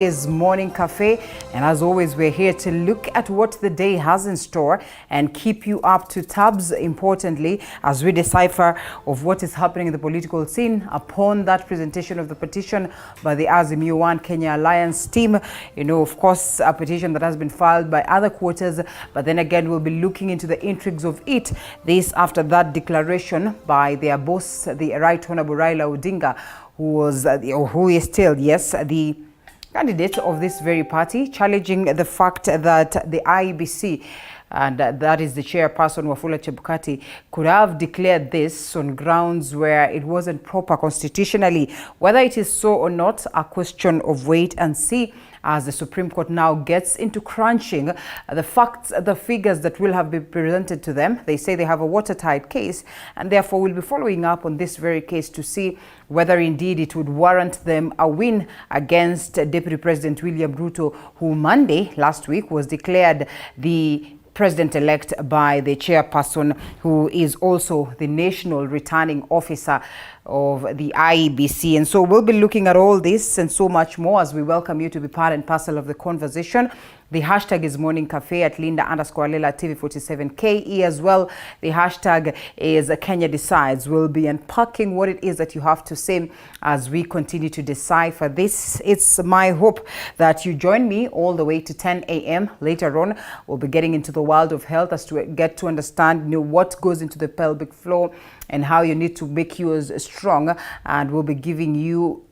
Is Morning Cafe, and as always we're here to look at what the day has in store and keep you up to tabs, importantly, as we decipher of what is happening in the political scene upon that presentation of the petition by the Azimio One Kenya Alliance team. Of course, a petition that has been filed by other quarters, but then again we'll be looking into the intrigues of it. This after that declaration by their boss, the Right Honorable Raila Odinga, who is still, the candidate of this very party, challenging the fact that the IEBC, and that is the chairperson Wafula Chebukati, could have declared this on grounds where it wasn't proper constitutionally. Whether it is so or not, a question of wait and see as the Supreme Court now gets into crunching the facts, the figures that will have been presented to them. They say they have a watertight case, and therefore we'll be following up on this very case to see whether indeed it would warrant them a win against Deputy President William Ruto, who Monday last week was declared the president-elect by the chairperson, who is also the national returning officer of the IEBC. And so we'll be looking at all this and so much more as we welcome you to be part and parcel of the conversation. The hashtag is Morning Cafe at Linda_Lela TV47KE as well. The hashtag is Kenya Decides. We'll be unpacking what it is that you have to say as we continue to decipher this. It's my hope that you join me all the way to 10 a.m. Later on, we'll be getting into the world of health as to get to understand what goes into the pelvic floor and how you need to make yours strong. And we'll be giving you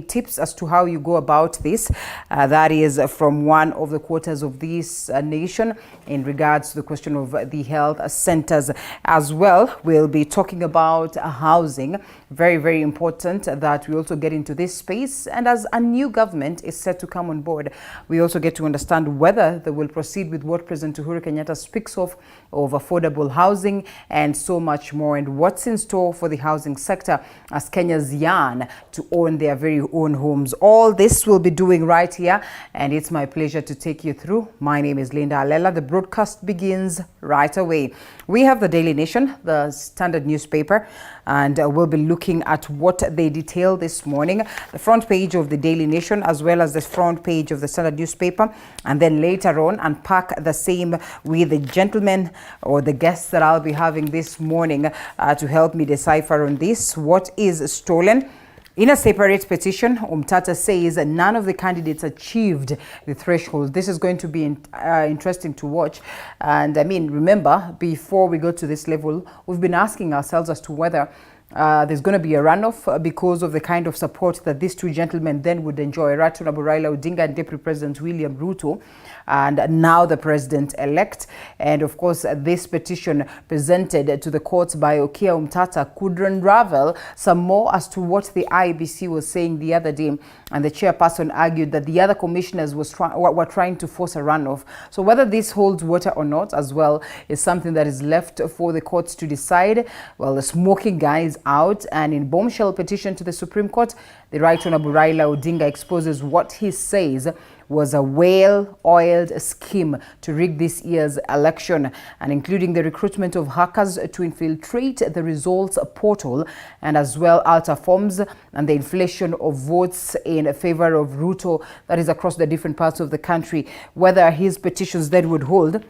tips as to how you go about this. That is from one of the quarters of this nation in regards to the question of the health centers as well. We'll be talking about housing. Very, very important that we also get into this space. And as a new government is set to come on board, we also get to understand whether they will proceed with what President Uhuru Kenyatta speaks of affordable housing and so much more, and what's in store for the housing sector as Kenyans yearn to own their very own homes. All this we'll be doing right here, and it's my pleasure to take you through. My name is Linda_Lela. The broadcast begins right away. We have the Daily Nation, the standard newspaper, and we'll be looking at what they detail this morning. The front page of the Daily Nation as well as the front page of the standard newspaper, and then later on unpack the same with the gentlemen or the guests that I'll be having this morning to help me decipher on this. What is stolen? In a separate petition, Umtata says none of the candidates achieved the threshold. This is going to be interesting to watch. And remember, before we go to this level, we've been asking ourselves as to whether there's going to be a runoff because of the kind of support that these two gentlemen then would enjoy, Right Honorable Raila Odinga and Deputy President William Ruto, and now the president-elect. And of course, this petition presented to the courts by Okia Umtata could unravel some more as to what the IEBC was saying the other day. And the chairperson argued that the other commissioners were trying to force a runoff. So whether this holds water or not as well is something that is left for the courts to decide. Well, the smoking guy is out, and in bombshell petition to the Supreme Court, the Right Honorable Raila Odinga exposes what he says was a well-oiled scheme to rig this year's election, and including the recruitment of hackers to infiltrate the results portal, and as well alter forms, and the inflation of votes in favor of Ruto that is across the different parts of the country. Whether his petitions then would hold.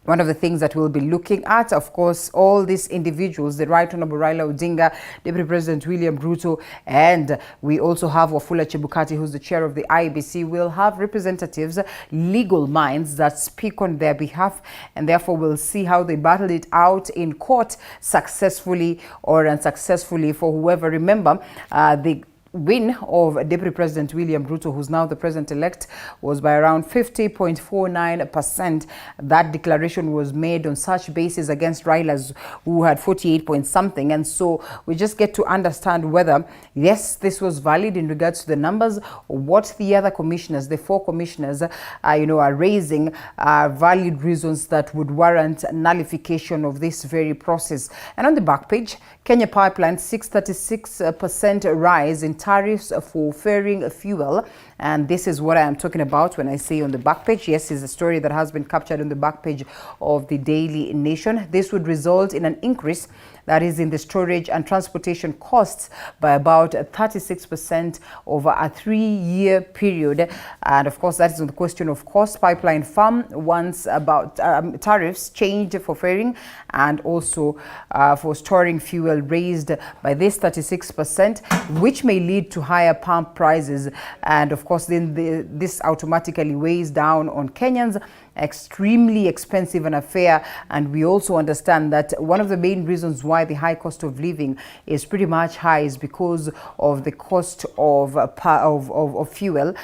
One of the things that we'll be looking at, of course, all these individuals, the Right Honorable Raila Odinga, Deputy President William Ruto, and we also have Wafula Chebukati, who's the chair of the IEBC, will have representatives, legal minds that speak on their behalf, and therefore we'll see how they battle it out in court successfully or unsuccessfully for whoever. Remember, the win of Deputy President William Ruto, who's now the president-elect, was by around 50.49%. That declaration was made on such basis against Raila's, who had 48 point something. And so we just get to understand whether, yes, this was valid in regards to the numbers, or what the other commissioners, the four commissioners, are raising valid reasons that would warrant nullification of this very process. And on the back page, Kenya Pipeline 636% rise in tariffs for faring fuel. And this is what I am talking about when I say on the back page. Yes, it's a story that has been captured on the back page of the Daily Nation. This would result in an increase that is in the storage and transportation costs by about 36% over a 3-year period. And of course, that is on the question of cost. Pipeline Farm wants about tariffs changed for ferrying and also for storing fuel raised by this 36%, which may lead to higher pump prices. And of course, then this automatically weighs down on Kenyans. Extremely expensive an affair, and we also understand that one of the main reasons why the high cost of living is pretty much high is because of the cost of fuel,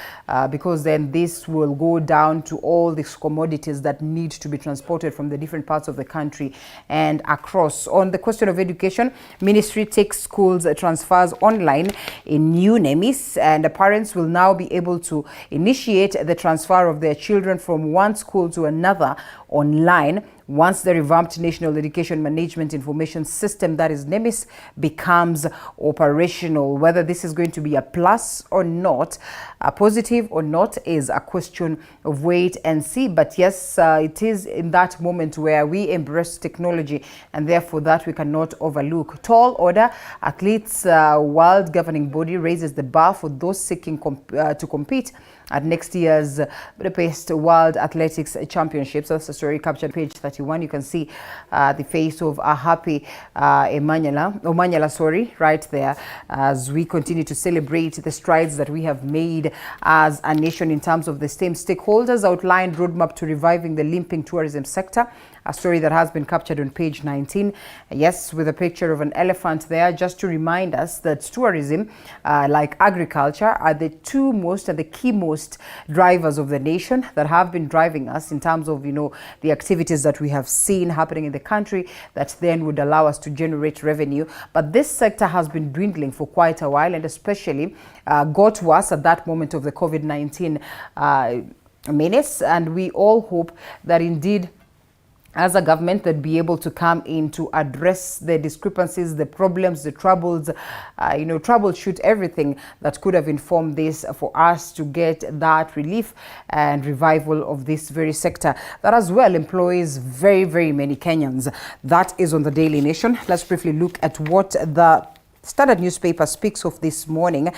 because then this will go down to all these commodities that need to be transported from the different parts of the country and across. On the question of education, Ministry takes schools transfers online in new NEMIS, and the parents will now be able to initiate the transfer of their children from one school to another online once the revamped National Education Management Information System, that is NEMIS, becomes operational. Whether this is going to be a plus or not, a positive or not, is a question of wait and see. But yes, it is in that moment where we embrace technology, and therefore that we cannot overlook. Tall order, athletes world governing body raises the bar for those seeking to compete at next year's Budapest World Athletics Championships. That's the story captured page 31. You can see the face of a happy Omanyala, right there, as we continue to celebrate the strides that we have made as a nation in terms of the same stakeholders outlined roadmap to reviving the limping tourism sector. A story that has been captured on page 19. Yes, with a picture of an elephant there, just to remind us that tourism, like agriculture, are the two most and the key most drivers of the nation that have been driving us in terms of, the activities that we have seen happening in the country that then would allow us to generate revenue. But this sector has been dwindling for quite a while, and especially got worse at that moment of the COVID-19 menace. And we all hope that indeed, as a government, that be able to come in to address the discrepancies, the problems, the troubles, troubleshoot everything that could have informed this for us to get that relief and revival of this very sector that as well employs very, very many Kenyans. That is on the Daily Nation. Let's briefly look at what the Standard newspaper speaks of this morning,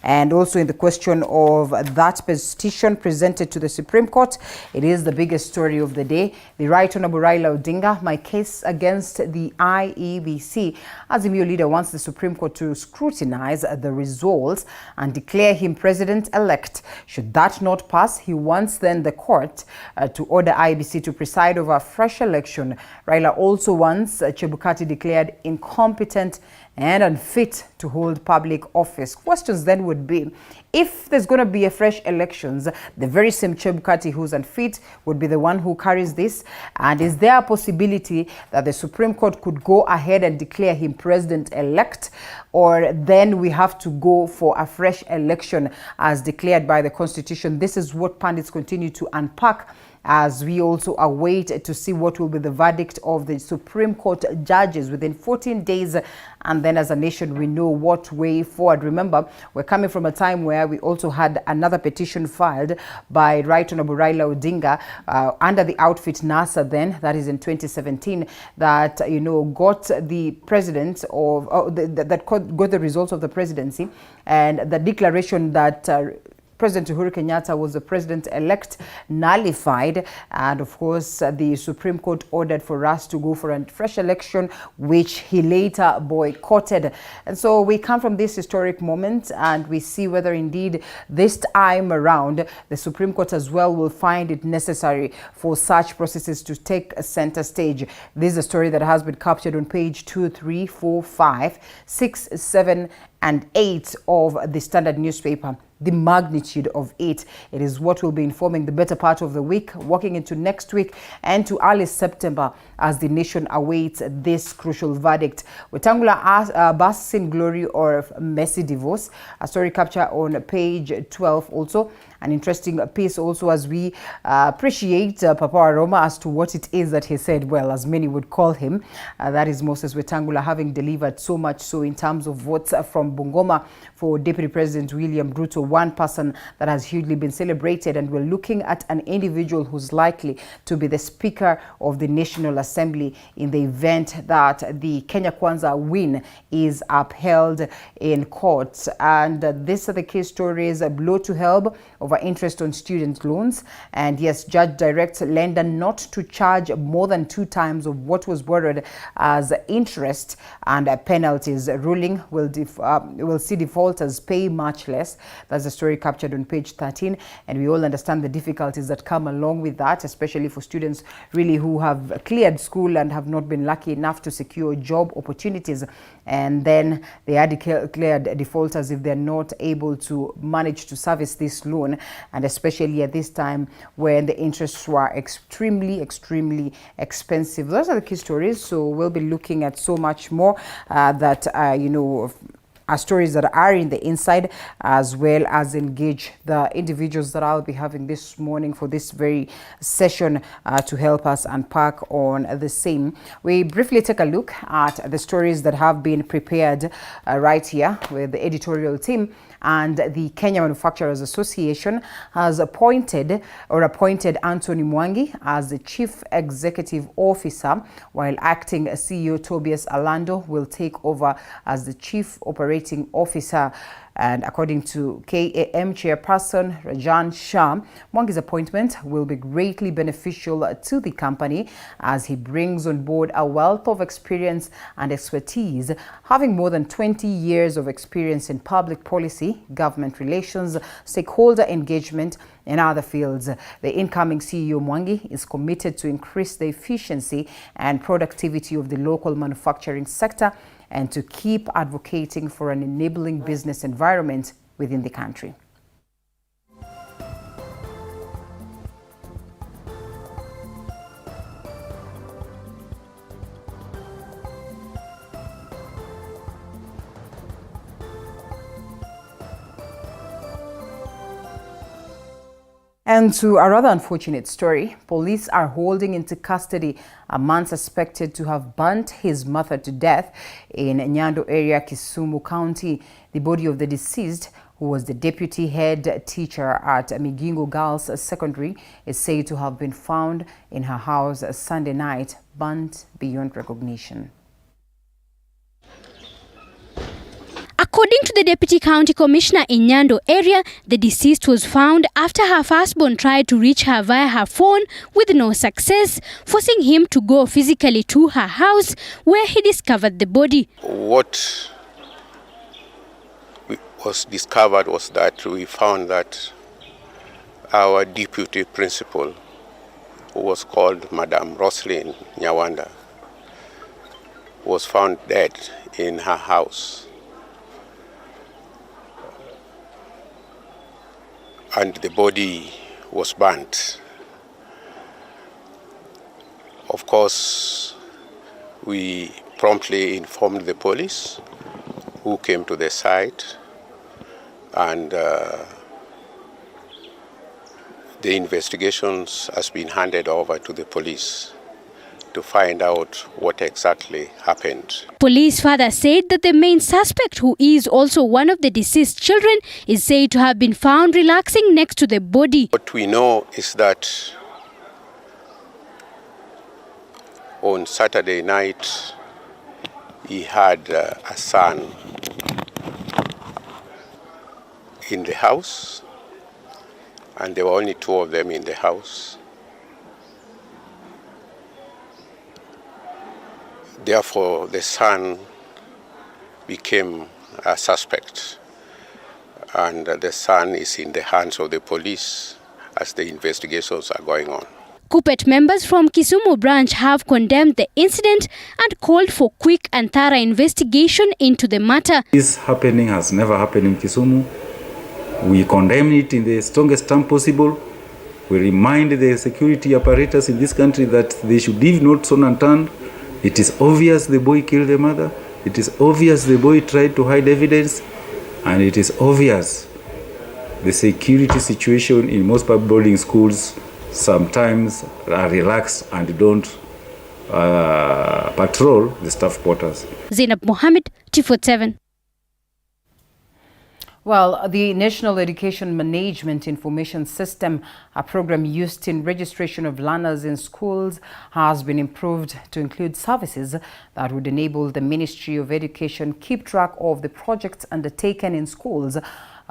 and also in the question of that petition presented to the Supreme Court. It is the biggest story of the day. The Right Honorable Raila Odinga, my case against the IEBC. Azimio leader wants the Supreme Court to scrutinize the results and declare him president-elect. Should that not pass, he wants then the court to order IEBC to preside over a fresh election. Raila also wants Chebukati declared incompetent and unfit to hold public office. Questions then would be, if there's going to be a fresh elections, the very same Chebukati who's unfit would be the one who carries this? And is there a possibility that the Supreme Court could go ahead and declare him president-elect? Or then we have to go for a fresh election as declared by the Constitution? This is what pundits continue to unpack as we also await to see what will be the verdict of the Supreme Court judges within 14 days. And then as a nation, we know what way forward. Remember, we're coming from a time where we also had another petition filed by Right Honorable Raila Odinga under the outfit NASA then, that is in 2017, that, got the president of, that got the results of the presidency, and the declaration that President Uhuru Kenyatta was the president-elect nullified, and of course the Supreme Court ordered for us to go for a fresh election, which he later boycotted. And so we come from this historic moment and we see whether indeed this time around the Supreme Court as well will find it necessary for such processes to take a center stage. This is a story that has been captured on page 2, 3, 4, 5, 6, 7, and 8 of the Standard newspaper. The magnitude of it. It is what will be informing the better part of the week, walking into next week and to early September as the nation awaits this crucial verdict. Wetangula basks in glory of messy divorce. A story capture on page 12 also. An interesting piece also as we appreciate Papa Aroma as to what it is that he said, well, as many would call him. That is Moses Wetangula having delivered so much so in terms of votes from Bungoma for Deputy President William Ruto, one person that has hugely been celebrated, and we're looking at an individual who's likely to be the Speaker of the National Assembly. Assembly in the event that the Kenya Kwanza win is upheld in courts. And these are the case stories: a blow to help over interest on student loans. And yes, judge directs lender not to charge more than 2 times of what was borrowed as interest and penalties. Ruling will see defaulters pay much less. That's the story captured on page 13. And we all understand the difficulties that come along with that, especially for students really who have cleared school and have not been lucky enough to secure job opportunities. And then they are declared defaulters if they're not able to manage to service this loan, and especially at this time when the interests were extremely expensive. Those are the key stories. So we'll be looking at so much more that stories that are in the inside, as well as engage the individuals that I'll be having this morning for this very session to help us unpack on the same. We briefly take a look at the stories that have been prepared right here with the editorial team. And the Kenya Manufacturers Association has appointed Anthony Mwangi as the Chief Executive Officer, while acting CEO Tobias Alando will take over as the Chief Operating Officer. And according to KAM Chairperson Rajan Shah, Mwangi's appointment will be greatly beneficial to the company as he brings on board a wealth of experience and expertise, having more than 20 years of experience in public policy, government relations, stakeholder engagement, and other fields. The incoming CEO Mwangi is committed to increase the efficiency and productivity of the local manufacturing sector and to keep advocating for an enabling business environment within the country. And to a rather unfortunate story, police are holding into custody a man suspected to have burnt his mother to death in Nyando area, Kisumu County. The body of the deceased, who was the deputy head teacher at Migingo Girls Secondary, is said to have been found in her house Sunday night, burnt beyond recognition. According to the Deputy County Commissioner in Nyando area, the deceased was found after her firstborn tried to reach her via her phone with no success, forcing him to go physically to her house where he discovered the body. What was discovered was that we found that our deputy principal, who was called Madam Roslyn Nyawanda, was found dead in her house. And the body was burnt. Of course, we promptly informed the police, who came to the site, and the investigations has been handed over to the police to find out what exactly happened. Police further said that the main suspect, who is also one of the deceased children, is said to have been found relaxing next to the body. What we know is that on Saturday night, he had a son in the house, and there were only 2 of them in the house. Therefore, the son became a suspect, and the son is in the hands of the police as the investigations are going on. KUPPET members from Kisumu branch have condemned the incident and called for quick and thorough investigation into the matter. This happening has never happened in Kisumu. We condemn it in the strongest term possible. We remind the security apparatus in this country that they should leave no stone unturned. It is obvious the boy killed the mother. It is obvious the boy tried to hide evidence. And it is obvious the security situation in most public boarding schools sometimes are relaxed and don't patrol the staff quarters. Zainab Mohammed, T47. Well, the National Education Management Information System, a program used in registration of learners in schools, has been improved to include services that would enable the Ministry of Education keep track of the projects undertaken in schools,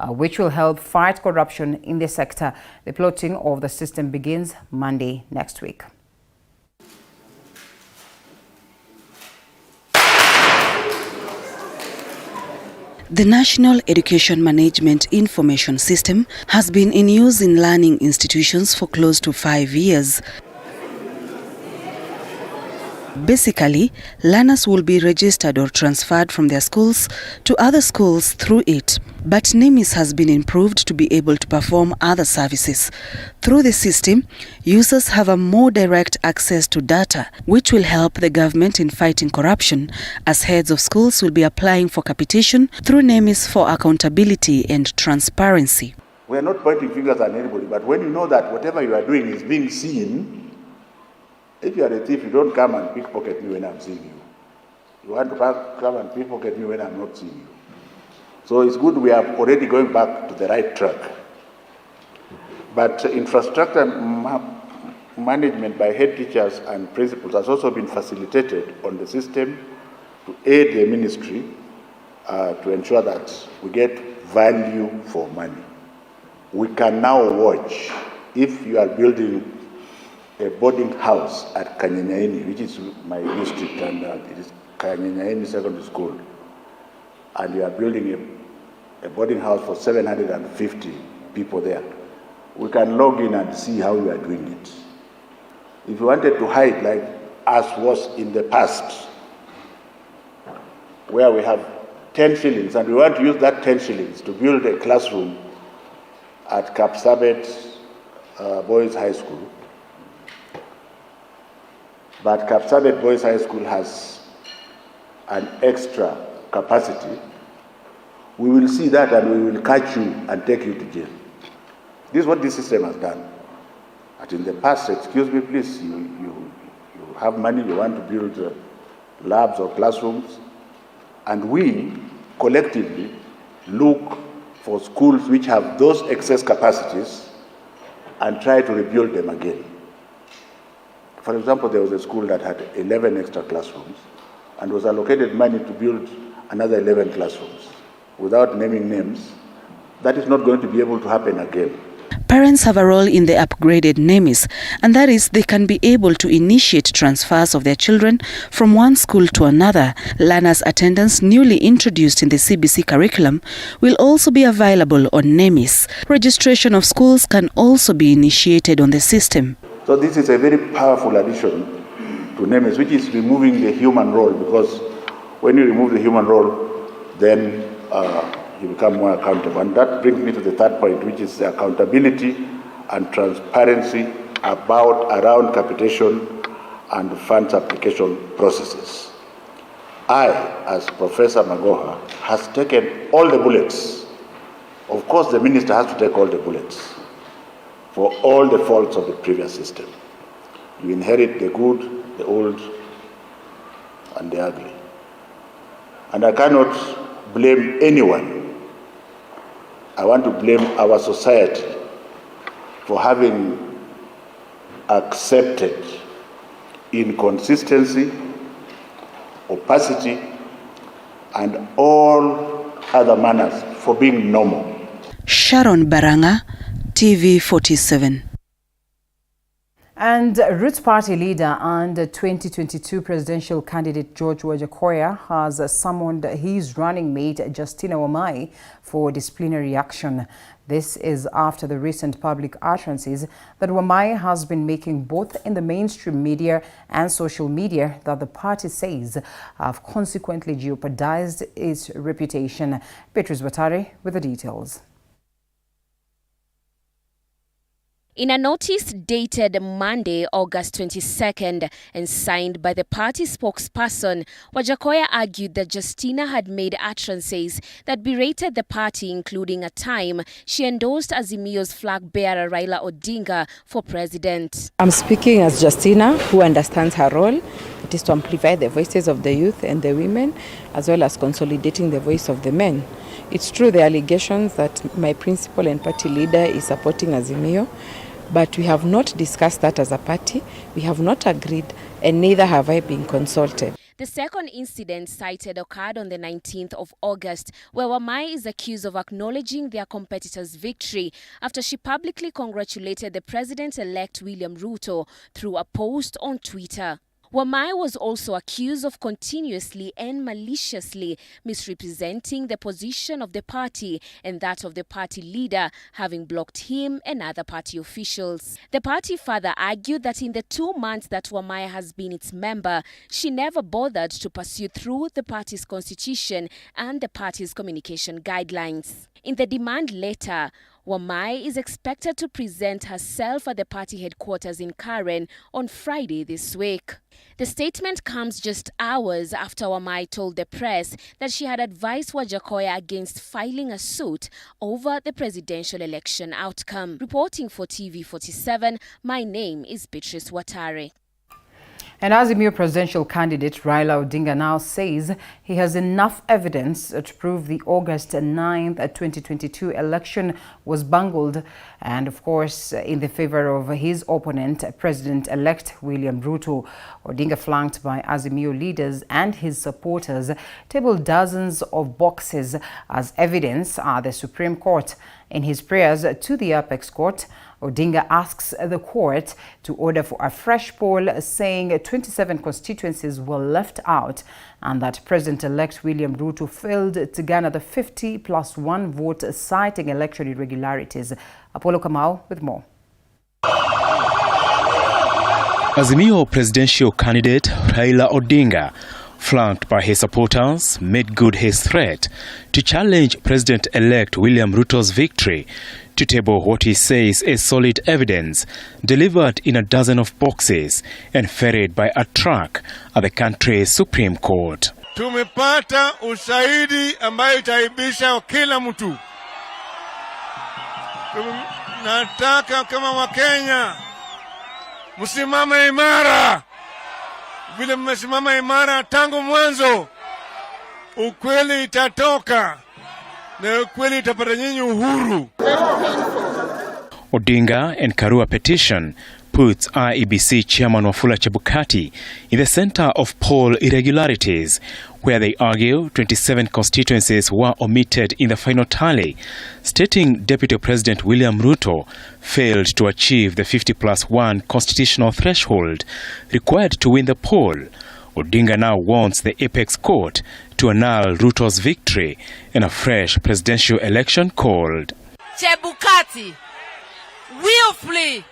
which will help fight corruption in the sector. The piloting of the system begins Monday next week. The National Education Management Information System has been in use in learning institutions for close to 5 years. Basically, learners will be registered or transferred from their schools to other schools through it. But NEMIS has been improved to be able to perform other services. Through the system, users have a more direct access to data, which will help the government in fighting corruption, as heads of schools will be applying for capitation through NEMIS for accountability and transparency. We are not pointing fingers at anybody, but when you know that whatever you are doing is being seen, if you are a thief, you don't come and pickpocket me when I'm seeing you. You want to come and pickpocket me when I'm not seeing you. So it's good we are already going back to the right track. But infrastructure management by head teachers and principals has also been facilitated on the system to aid the ministry to ensure that we get value for money. We can now watch if you are building a boarding house at Kanyenyaini, which is my district, and it is Kanyenyaini Secondary School, and you are building a boarding house for 750 people there. We can log in and see how you are doing it. If you wanted to hide, like as was in the past, where we have 10 shillings, and we want to use that 10 shillings to build a classroom at Kapsabet Boys High School, but Kapsabet Boys High School has an extra capacity, we will see that and we will catch you and take you to jail. This is what this system has done. But in the past, excuse me please, you have money, you want to build labs or classrooms, and we collectively look for schools which have those excess capacities and try to rebuild them again. For example, there was a school that had 11 extra classrooms and was allocated money to build another 11 classrooms. Without naming names, that is not going to be able to happen again. Parents have a role in the upgraded NEMIS, and that is they can be able to initiate transfers of their children from one school to another. Learners' attendance, newly introduced in the CBC curriculum, will also be available on NEMIS. Registration of schools can also be initiated on the system. So this is a very powerful addition to NEMIS, which is removing the human role, because when you remove the human role, then you become more accountable. And that brings me to the third point, which is the accountability and transparency around capitation and funds application processes. I, as Professor Magoha, has taken all the bullets. Of course, the minister has to take all the bullets for all the faults of the previous system. You inherit the good, the old, and the ugly. And I cannot blame anyone. I want to blame our society for having accepted inconsistency, opacity, and all other manners for being normal. Sharon Baranga, TV 47. And Roots Party leader and 2022 presidential candidate George Wajakoya has summoned his running mate Justina Wamai for disciplinary action. This is after the recent public utterances that Wamai has been making both in the mainstream media and social media that the party says have consequently jeopardized its reputation. Petrus Batare with the details. In a notice dated Monday, August 22nd, and signed by the party spokesperson, Wajakoya argued that Justina had made utterances that berated the party, including a time she endorsed Azimio's flag bearer Raila Odinga for president. I'm speaking as Justina, who understands her role. It is to amplify the voices of the youth and the women, as well as consolidating the voice of the men. It's true the allegations that my principal and party leader is supporting Azimio, but we have not discussed that as a party. We have not agreed, and neither have I been consulted. The second incident cited occurred on the 19th of August, where Wamai is accused of acknowledging their competitor's victory after she publicly congratulated the president-elect William Ruto through a post on Twitter. Wamai was also accused of continuously and maliciously misrepresenting the position of the party and that of the party leader, having blocked him and other party officials. The party further argued that in the 2 months that Wamai has been its member, she never bothered to pursue through the party's constitution and the party's communication guidelines. In the demand letter, Wamai is expected to present herself at the party headquarters in Karen on Friday this week. The statement comes just hours after Wamai told the press that she had advised Wajakoya against filing a suit over the presidential election outcome. Reporting for TV47, my name is Beatrice Watare. And Azimio presidential candidate Raila Odinga now says he has enough evidence to prove the August 9th, 2022 election was bungled and, of course, in the favor of his opponent, President-elect William Ruto. Odinga, flanked by Azimio leaders and his supporters, tabled dozens of boxes as evidence at the Supreme Court. In his prayers to the Apex Court, Odinga asks the court to order for a fresh poll, saying 27 constituencies were left out and that President-elect William Ruto failed to garner the 50+1 vote, citing election irregularities. Apollo Kamau with more. Azimio presidential candidate Raila Odinga, flanked by his supporters, made good his threat to challenge President-elect William Ruto's victory, to table what he says is solid evidence delivered in a dozen of boxes and ferried by a truck at the country's Supreme Court. Tumepata ushahidi ambayo itaibisha kila mtu. Nataka kama Wakenya msimame imara. Vile mmesimama imara tangu mwanzo, ukweli itatoka na ukweli itapata nyinyi uhuru. Odinga and Karua petition puts IEBC Chairman Wafula Chebukati in the center of poll irregularities, where they argue 27 constituencies were omitted in the final tally, stating Deputy President William Ruto failed to achieve the 50+1 constitutional threshold required to win the poll. Odinga now wants the Apex Court to annul Ruto's victory in a fresh presidential election called. Chebukati willfully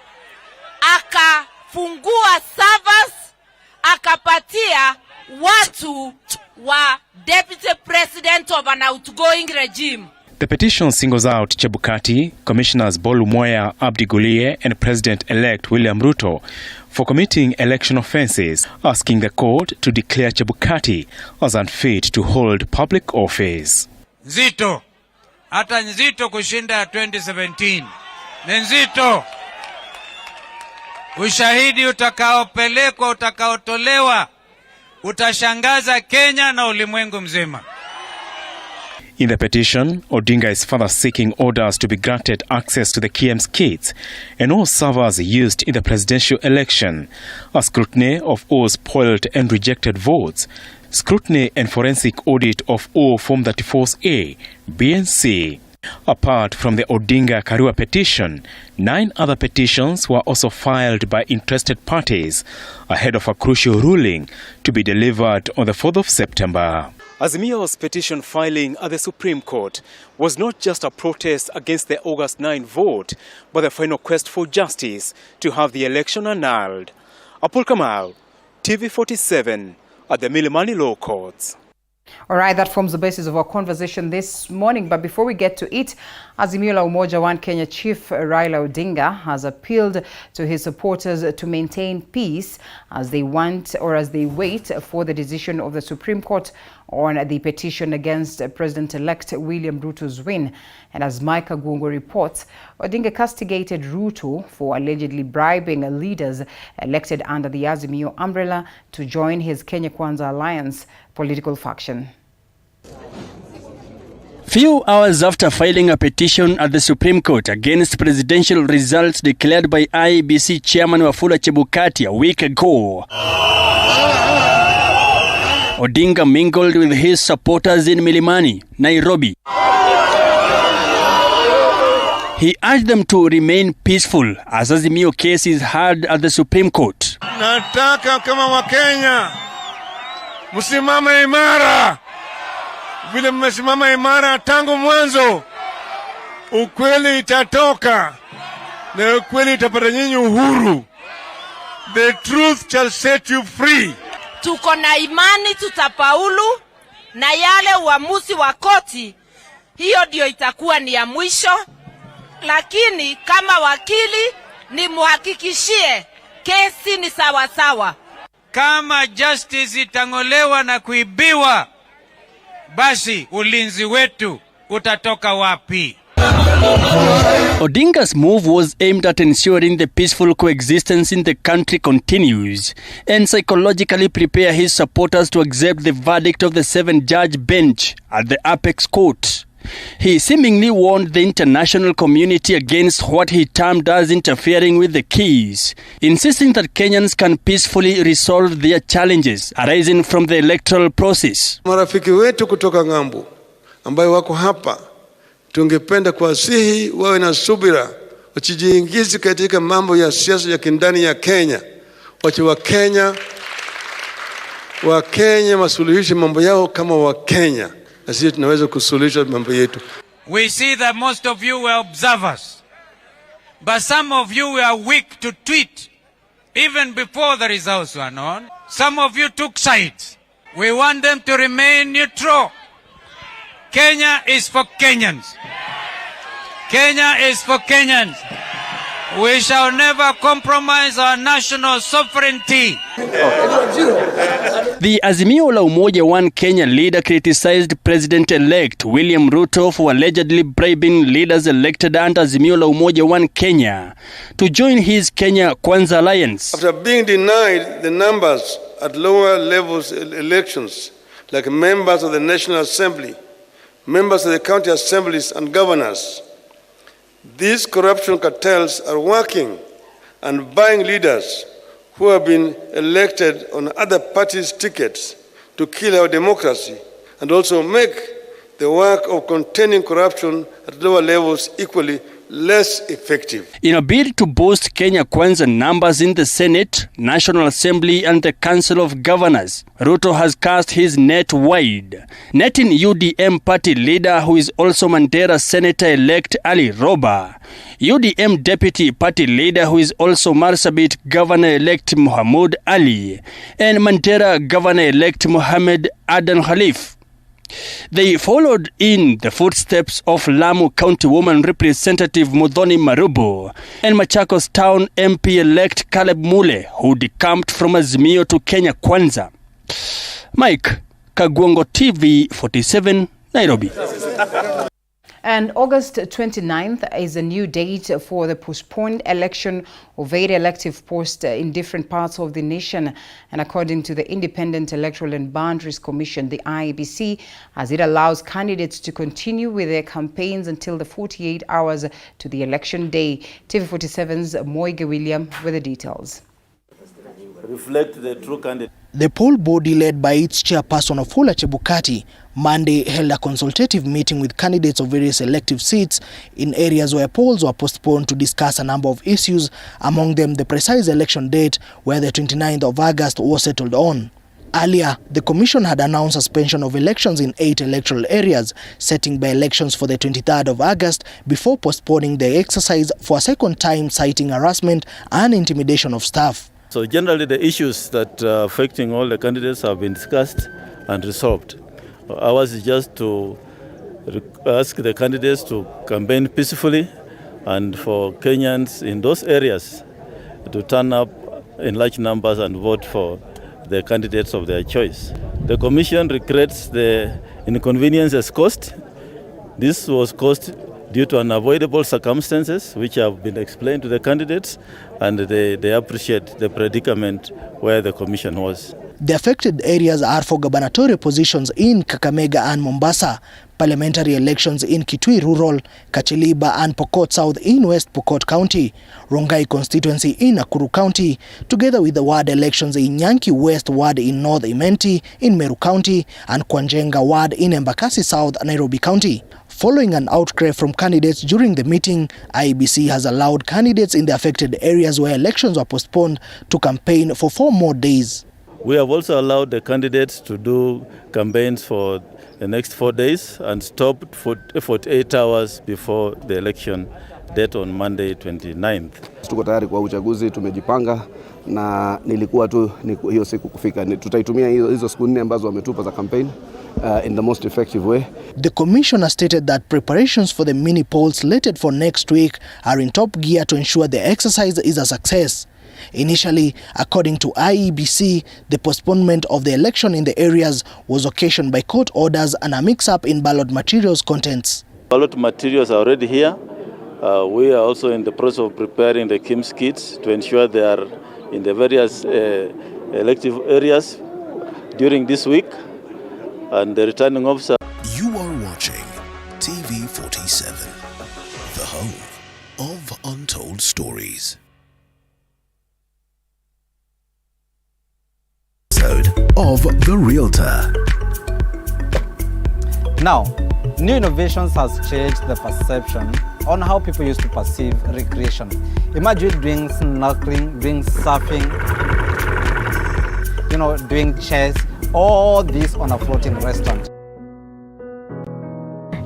akafungua servers akapatia watu wa deputy president of an outgoing regime. The petition singles out Chebukati, Commissioners Bolu Moya, Abdi Gulie, and President-elect William Ruto for committing election offences, asking the court to declare Chebukati as unfit to hold public office. Nzito, hata nzito kushinda 2017. Nzito. Ushahidi utakaopelekwa, utakaotolewa, utashangaza Kenya na ulimwengu mzima. In the petition, Odinga is further seeking orders to be granted access to the KM's kits and all servers used in the presidential election, a scrutiny of all spoiled and rejected votes, scrutiny and forensic audit of all Form 34A, B and C. Apart from the Odinga Karua petition, 9 other petitions were also filed by interested parties ahead of a crucial ruling to be delivered on the 4th of September. Azimio's petition filing at the Supreme Court was not just a protest against the August 9 vote, but the final quest for justice to have the election annulled. Apol Kamal, TV47 at the Milimani Law Courts. All right, that forms the basis of our conversation this morning. But before we get to it, Azimio la Umoja One Kenya Chief Raila Odinga has appealed to his supporters to maintain peace as they wait for the decision of the Supreme Court on the petition against President-elect William Ruto's win. And as Micah Gungo reports, Odinga castigated Ruto for allegedly bribing leaders elected under the Azimio umbrella to join his Kenya Kwanza Alliance political faction. Few hours after filing a petition at the Supreme Court against presidential results declared by IEBC Chairman Wafula Chebukati a week ago, Odinga mingled with his supporters in Milimani, Nairobi. He urged them to remain peaceful as Azimio case is heard at the Supreme Court. Nataka kama Wakenya msimame imara. Vile mmesimama imara tangu mwanzo, ukweli itatoka na ukweli itapata nyinyi uhuru. The truth shall set you free. Tuko na imani tutapaulu, na yale uamuzi wa koti, hiyo ndio itakuwa ni ya mwisho. Lakini kama wakili ni muhakikishie kesi ni sawa sawa. Kama justice itangolewa na kuibiwa, basi ulinzi wetu utatoka wapi? Odinga's move was aimed at ensuring the peaceful coexistence in the country continues and psychologically prepare his supporters to accept the verdict of the 7-judge bench at the Apex Court. He seemingly warned the international community against what he termed as interfering with the keys, insisting that Kenyans can peacefully resolve their challenges arising from the electoral process. Marafiki wetu kutoka ng'ambo ambayo wako hapa, tungependa kuwasihi wawe na subira, wasijiingize katika mambo ya siasa ya kindani ya Kenya. Wache Wakenya masuluhishe mambo yao kama Wakenya. Asi tunaweza kusuluhisha mambo yetu. We see that most of you were observers, but some of you were weak to tweet even before the results were known. Some of you took sides. We want them to remain neutral. Kenya is for Kenyans. Kenya is for Kenyans. We shall never compromise our national sovereignty. The Azimio la Umoja One Kenya leader criticized President-elect William Ruto for allegedly bribing leaders elected under Azimio la Umoja One Kenya to join his Kenya Kwanza alliance. After being denied the numbers at lower levels elections, like members of the National Assembly, members of the county assemblies and governors, these corruption cartels are working and buying leaders who have been elected on other parties' tickets to kill our democracy and also make the work of containing corruption at lower levels equally less effective. In a bid to boost Kenya Kwanza numbers in the Senate, National Assembly and the Council of Governors, Ruto has cast his net wide, netting UDM party leader who is also Mandera Senator-elect Ali Roba, UDM deputy party leader who is also Marsabit Governor-elect Muhammad Ali, and Mandera Governor-elect Mohammed Adan Khalif. They followed in the footsteps of Lamu County Woman Representative Muthoni Marubu and Machakos Town MP-elect Caleb Mule, who decamped from Azimio to Kenya Kwanza. Mike Kagwongo, TV 47, Nairobi. And August 29th is a new date for the postponed election of 8 elective posts in different parts of the nation. And according to the Independent Electoral and Boundaries Commission, the IEBC, as it allows candidates to continue with their campaigns until the 48 hours to the election day. TV47's Moige William with the details. Reflect the true candidate. The poll body, led by its chairperson Wafula Chebukati, Monday held a consultative meeting with candidates of various elective seats in areas where polls were postponed to discuss a number of issues, among them the precise election date, where the 29th of August was settled on. Earlier, the Commission had announced suspension of elections in 8 electoral areas, setting by-elections for the 23rd of August before postponing the exercise for a second time, citing harassment and intimidation of staff. So generally the issues that are affecting all the candidates have been discussed and resolved. Ours is just to ask the candidates to campaign peacefully and for Kenyans in those areas to turn up in large numbers and vote for the candidates of their choice. The Commission regrets the inconveniences caused. This was caused due to unavoidable circumstances which have been explained to the candidates, and they appreciate the predicament where the Commission was. The affected areas are for gubernatorial positions in Kakamega and Mombasa, parliamentary elections in Kitui Rural, Kachiliba and Pokot South in West Pokot County, Rongai constituency in Nakuru County, together with the ward elections in Nyanki West ward in North Imenti in Meru County and Kwanjenga ward in Embakasi South, Nairobi County. Following an outcry from candidates during the meeting, IEBC has allowed candidates in the affected areas where elections were postponed to campaign for 4 more days. We have also allowed the candidates to do campaigns for the next 4 days and stopped for 48 hours before the election date on Monday 29th. Tuko tayari kwa uchaguzi, tumejipanga na nilikuwa tu hiyo siku kufika. Tutaitumia hizo siku 4 ambazo wametupa za campaign in the most effective way. The commissioner stated that preparations for the mini polls slated for next week are in top gear to ensure the exercise is a success. Initially, according to IEBC, the postponement of the election in the areas was occasioned by court orders and a mix-up in ballot materials contents. Ballot materials are already here. We are also in the process of preparing the KIMS kits to ensure they are in the various elective areas during this week. And the returning officer. You are watching TV 47, the home of untold stories. Of The Realtor. Now, new innovations has changed the perception on how people used to perceive recreation. Imagine doing snorkeling, doing surfing, doing chess, all this on a floating restaurant.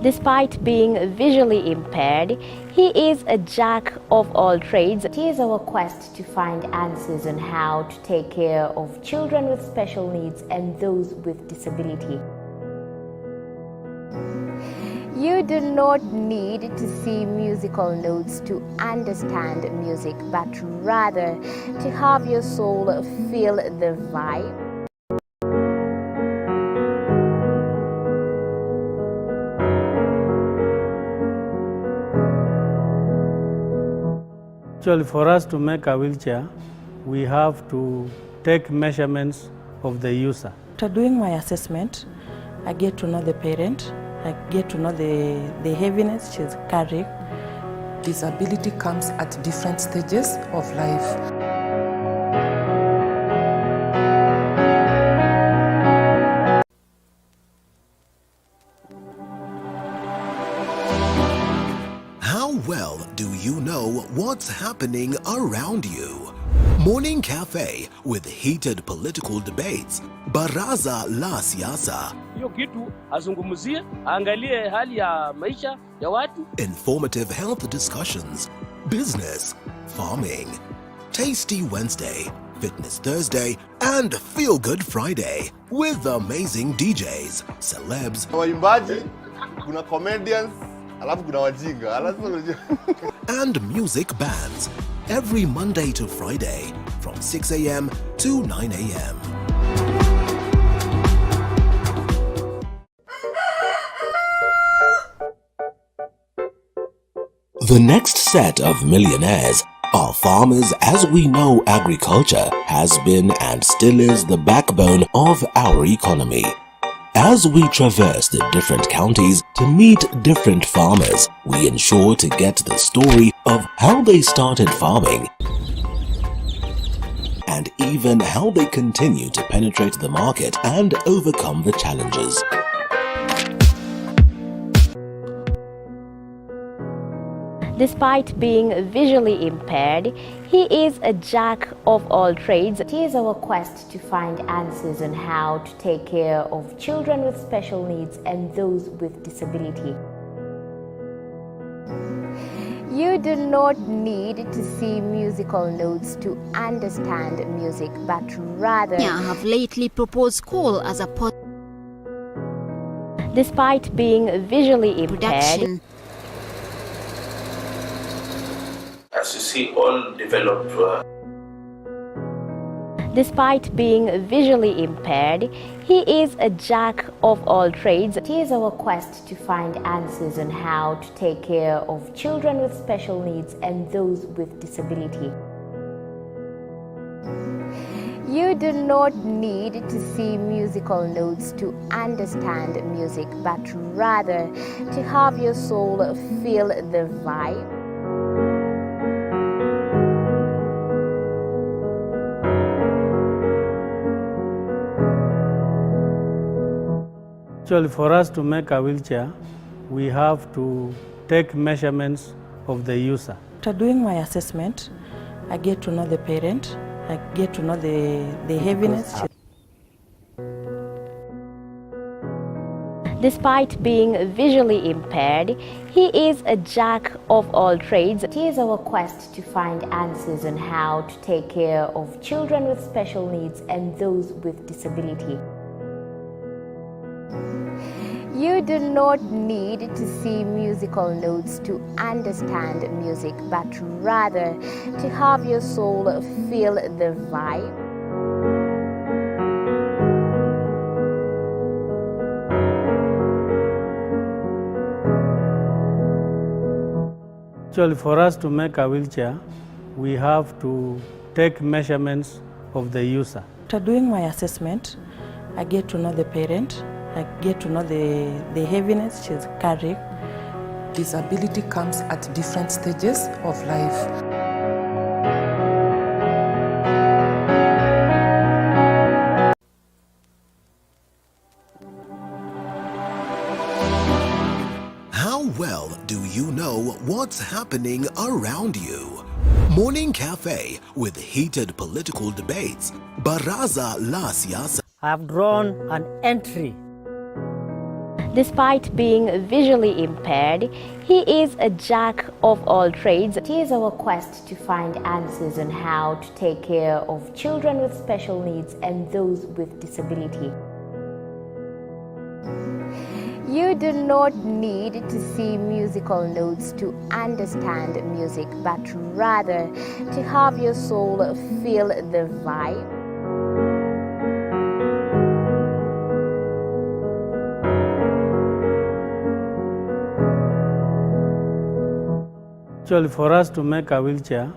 Despite being visually impaired, he is a jack of all trades. It is our quest to find answers on how to take care of children with special needs and those with disability. You do not need to see musical notes to understand music, but rather to have your soul feel the vibe. Actually, for us to make a wheelchair, we have to take measurements of the user. After doing my assessment, I get to know the parent, I get to know the heaviness she's carrying. Disability comes at different stages of life. Well, do you know what's happening around you? Morning Cafe with heated political debates. Baraza la Siasa. Hiyo kitu azungumzie, angalie hali ya maisha ya watu. Informative health discussions. Business, farming. Tasty Wednesday, Fitness Thursday, and Feel Good Friday with amazing DJs, celebs, waimbaji, kuna comedians, and music bands every Monday to Friday from 6 a.m. to 9 a.m. The next set of millionaires are farmers, as we know agriculture has been and still is the backbone of our economy. As we traverse the different counties to meet different farmers, we ensure to get the story of how they started farming and even how they continue to penetrate the market and overcome the challenges. Despite being visually impaired, he is a jack of all trades. It is our quest to find answers on how to take care of children with special needs and those with disability. You do not need to see musical notes to understand music, but rather have lately proposed coal as a despite being visually impaired. As you see, all developed. Despite being visually impaired, he is a jack of all trades. It is our quest to find answers on how to take care of children with special needs and those with disability. You You do not need to see musical notes to understand music, but rather to have your soul feel the vibe. Actually, for us to make a wheelchair, we have to take measurements of the user. After doing my assessment, I get to know the parent, I get to know the heaviness. Despite being visually impaired, he is a jack of all trades. It is our quest to find answers on how to take care of children with special needs and those with disability. You do not need to see musical notes to understand music, but rather to have your soul feel the vibe. Actually, for us to make a wheelchair, we have to take measurements of the user. After doing my assessment, I get to know the parent, I get to know the heaviness she's carrying. Disability comes at different stages of life. How well do you know what's happening around you? Morning Cafe with heated political debates. Baraza la Siasa. I have drawn an entry. Despite being visually impaired, he is a jack of all trades. It is our quest to find answers on how to take care of children with special needs and those with disability. You do not need to see musical notes to understand music, but rather to have your soul feel the vibe. Actually, for us to make a wheelchair,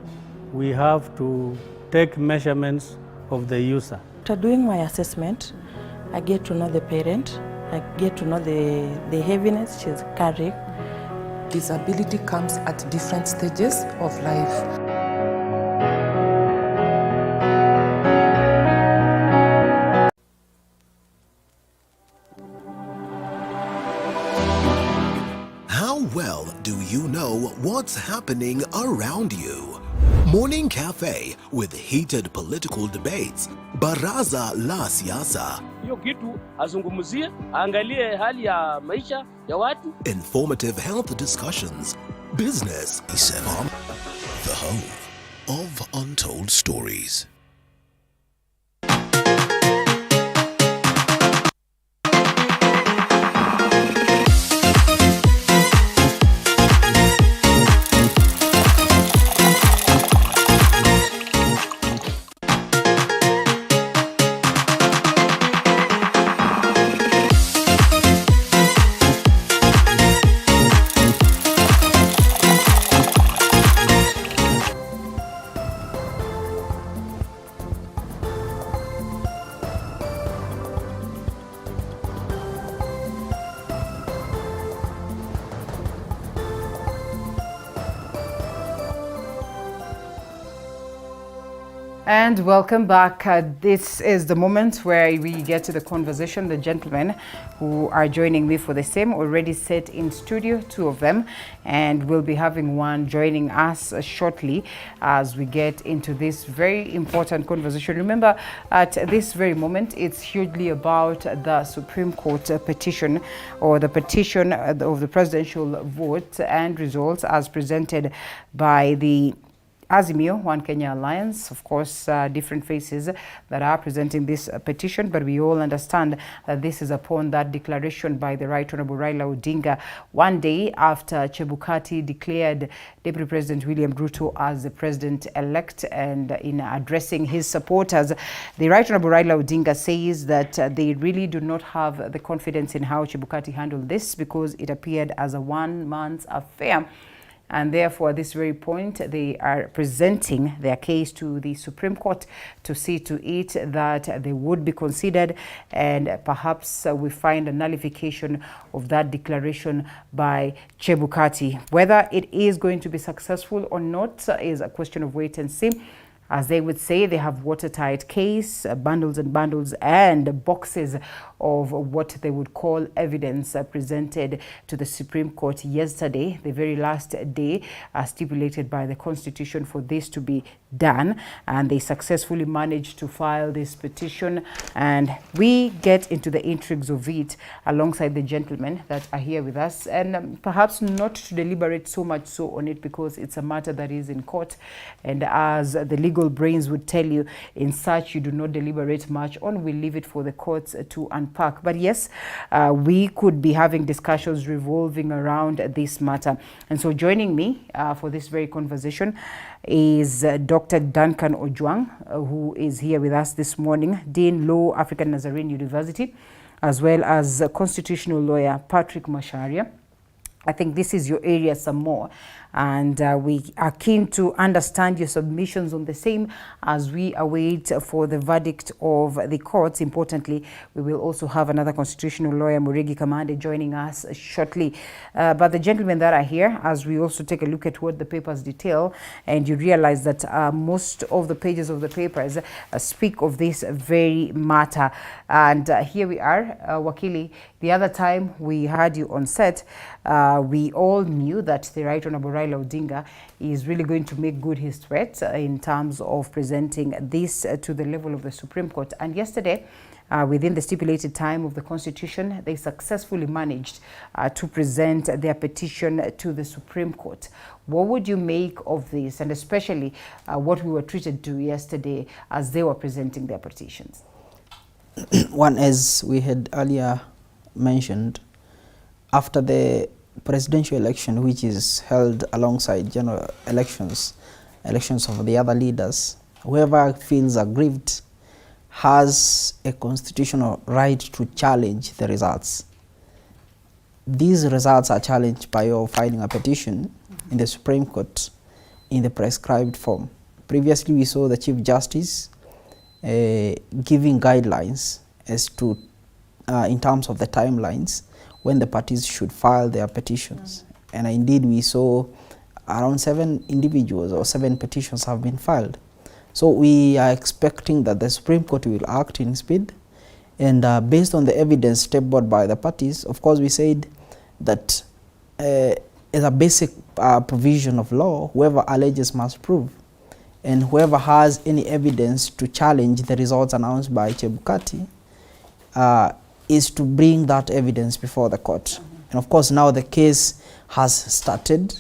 we have to take measurements of the user. After doing my assessment, I get to know the parent, I get to know the heaviness she's carrying. Disability comes at different stages of life. How well do you know what's happening around you? Morning Cafe with heated political debates. Baraza la Siasa. Hiyo kitu azungumzie, angalie hali ya maisha ya watu. Informative health discussions. Business. The home of untold stories. And welcome back. This is the moment where we get to the conversation. The gentlemen who are joining me for the same already set in studio, two of them, and we'll be having one joining us shortly as we get into this very important conversation. Remember, at this very moment, it's hugely about the Supreme Court petition, or the petition of the presidential vote and results as presented by the Azimio, One Kenya Alliance. Of course, different faces that are presenting this petition, but we all understand that this is upon that declaration by the Right Honorable Raila Odinga one day after Chebukati declared Deputy President William Ruto as the president-elect. And in addressing his supporters, the Right Honorable Raila Odinga says that they really do not have the confidence in how Chebukati handled this because it appeared as a one-man's affair. and therefore at this very point they are presenting their case to the Supreme Court to see to it that they would be considered, and perhaps we find a nullification of that declaration by Chebukati. Whether it is going to be successful or not is a question of wait and see. As they would say, they have watertight case, bundles and bundles and boxes of what they would call evidence presented to the Supreme Court yesterday, the very last day stipulated by the Constitution for this to be done. And they successfully managed to file this petition. And we get into the intrigues of it alongside the gentlemen that are here with us. And perhaps not to deliberate so much so on it because it's a matter that is in court. And as the legal brains would tell you, in such you do not deliberate much on. We leave it for the courts to unpack. But yes, we could be having discussions revolving around this matter. And so joining me for this very conversation is Dr. Duncan Ojwang, who is here with us this morning, Dean Law, African Nazarene University, as well as constitutional lawyer Paul Macharia. I think this is your area some more, and we are keen to understand your submissions on the same as we await for the verdict of the courts. Importantly, we will also have another constitutional lawyer, Murigi Kamande, joining us shortly. But the gentlemen that are here, as we also take a look at what the papers detail, and you realize that most of the pages of the papers speak of this very matter. And here we are, Wakili. The other time we had you on set, we all knew that the Right Honorable Raila Odinga is really going to make good his threat in terms of presenting this to the level of the Supreme Court. And yesterday, within the stipulated time of the Constitution, they successfully managed to present their petition to the Supreme Court. What would you make of this, and especially what we were treated to yesterday as they were presenting their petitions? One, as we had earlier mentioned, after the presidential election, which is held alongside general elections of the other leaders, whoever feels aggrieved has a constitutional right to challenge the results. These results are challenged by your filing a petition in the Supreme Court in the prescribed form. Previously, we saw the Chief Justice giving guidelines as to in terms of the timelines when the parties should file their petitions. And indeed, we saw around 7 individuals or 7 petitions have been filed. So we are expecting that the Supreme Court will act in speed. And based on the evidence stepped forward by the parties, of course, we said that as a basic provision of law, whoever alleges must prove. And whoever has any evidence to challenge the results announced by Chebukati is to bring that evidence before the court. And of course, now the case has started.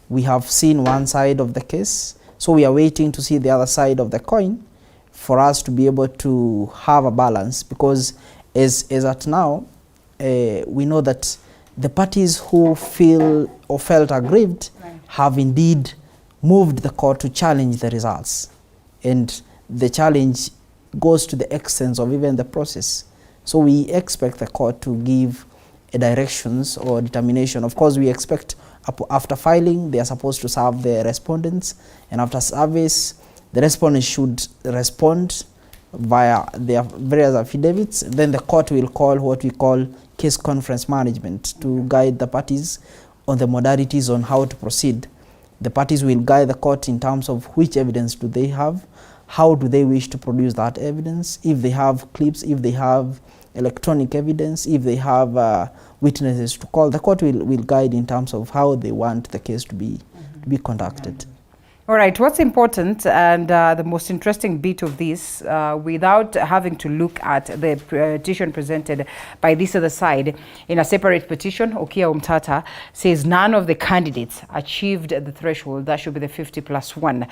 We have seen one side of the case, so we are waiting to see the other side of the coin for us to be able to have a balance, because as at now, we know that the parties who feel or felt aggrieved have indeed moved the court to challenge the results. And the challenge goes to the extent of even the process. So we expect the court to give a directions or determination. Of course, we expect after filing, they are supposed to serve the respondents, and after service, the respondents should respond via their various affidavits. Then the court will call what we call case conference management to guide the parties on the modalities on how to proceed. The parties will guide the court in terms of which evidence do they have, how do they wish to produce that evidence, if they have clips, if they have electronic evidence, if they have witnesses to call. The court will guide in terms of how they want the case to be conducted. All right, what's important and the most interesting bit of this, without having to look at the petition presented by this other side, in a separate petition, Okia Umtata says none of the candidates achieved the threshold. That should be the 50+1.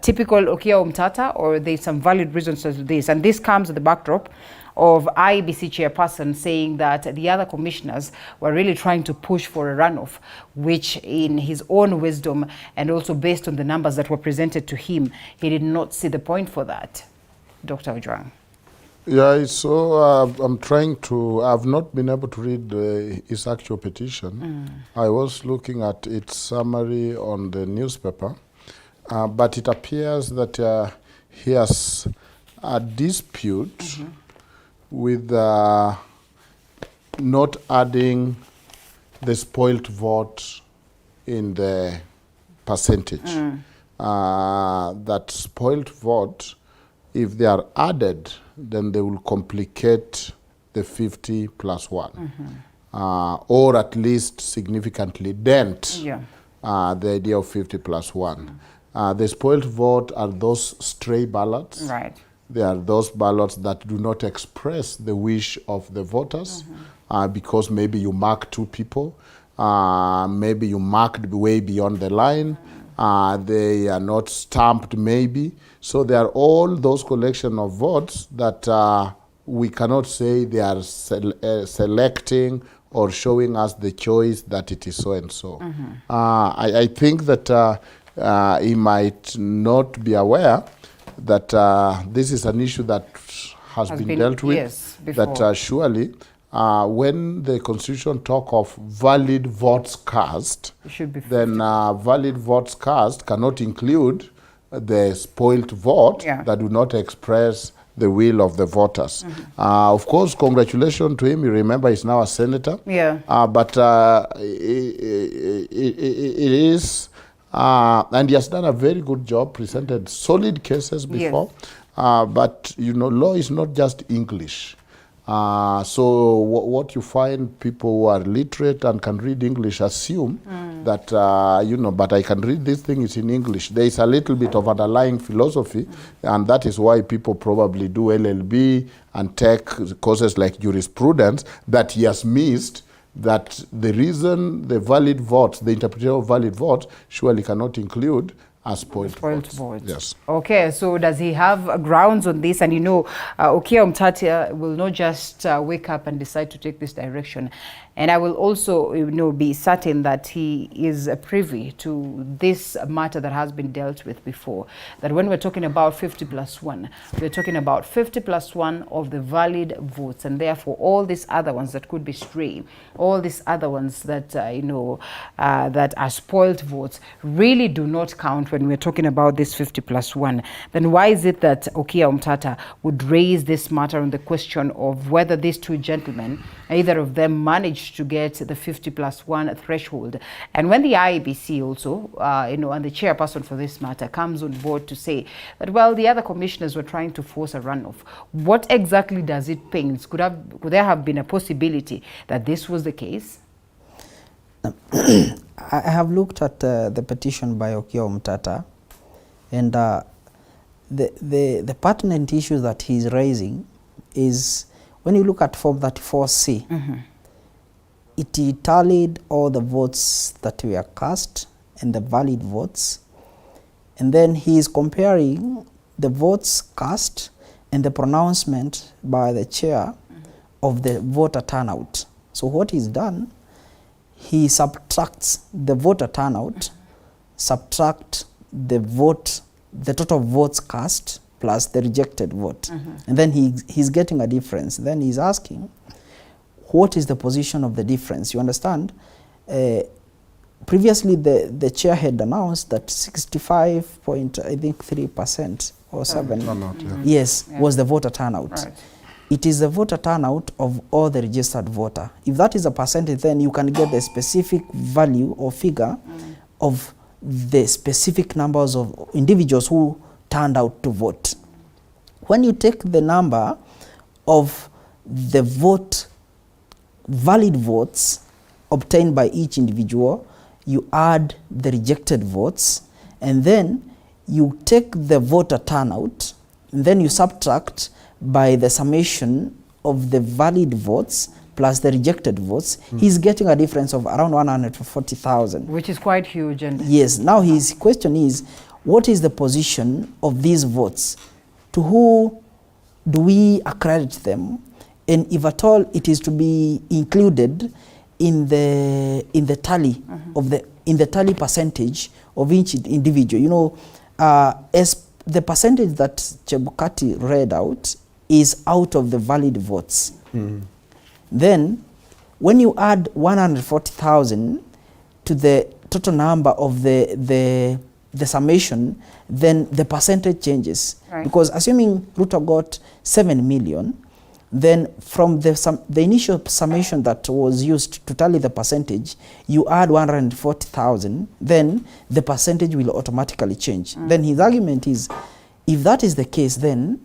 Typical Okia Umtata, or there's some valid reasons for this, and this comes at the backdrop of IEBC chairperson saying that the other commissioners were really trying to push for a runoff, which in his own wisdom and also based on the numbers that were presented to him, he did not see the point for that. Dr. Ojwang. Yeah, so I'm trying to, I've not been able to read his actual petition. I was looking at its summary on the newspaper, but it appears that he has a dispute with not adding the spoiled vote in the percentage. That spoiled vote, if they are added, then they will complicate the 50+1, or at least significantly dent the idea of 50+1. The spoiled vote are those stray ballots. Right. They are those ballots that do not express the wish of the voters, because maybe you mark 2 people, maybe you marked way beyond the line, they are not stamped maybe. So they are all those collection of votes that we cannot say they are selecting or showing us the choice that it is so and so. I think that he might not be aware that this is an issue that has been dealt with. Yes, before. That surely when the Constitution talk of valid votes cast, then valid votes cast cannot include the spoiled vote that do not express the will of the voters. Of course, congratulations to him. You remember he's now a senator. Yeah. But it is, and he has done a very good job, presented solid cases before. But, you know, law is not just English. So what you find people who are literate and can read English assume that, you know, but I can read this thing, it's in English. There is a little bit of underlying philosophy, and that is why people probably do LLB and take courses like jurisprudence that he has missed, that the reason the valid vote, the interpretation of valid vote, surely cannot include as spoiled votes. Yes. Okay, so does he have grounds on this? And you know, Okiya Omtatya will not just wake up and decide to take this direction. And I will also, you know, be certain that he is privy to this matter that has been dealt with before. That when we're talking about 50+1, we're talking about 50+1 of the valid votes, and therefore all these other ones that could be stray, all these other ones that you know that are spoiled votes really do not count when we're talking about this 50+1. Then why is it that Okiya Omtatya would raise this matter on the question of whether these two gentlemen, either of them, managed to get the 50+1 threshold? And when the IEBC also, you know, and the chairperson for this matter comes on board to say that, well, the other commissioners were trying to force a runoff, what exactly does it paint? Could there have been a possibility that this was the case? I have looked at the petition by Okiya Omtatya, and the pertinent issue that he's raising is, when you look at Form 34C, it tallied all the votes that were cast and the valid votes, and then he is comparing the votes cast and the pronouncement by the chair of the voter turnout. So what he's done, he subtracts the voter turnout, subtract the total votes cast plus the rejected vote, and then he's getting a difference. Then he's asking, what is the position of the difference? You understand? Previously, the chair had announced that 65.3% or 7, yes, was the voter turnout. Right. It is the voter turnout of all the registered voter. If that is a percentage, then you can get the specific value or figure of the specific numbers of individuals who turned out to vote. When you take the number of the valid votes obtained by each individual, you add the rejected votes, and then you take the voter turnout, and then you subtract by the summation of the valid votes plus the rejected votes. He's getting a difference of around 140,000. Which is quite huge. And yes, now his question is, what is the position of these votes? To who do we accredit them? And if at all it is to be included in the tally of the tally percentage of each individual. You know, as the percentage that Chebukati read out is out of the valid votes. Then, when you add 140,000 to the total number of the summation, then the percentage changes. Right. Because assuming Ruto got 7 million, then from the initial summation that was used to tally the percentage, you add 140,000, then the percentage will automatically change. Then his argument is, if that is the case, then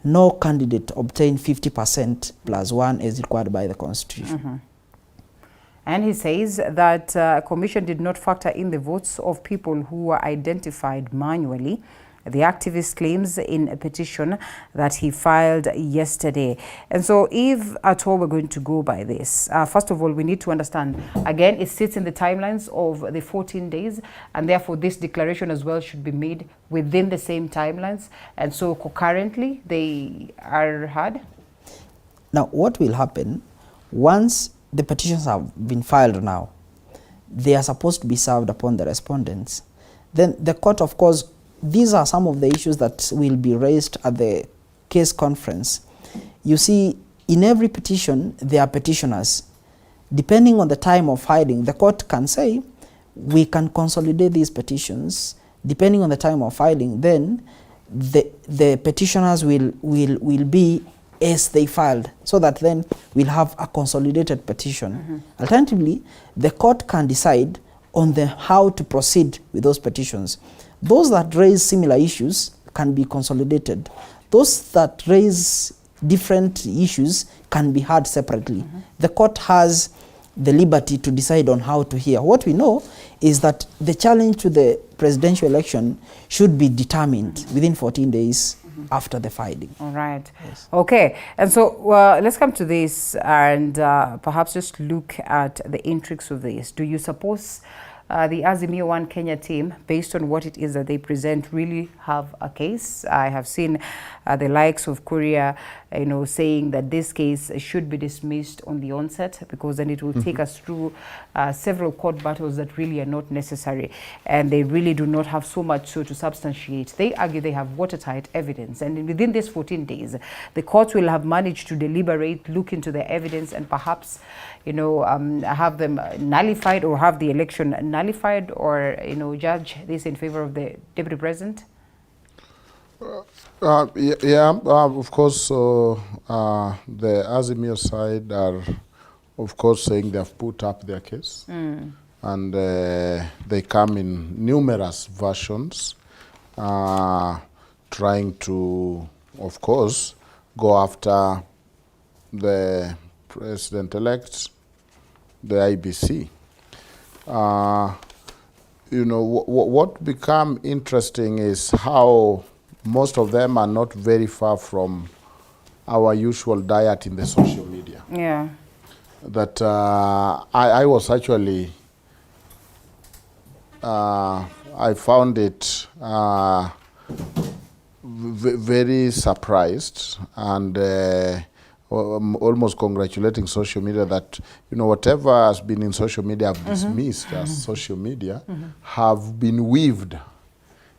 no candidate obtained 50% plus 1 as required by the Constitution. And he says that commission did not factor in the votes of people who were identified manually. The activist claims in a petition that he filed yesterday. And so if at all we're going to go by this, first of all, we need to understand, again, it sits in the timelines of the 14 days, and therefore this declaration as well should be made within the same timelines. And so concurrently, they are heard. Now, what will happen, once the petitions have been filed now, they are supposed to be served upon the respondents. Then the court, of course, these are some of the issues that will be raised at the case conference. You see, in every petition, there are petitioners. Depending on the time of filing, the court can say, we can consolidate these petitions. Depending on the time of filing, then the petitioners will be as they filed, so that then we'll have a consolidated petition. Alternatively, the court can decide on how to proceed with those petitions. Those that raise similar issues can be consolidated. Those that raise different issues can be heard separately. The court has the liberty to decide on how to hear. What we know is that the challenge to the presidential election should be determined within 14 days after the filing. All right. Yes. Okay. And so let's come to this and perhaps just look at the intrigues of this. Do you suppose the Azimio One Kenya team, based on what it is that they present, really have a case? I have seen the likes of Kuria, saying that this case should be dismissed on the onset, because then it will take us through several court battles that really are not necessary, and they really do not have so much so to substantiate. They argue they have watertight evidence, and within these 14 days, the court will have managed to deliberate, look into the evidence, and perhaps, have them nullified, or have the election nullified, or judge this in favor of the deputy president. Of course, the Azimio side are, of course, saying they have put up their case, and they come in numerous versions, trying to, of course, go after the president-elect, the IEBC. What become interesting is how most of them are not very far from our usual diet in the social media. Yeah. That I was actually, I found it very surprised, and almost congratulating social media that, whatever has been in social media have dismissed as social media, have been weaved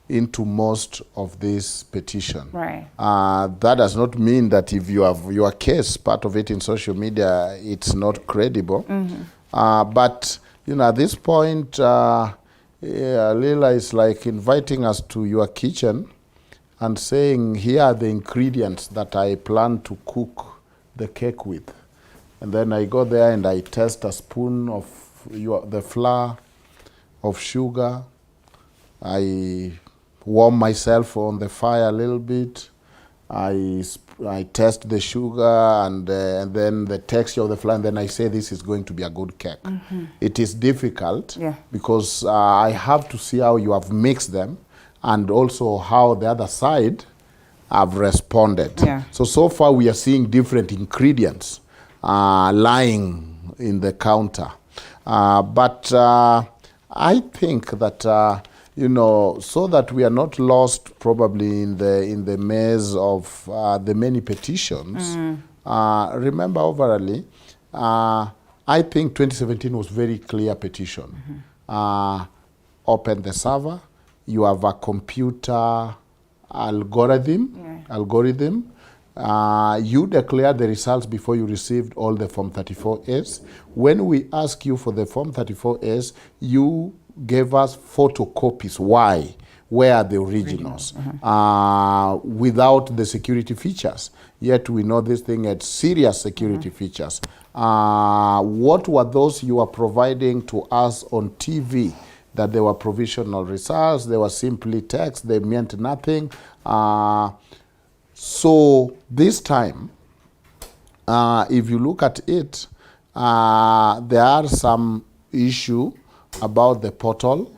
into most of this petition. Right. That does not mean that if you have your case, part of it in social media, it's not credible. But, at this point, Leila is like inviting us to your kitchen and saying, here are the ingredients that I plan to cook the cake with. And then I go there and I test a spoon of the flour, of sugar. I warm myself on the fire a little bit. I test the sugar and then the texture of the flour, and then I say this is going to be a good cake. It is difficult because I have to see how you have mixed them, and also how the other side have responded. So far we are seeing different ingredients lying in the counter. But I think that, so that we are not lost probably in the maze of the many petitions, remember overally, I think 2017 was very clear petition. Open the server, you have a computer algorithm, You declared the results before you received all the Form 34As. When we asked you for the Form 34As, you gave us photocopies. Why? Where are the originals? Without the security features. Yet we know this thing had serious security features. What were those you were providing to us on TV? That they were provisional results, they were simply text, they meant nothing. So this time, if you look at it, there are some issue about the portal,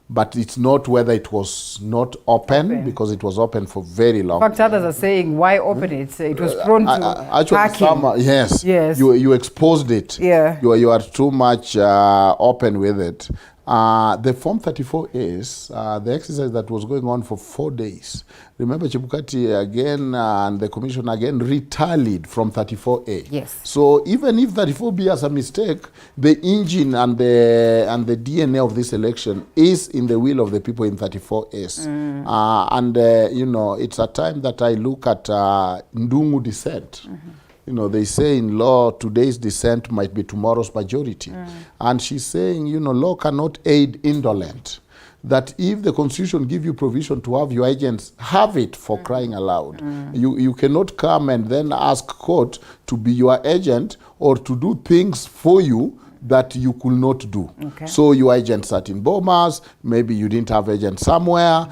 but it's not whether it was not open, because it was open for very long. In fact, others are saying, why open it? It was prone to hacking. Yes. You exposed it. Yeah. You are too much open with it. The Form 34As, the exercise that was going on for 4 days. Remember, Chebukati again and the commission again retallied from 34A. Yes. So even if 34B has a mistake, the engine and the DNA of this election is in the will of the people in 34As. You know, it's a time that I look at Ndungu dissent. You know, they say in law, today's dissent might be tomorrow's majority. And she's saying, you know, law cannot aid indolent. That if the Constitution gives you provision to have your agents have it, for crying aloud. You cannot come and then ask court to be your agent or to do things for you that you could not do. Okay. So your agent sat in Bomas, maybe you didn't have agent somewhere.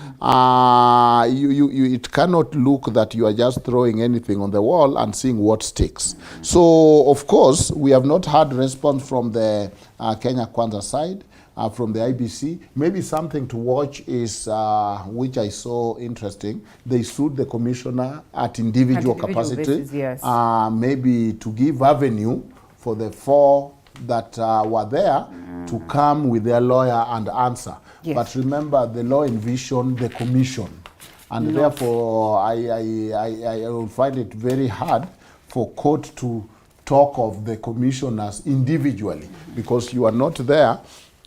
It cannot look that you are just throwing anything on the wall and seeing what sticks. So, of course, we have not had response from the Kenya Kwanza side, from the IEBC. Maybe something to watch is, which I saw interesting, they sued the commissioner at individual capacity, basis, yes. Maybe to give avenue for the 4 that were there to come with their lawyer and answer. Yes. But remember, the law envisioned the commission. And therefore, I will find it very hard for court to talk of the commissioners individually, because you are not there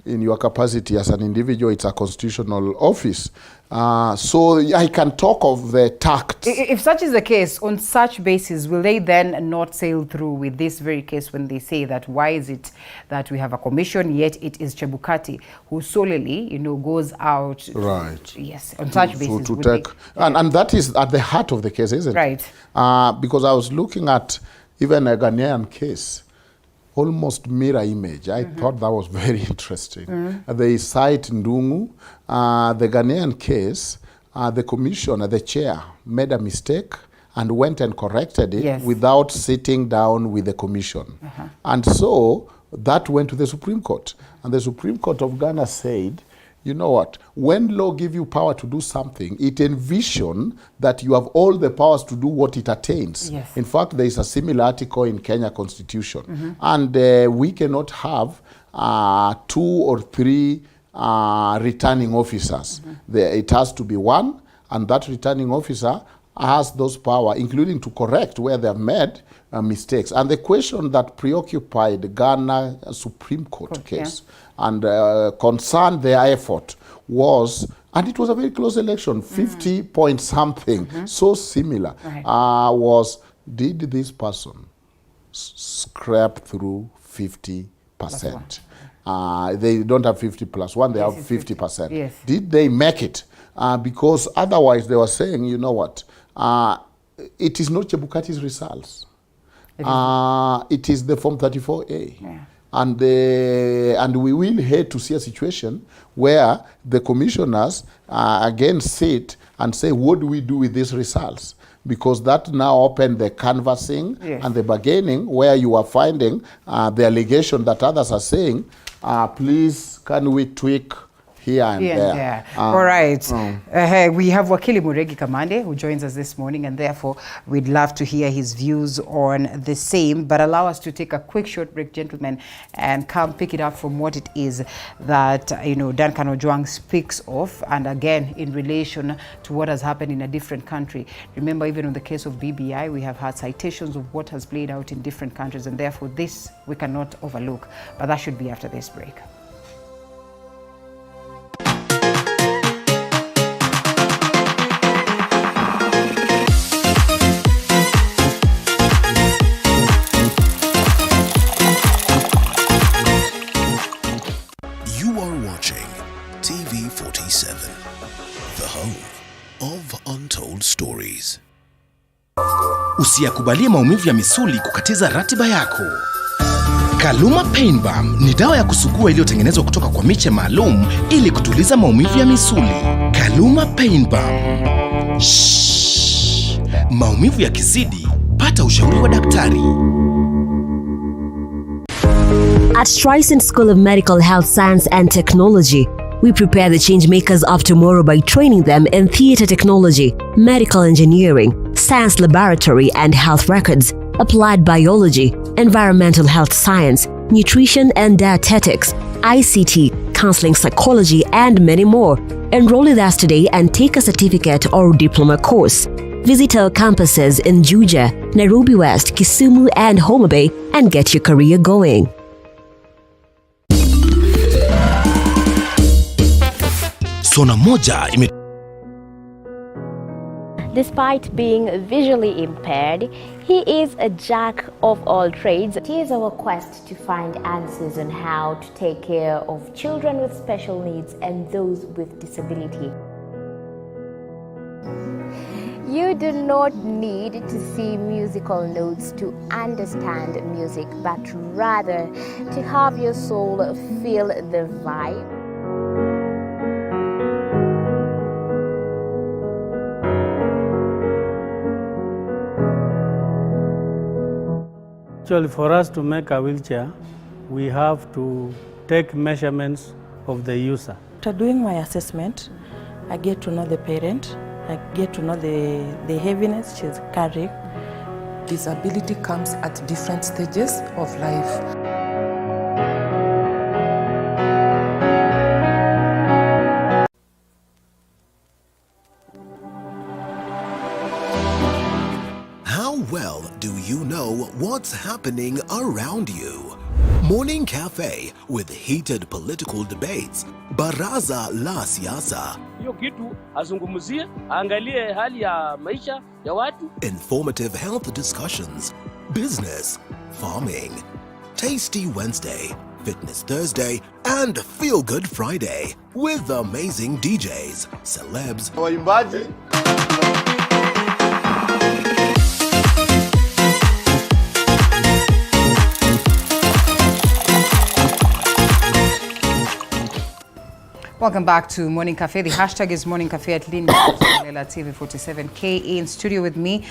in your capacity as an individual. It's a constitutional office. So I can talk of the tact. If such is the case, on such basis, will they then not sail through with this very case when they say that why is it that we have a commission, yet it is Chebukati who solely, you know, goes out. Right. Yes, on such basis. To take, and that is at the heart of the case, isn't it? Right. Because I was looking at even a Ghanaian case, almost mirror image. I thought that was very interesting. They cite Ndungu. The Ghanaian case, the commissioner, the chair, made a mistake and went and corrected it without sitting down with the commission. And so that went to the Supreme Court. And the Supreme Court of Ghana said, you know what, when law gives you power to do something, it envisions that you have all the powers to do what it attains. Yes. In fact, there is a similar article in Kenya Constitution. And we cannot have 2 or 3 returning officers. It has to be one, and that returning officer has those power, including to correct where they have made mistakes. And the question that preoccupied the Ghana Supreme Court case and concerned their effort was, and it was a very close election, 50 point something, so similar, was, did this person scrape through 50%? They don't have 50 plus 1, they have 50%. Yes. Did they make it? Because otherwise they were saying, you know what, it is not Chebukati's results. It is the Form 34A. And we will hate to see a situation where the commissioners again sit and say, what do we do with these results? Because that now opened the canvassing and the bargaining, where you are finding the allegation that others are saying, please, can we tweak here and there. All right. We have Wakili Murigi Kamande, who joins us this morning, and therefore we'd love to hear his views on the same. But allow us to take a quick short break, gentlemen, and come pick it up from what it is that, you know, Duncan Ojwang speaks of, and again, in relation to what has happened in a different country. Remember, even in the case of BBI, we have had citations of what has played out in different countries, and therefore this we cannot overlook. But that should be after this break. home of untold stories. Usiyakubalie maumivu ya misuli kukatiza ratiba yako. Kaluma Pain Balm ni dawa ya kusugua iliyotengenezwa kutoka kwa miche maalum ili kutuliza maumivu ya misuli. Kaluma Pain Balm. Shhh. Maumivu ya kizidi, pata ushauri wa daktari. At Streisand School of Medical Health Science and Technology, we prepare the change makers of tomorrow by training them in theater technology, medical engineering, science laboratory and health records, applied biology, environmental health science, nutrition and dietetics, ICT, counseling psychology, and many more. Enroll with us today and take a certificate or diploma course. Visit our campuses in Juja, Nairobi West, Kisumu, and Homa Bay and get your career going. Sona moja ime Despite being visually impaired, he is a jack of all trades. It is our quest to find answers on how to take care of children with special needs and those with disability. You do not need to see musical notes to understand music, but rather to have your soul feel the vibe. Actually, for us to make a wheelchair, we have to take measurements of the user. After doing my assessment, I get to know the parent, I get to know the heaviness she's carrying. Disability comes at different stages of life. Well, do you know what's happening around you? Morning Cafe with heated political debates. Baraza la Siasa. Hiyo kitu azungumzie, angalie hali ya maisha ya watu. Informative health discussions. Business, farming. Tasty Wednesday, Fitness Thursday, and Feel Good Friday with amazing DJs, celebs, waimbaji. Welcome back to Morning Cafe. The hashtag is Morning Cafe at TV 47K. In studio with me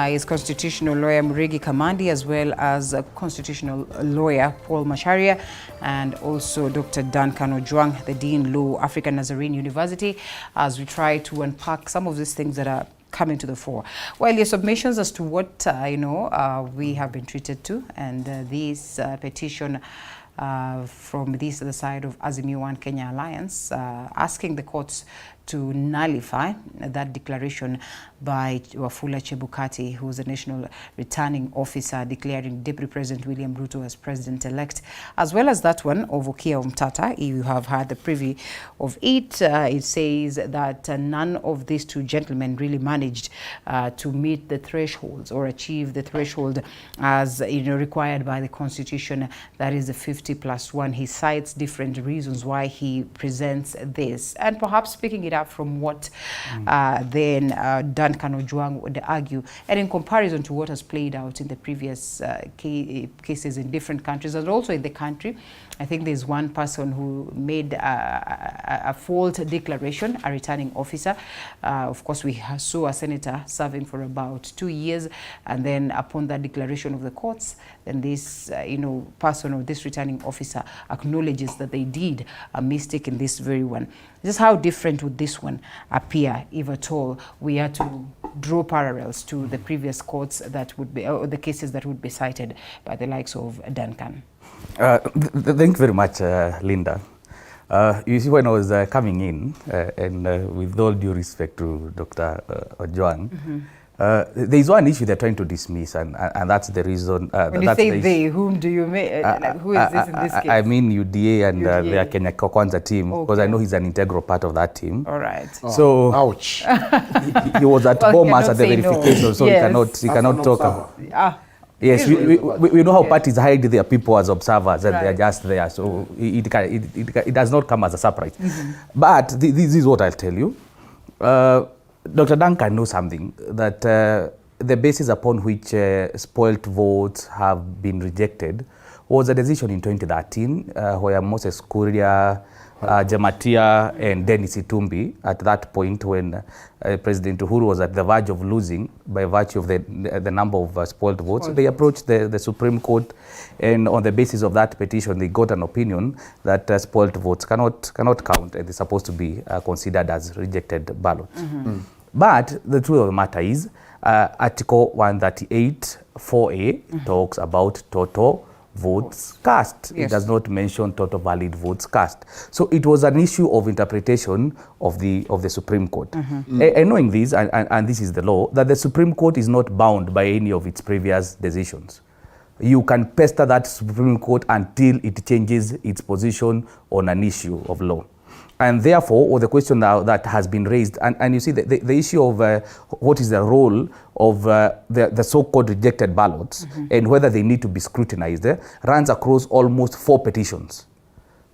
is constitutional lawyer Murigi Kamande, as well as constitutional lawyer Paul Macharia, and also Dr. Duncan Ojwang, the Dean Law, African Nazarene University, as we try to unpack some of these things that are coming to the fore. Well, your submissions as to what we have been treated to, and this petition from this other side of Azimio One Kenya Alliance, asking the courts to nullify that declaration by Wafula Chebukati, who is a national returning officer, declaring Deputy President William Ruto as president-elect, as well as that one of Okia Omtata. You have heard the preview of it. It says that none of these two gentlemen really managed to meet the thresholds or achieve the threshold as required by the Constitution, that is the 50+1. He cites different reasons why he presents this, and perhaps picking it up from what then Duncan Ojwang would argue, and in comparison to what has played out in the previous cases in different countries and also in the country. I think there's one person who made a fault declaration, a returning officer. Of course, we saw a senator serving for about 2 years, and then upon that declaration of the courts, then this person or this returning officer acknowledges that they did a mistake in this very one. Just how different would this one appear, if at all we are to draw parallels to the previous courts that would be, or the cases that would be cited by the likes of Duncan? Thank you very much, Linda. You see, when I was coming in, and with all due respect to Dr. Ojwang, there is one issue they're trying to dismiss, and that's the reason. When you say they, whom do you mean? Who is this in this case? I mean UDA and their Kenya Kwanza team, because I know he's an integral part of that team. All right. So, ouch. He was at Bomas at the verification, no. So yes. he cannot talk about. Yes, we know how parties hide their people as observers, and they're just there. So it does not come as a surprise. But this is what I'll tell you. Dr. Duncan knows something, that the basis upon which spoilt votes have been rejected was a decision in 2013 where Moses Kuria, Jamatia and Dennis Itumbi, at that point when President Uhuru was at the verge of losing by virtue of the number of spoiled votes, they approached the Supreme Court, and on the basis of that petition they got an opinion that spoiled votes cannot count and is supposed to be considered as rejected ballots. But the truth of the matter is Article 138 4A talks about total votes cast. It does not mention total valid votes cast. So it was an issue of interpretation of the Supreme Court. And knowing this, and this is the law, that the Supreme Court is not bound by any of its previous decisions. You can pester that Supreme Court until it changes its position on an issue of law. And therefore, or the question now that has been raised, and you see the issue of what is the role of the so-called rejected ballots and whether they need to be scrutinized runs across almost 4 petitions.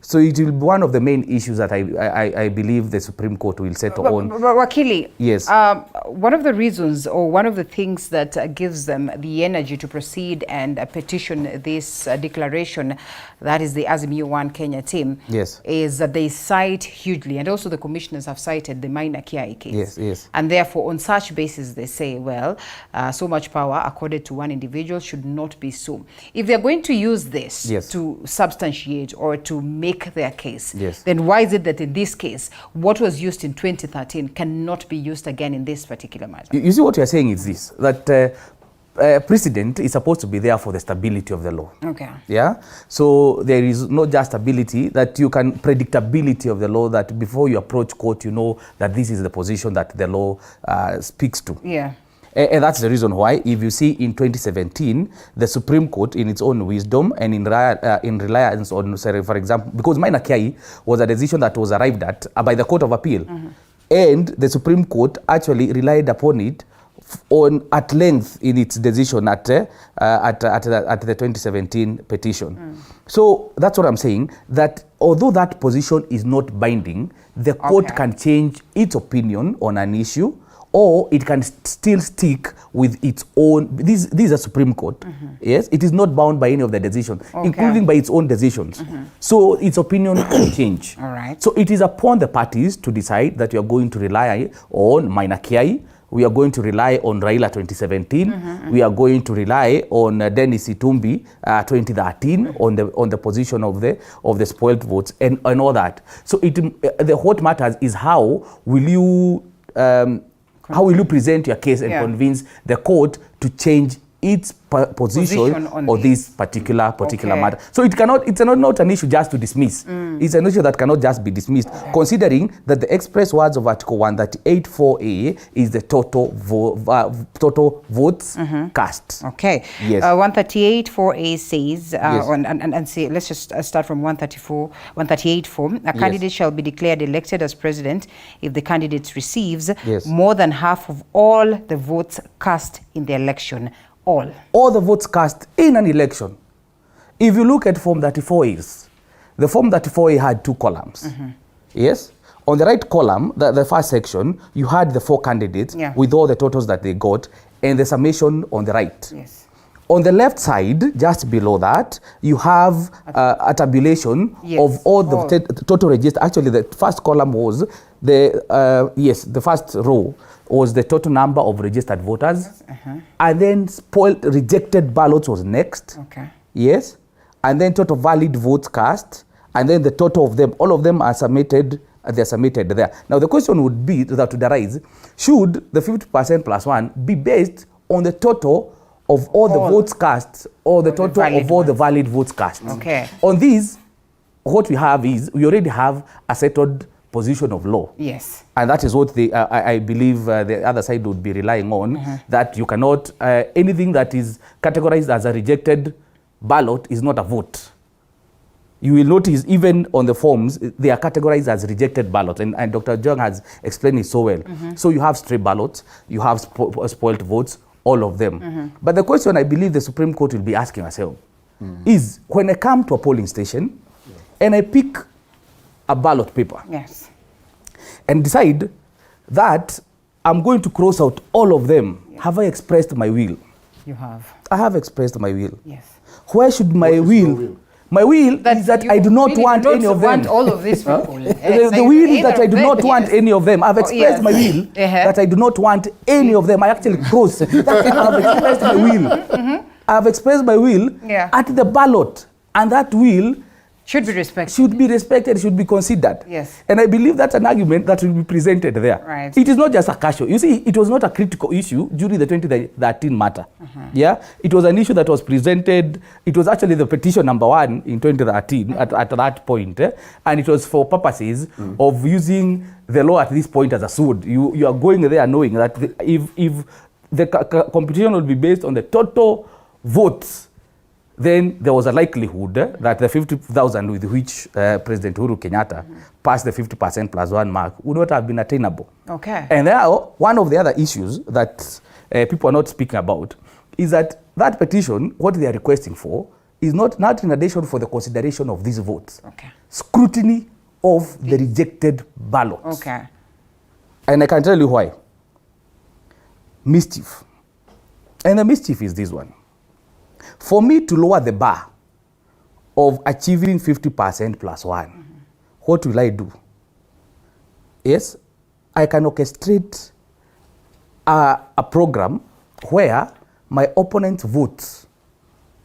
So it will be one of the main issues that I believe the Supreme Court will settle on. Wakili, yes. One of the reasons or one of the things that gives them the energy to proceed and petition this declaration, that is the Azimio One Kenya team, yes, is that they cite hugely, and also the commissioners have cited the Maina Kiai case. Yes, yes. And therefore, on such basis, they say, well, so much power accorded to one individual should not be so. If they're going to use this to substantiate or to make their case, then why is it that in this case, what was used in 2013 cannot be used again in this particular matter? You see, what you're saying is this, that precedent is supposed to be there for the stability of the law. Okay. Yeah. So there is not just stability, that you can predictability of the law, that before you approach court, you know that this is the position that the law speaks to. Yeah. And that's the reason why, if you see in 2017, the Supreme Court, in its own wisdom and in reliance on, for example, because Maina Kiai was a decision that was arrived at by the Court of Appeal, and the Supreme Court actually relied upon it at length in its decision at the 2017 petition. So that's what I'm saying, that although that position is not binding, the court can change its opinion on an issue, or it can still stick with its own. This is a Supreme Court. Yes, it is not bound by any of the decisions, including by its own decisions. So its opinion can change. All right. So it is upon the parties to decide that you are going to rely on Maina Kiai, we are going to rely on Raila 2017, we are going to rely on Dennis Itumbi 2013 on the position of the spoiled votes and all that. So what matters is how will you present your case and convince the court to change its position on this particular matter. So it's not an issue just to dismiss. It's an issue that cannot just be dismissed, considering that the express words of Article 138.4a is the total votes cast. Okay. Yes. 138.4a says, and say, let's just start from 138.4. A candidate shall be declared elected as president if the candidate receives more than half of all the votes cast in the election. All the votes cast in an election. If you look at Form 34As, the Form 34A had 2 columns. Yes? On the right column, the first section, you had the 4 candidates with all the totals that they got, and the summation on the right. Yes. On the left side, just below that, you have a tabulation of all the total register. Actually, the first column was the first row was the total number of registered voters, and then rejected ballots was next. Okay. Yes, and then total valid votes cast, and then the total of them. All of them are submitted. They are submitted there. Now the question would be that would arise: should the 50% plus 1 be based on the total of all the votes cast, or the total of all the valid votes cast? Okay. On these, what we have is we already have a settled position of law. Yes. And that is what I believe the other side would be relying on, that you cannot, anything that is categorized as a rejected ballot is not a vote. You will notice even on the forms, they are categorized as rejected ballots. And Dr. Ojwang has explained it so well. So you have stray ballots, you have spoiled votes, all of them. But the question I believe the Supreme Court will be asking herself is, when I come to a polling station and I pick a ballot paper, yes, and decide that I'm going to cross out all of them. Yeah. Have I expressed my will? You have. I have expressed my will. Yes. Where should my will? My will is that I do not want any of them. Want all of these people. The will is that I do not want any of them. I've expressed my will that I do not want any of them. I actually cross. I've expressed my will. I've expressed my will at the ballot, and that will should be respected. Should be considered. Yes. And I believe that's an argument that will be presented there. Right. It is not just a casual. You see, it was not a critical issue during the 2013 matter. Yeah. It was an issue that was presented. It was actually the petition number 1 in 2013 at that point. And it was for purposes of using the law at this point as a sword. You are going there knowing that if the competition will be based on the total votes, then there was a likelihood that the 50,000 with which President Uhuru Kenyatta passed the 50% plus 1 mark would not have been attainable. Okay. And now, one of the other issues that people are not speaking about is that petition, what they are requesting for, is not in addition for the consideration of these votes. Okay. Scrutiny of the rejected ballots. Okay. And I can tell you why. Mischief. And the mischief is this one. For me to lower the bar of achieving 50% plus 1, what will I do? Yes, I can orchestrate a program where my opponent's votes,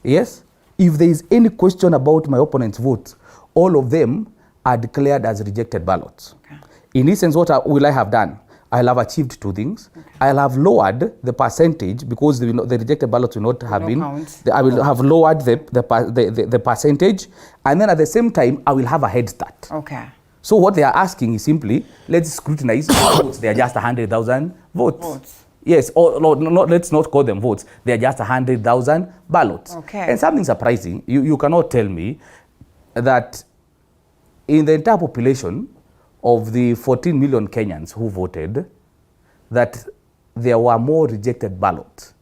yes, if there is any question about my opponent's votes, all of them are declared as rejected ballots. Okay. In this sense, what will I have done? I'll have achieved 2 things. Okay. I'll have lowered the percentage because the rejected ballots will not have been. I will have lowered the percentage, and then at the same time, I will have a head start. Okay. So what they are asking is simply, let's scrutinize votes. They are just 100,000 votes. Yes, let's not call them votes. They are just 100,000 ballots. Okay. And something surprising, you cannot tell me that in the entire population of the 14 million Kenyans who voted, that there were more rejected ballots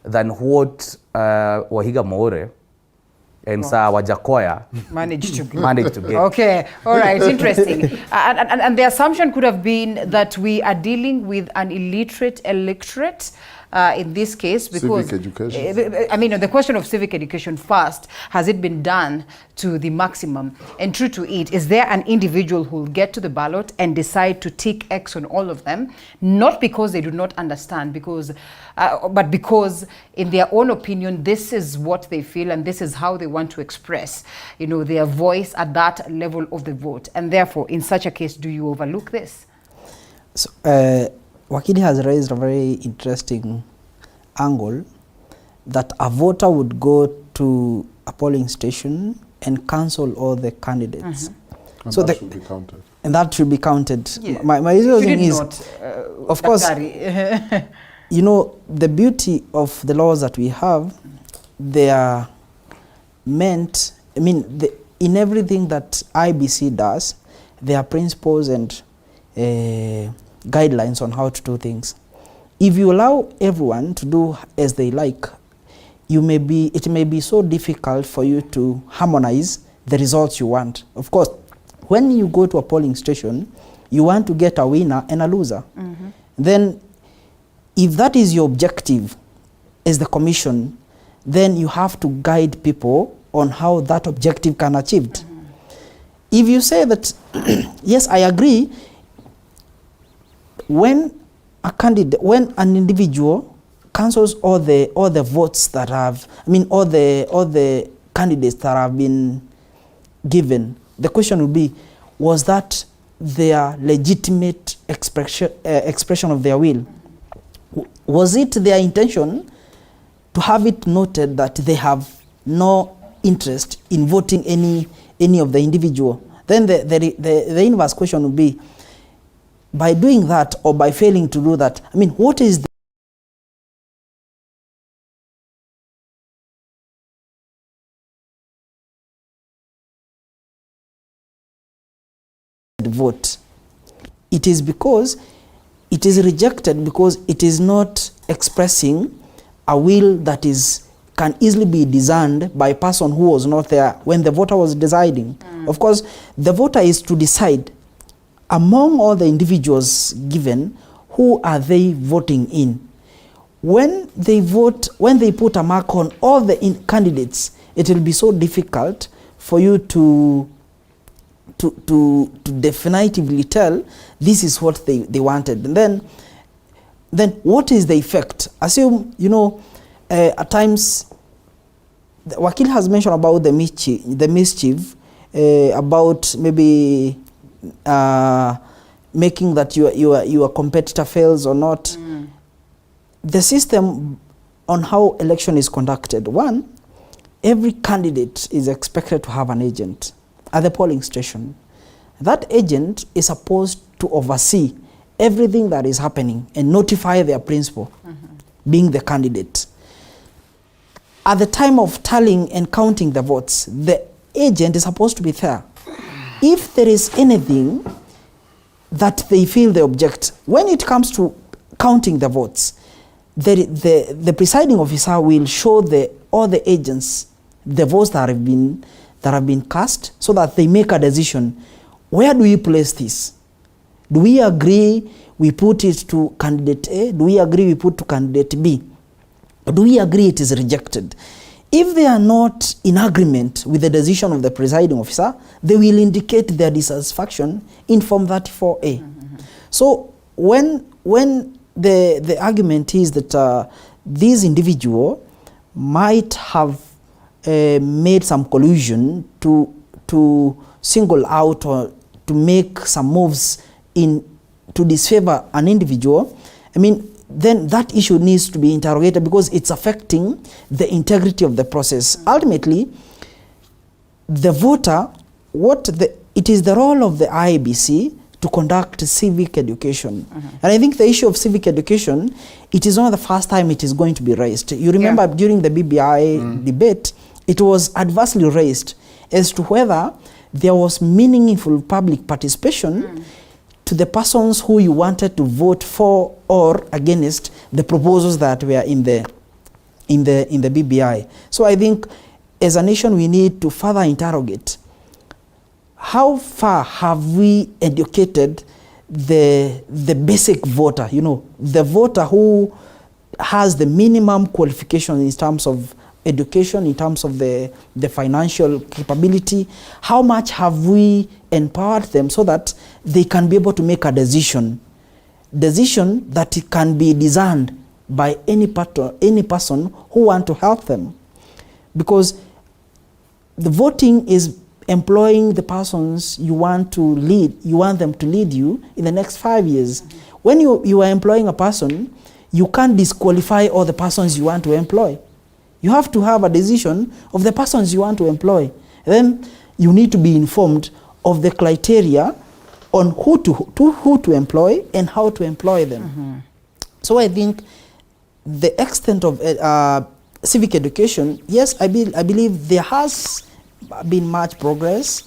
than what Wahiga Maore and Sir Wajakoya managed to get. Okay, all right, interesting. And the assumption could have been that we are dealing with an illiterate electorate in this case, because civic education. I mean, the question of civic education first, has it been done to the maximum? And true to it, is there an individual who will get to the ballot and decide to tick X on all of them, not because they do not understand, but because in their own opinion, this is what they feel and this is how they want to express, their voice at that level of the vote. And therefore, in such a case, do you overlook this? So, Wakili has raised a very interesting angle that a voter would go to a polling station and cancel all the candidates. And so that should be counted. And that should be counted. Yeah. My reasoning is, of course, the beauty of the laws that we have, they are meant, in everything that IEBC does, there are principles and guidelines on how to do things. If you allow everyone to do as they like, it may be so difficult for you to harmonize the results you want. Of course, when you go to a polling station, you want to get a winner and a loser. Then, if that is your objective as the commission, then you have to guide people on how that objective can be achieved. If you say that, yes, I agree, when an individual cancels all the votes that have, all the candidates that have been given, the question would be, was that their legitimate expression of their will? Was it their intention to have it noted that they have no interest in voting any of the individual? Then the inverse question would be, by doing that or by failing to do that, what is the vote? It is because it is rejected because it is not expressing a will that can easily be discerned by a person who was not there when the voter was deciding. Of course, the voter is to decide among all the individuals given, who are they voting in? When they vote, when they put a mark on all the candidates, it will be so difficult for you to definitively tell this is what they wanted. And then what is the effect? Assume, at times, Wakil has mentioned about the mischief, about maybe making that your competitor fails or not. The system on how election is conducted. One, every candidate is expected to have an agent at the polling station. That agent is supposed to oversee everything that is happening and notify their principal, being the candidate. At the time of tallying and counting the votes, the agent is supposed to be there. If there is anything that they feel they object, when it comes to counting the votes, the presiding officer will show all the agents the votes that have been cast, so that they make a decision. Where do we place this? Do we agree we put it to candidate A? Do we agree we put to candidate B? Or do we agree it is rejected? If they are not in agreement with the decision of the presiding officer, they will indicate their dissatisfaction in Form 34A. So when the argument is that this individual might have made some collusion to single out or to make some moves to disfavor an individual, then that issue needs to be interrogated, because it's affecting the integrity of the process. Ultimately, the voter, it is the role of the IEBC to conduct civic education. And I think the issue of civic education, it is not the first time it is going to be raised. You remember during the BBI debate, it was adversely raised as to whether there was meaningful public participation to the persons who you wanted to vote for or against the proposals that were in the BBI. So I think as a nation we need to further interrogate how far have we educated the basic voter, the voter who has the minimum qualification in terms of education, in terms of the financial capability. How much have we empowered them so that they can be able to make a decision that it can be discerned by any person who want to help them? Because the voting is employing the persons you want to lead, you want them to lead you in the next 5 years. When you are employing a person, you can't disqualify all the persons you want to employ. You have to have a decision of the persons you want to employ. Then you need to be informed of the criteria on who to employ and how to employ them. So I think the extent of civic education, yes, I believe there has been much progress,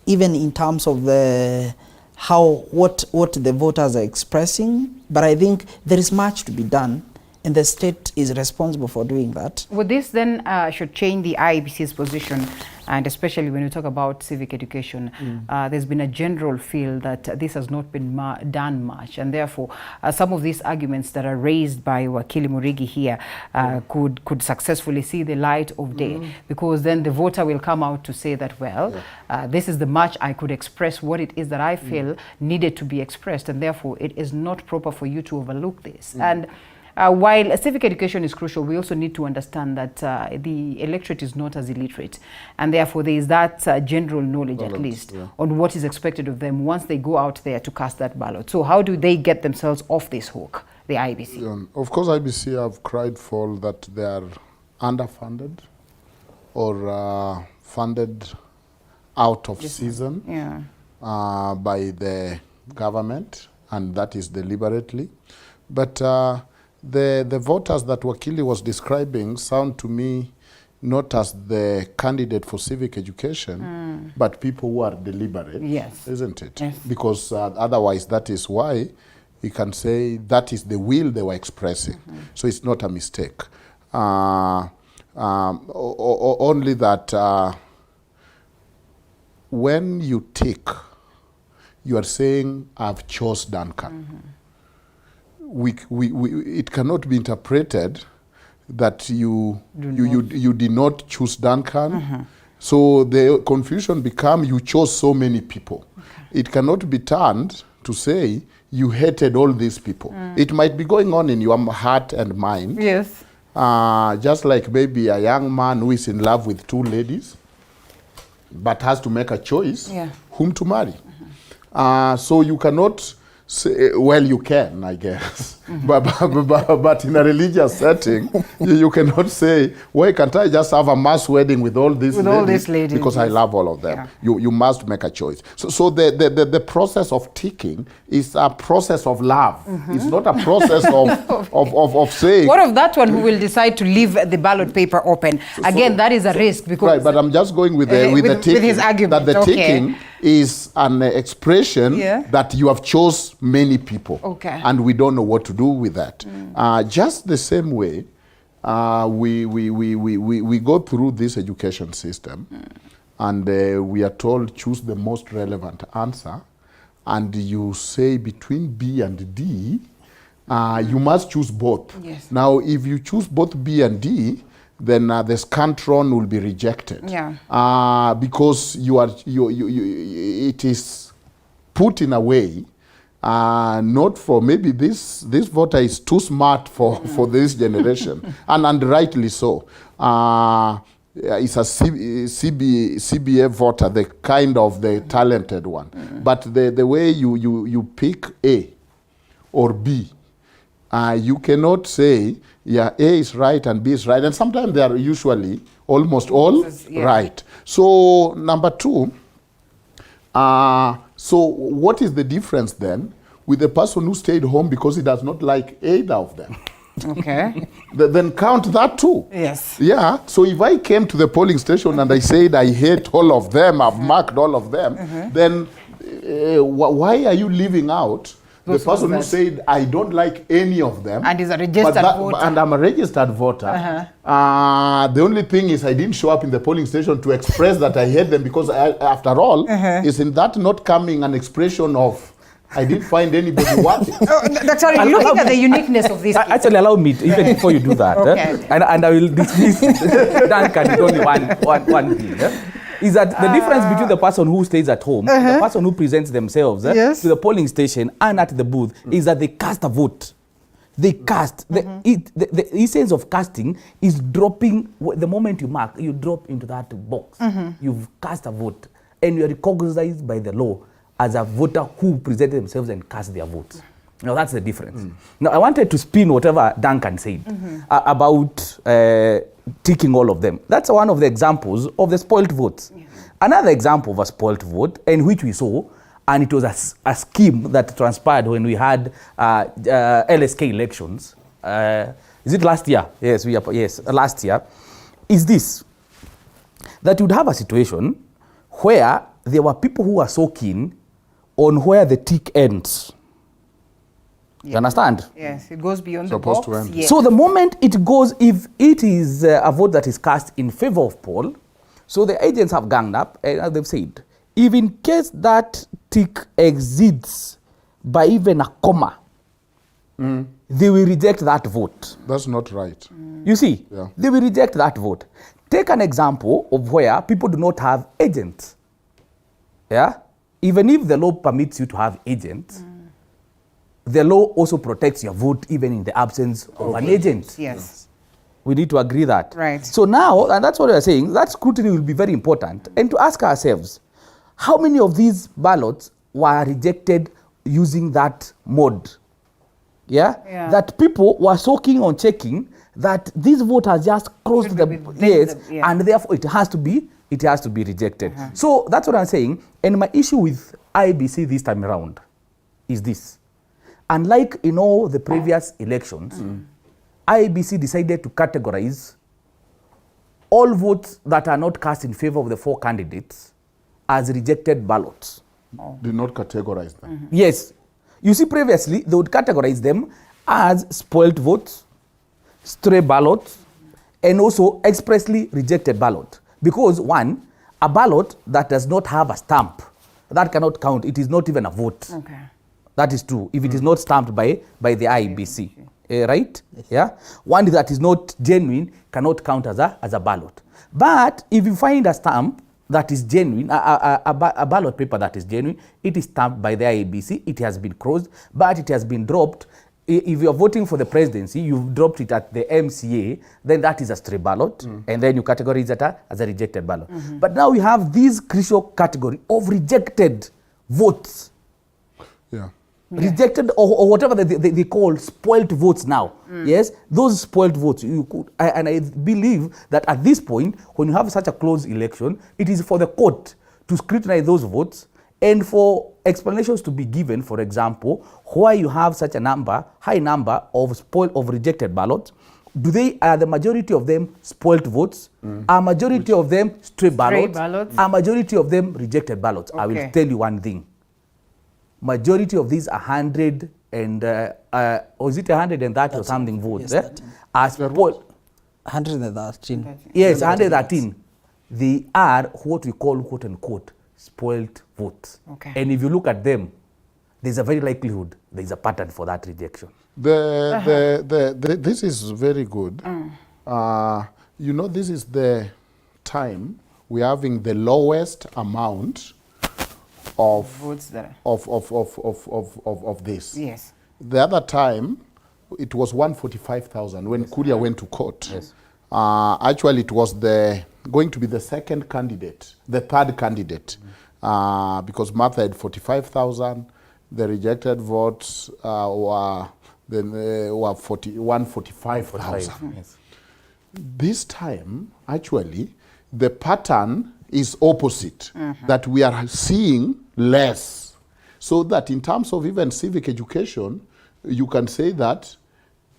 even in terms of what the voters are expressing. But I think there is much to be done, and the state is responsible for doing that. Well, this then should change the IEBC's position, and especially when you talk about civic education, there's been a general feel that this has not been done much, and therefore some of these arguments that are raised by Wakili Murigi here could successfully see the light of day, because then the voter will come out to say that, well, this is the much I could express what it is that I feel needed to be expressed, and therefore it is not proper for you to overlook this. And while civic education is crucial, we also need to understand that the electorate is not as illiterate, and therefore there is that general knowledge at least on what is expected of them once they go out there to cast that ballot. So how do they get themselves off this hook, the IEBC? Of course, IEBC have cried for that they are underfunded or funded out of season by the government, and that is deliberately. But the voters that Wakili was describing sound to me not as the candidate for civic education, but people who are deliberate, isn't it? Yes. Because otherwise that is why we can say that is the will they were expressing. So it's not a mistake. Only that when you tick you are saying, I've chose Duncan. It cannot be interpreted that you did not choose Duncan. So the confusion becomes you chose so many people. It cannot be turned to say you hated all these people. It might be going on in your heart and mind. Yes. Just like maybe a young man who is in love with two ladies, but has to make a choice whom to marry. So you cannot say, well, you can, I guess. But in a religious setting, you cannot say, why can't I just have a mass wedding with all these ladies? Because I love all of them. You must make a choice. So the process of ticking is a process of love. It's not a process of saying. What of that one who will decide to leave the ballot paper open? Again, that is a risk. Because right, but I'm just going with the ticking. With his argument. That the ticking is an expression that you have chose many people. And we don't know what to do with that. Just the same way, we go through this education system and we are told choose the most relevant answer, and you say between B and D, you must choose both. Now, if you choose both B and D, then the scantron will be rejected. Because it is put in a way not for maybe this voter is too smart for this generation, and rightly so. It's a CBA voter, the kind of the talented one. But the way you pick A or B, you cannot say, A is right and B is right. And sometimes they are usually almost all right. So number two, so what is the difference then with the person who stayed home because he does not like either of them? Then count that too. So if I came to the polling station and I said I hate all of them, I've marked all of them, then why are you leaving out the person who said, I don't like any of them. And is a registered voter. And I'm a registered voter. The only thing is I didn't show up in the polling station to express that I hate them because after all, isn't that not coming an expression of, I didn't find anybody working? Doctor, looking at the uniqueness of this. Actually, allow me, even before you do that, and I will dismiss Duncan with only one thing. Is that the difference between the person who stays at home, the person who presents themselves to the polling station and at the booth, is that they cast a vote. They cast. The essence of casting is dropping. The moment you mark, you drop into that box. You've cast a vote. And you are recognized by the law as a voter who presented themselves and cast their votes. Now, that's the difference. Now, I wanted to spin whatever Duncan said about ticking all of them. That's one of the examples of the spoiled votes. Another example of a spoiled vote, in which we saw, and it was a scheme that transpired when we had LSK elections. Is it last year? Yes, last year. Is this, that you'd have a situation where there were people who were so keen on where the tick ends. You understand? Yes, it goes beyond the box. So the moment it goes, if it is a vote that is cast in favor of Paul, so the agents have ganged up and they've said, if in case that tick exceeds by even a comma, they will reject that vote. That's not right. You see, they will reject that vote. Take an example of where people do not have agents. Even if the law permits you to have agents, the law also protects your vote even in the absence of an agent. We need to agree that. So now, and that's what we are saying, that scrutiny will be very important. And to ask ourselves, how many of these ballots were rejected using that mode? That people were so keen on checking that this vote has just crossed and therefore it has to be rejected. So that's what I'm saying. And my issue with IEBC this time around is this. Unlike in all the previous elections, IEBC decided to categorize all votes that are not cast in favor of the four candidates as rejected ballots. Did not categorize them. Yes. You see, previously, they would categorize them as spoiled votes, stray ballots, and also expressly rejected ballot. Because one, a ballot that does not have a stamp that cannot count. It is not even a vote. Okay. That is true. If it is not stamped by the IEBC, right? Yes. Yeah. One that is not genuine cannot count as a ballot. But if you find a stamp that is genuine, a ballot paper that is genuine, it is stamped by the IEBC, it has been crossed, but it has been dropped. If you are voting for the presidency, you've dropped it at the MCA, then that is a stray ballot, and then you categorize that as a rejected ballot. But now we have this crucial category of rejected votes. Yeah. Rejected or whatever they call spoiled votes now. Yes, those spoiled votes, you could, and I believe that at this point, when you have such a close election, it is for the court to scrutinize those votes and for explanations to be given. For example, why you have such a high number of rejected ballots. Are the majority of them spoiled votes? Are majority of them stray ballots? Are majority of them rejected ballots? Okay. I will tell you one thing. Majority of these 100 and or is it 130 or something votes? Yes, are spoiled. 113. Yes, 113. They are what we call, quote unquote, spoiled votes. Okay. And if you look at them, there's a very likelihood there's a pattern for that rejection. This is very good. You know, this is the time we're having the lowest amount of votes there. Of this. Yes. The other time, it was 145,000 when Kuria went to court. Yes. Actually, it was going to be the third candidate, because Martha had 45,000. The rejected votes were 145,000. Yes. This time, actually, the pattern is opposite, that we are seeing less. So that in terms of even civic education, you can say that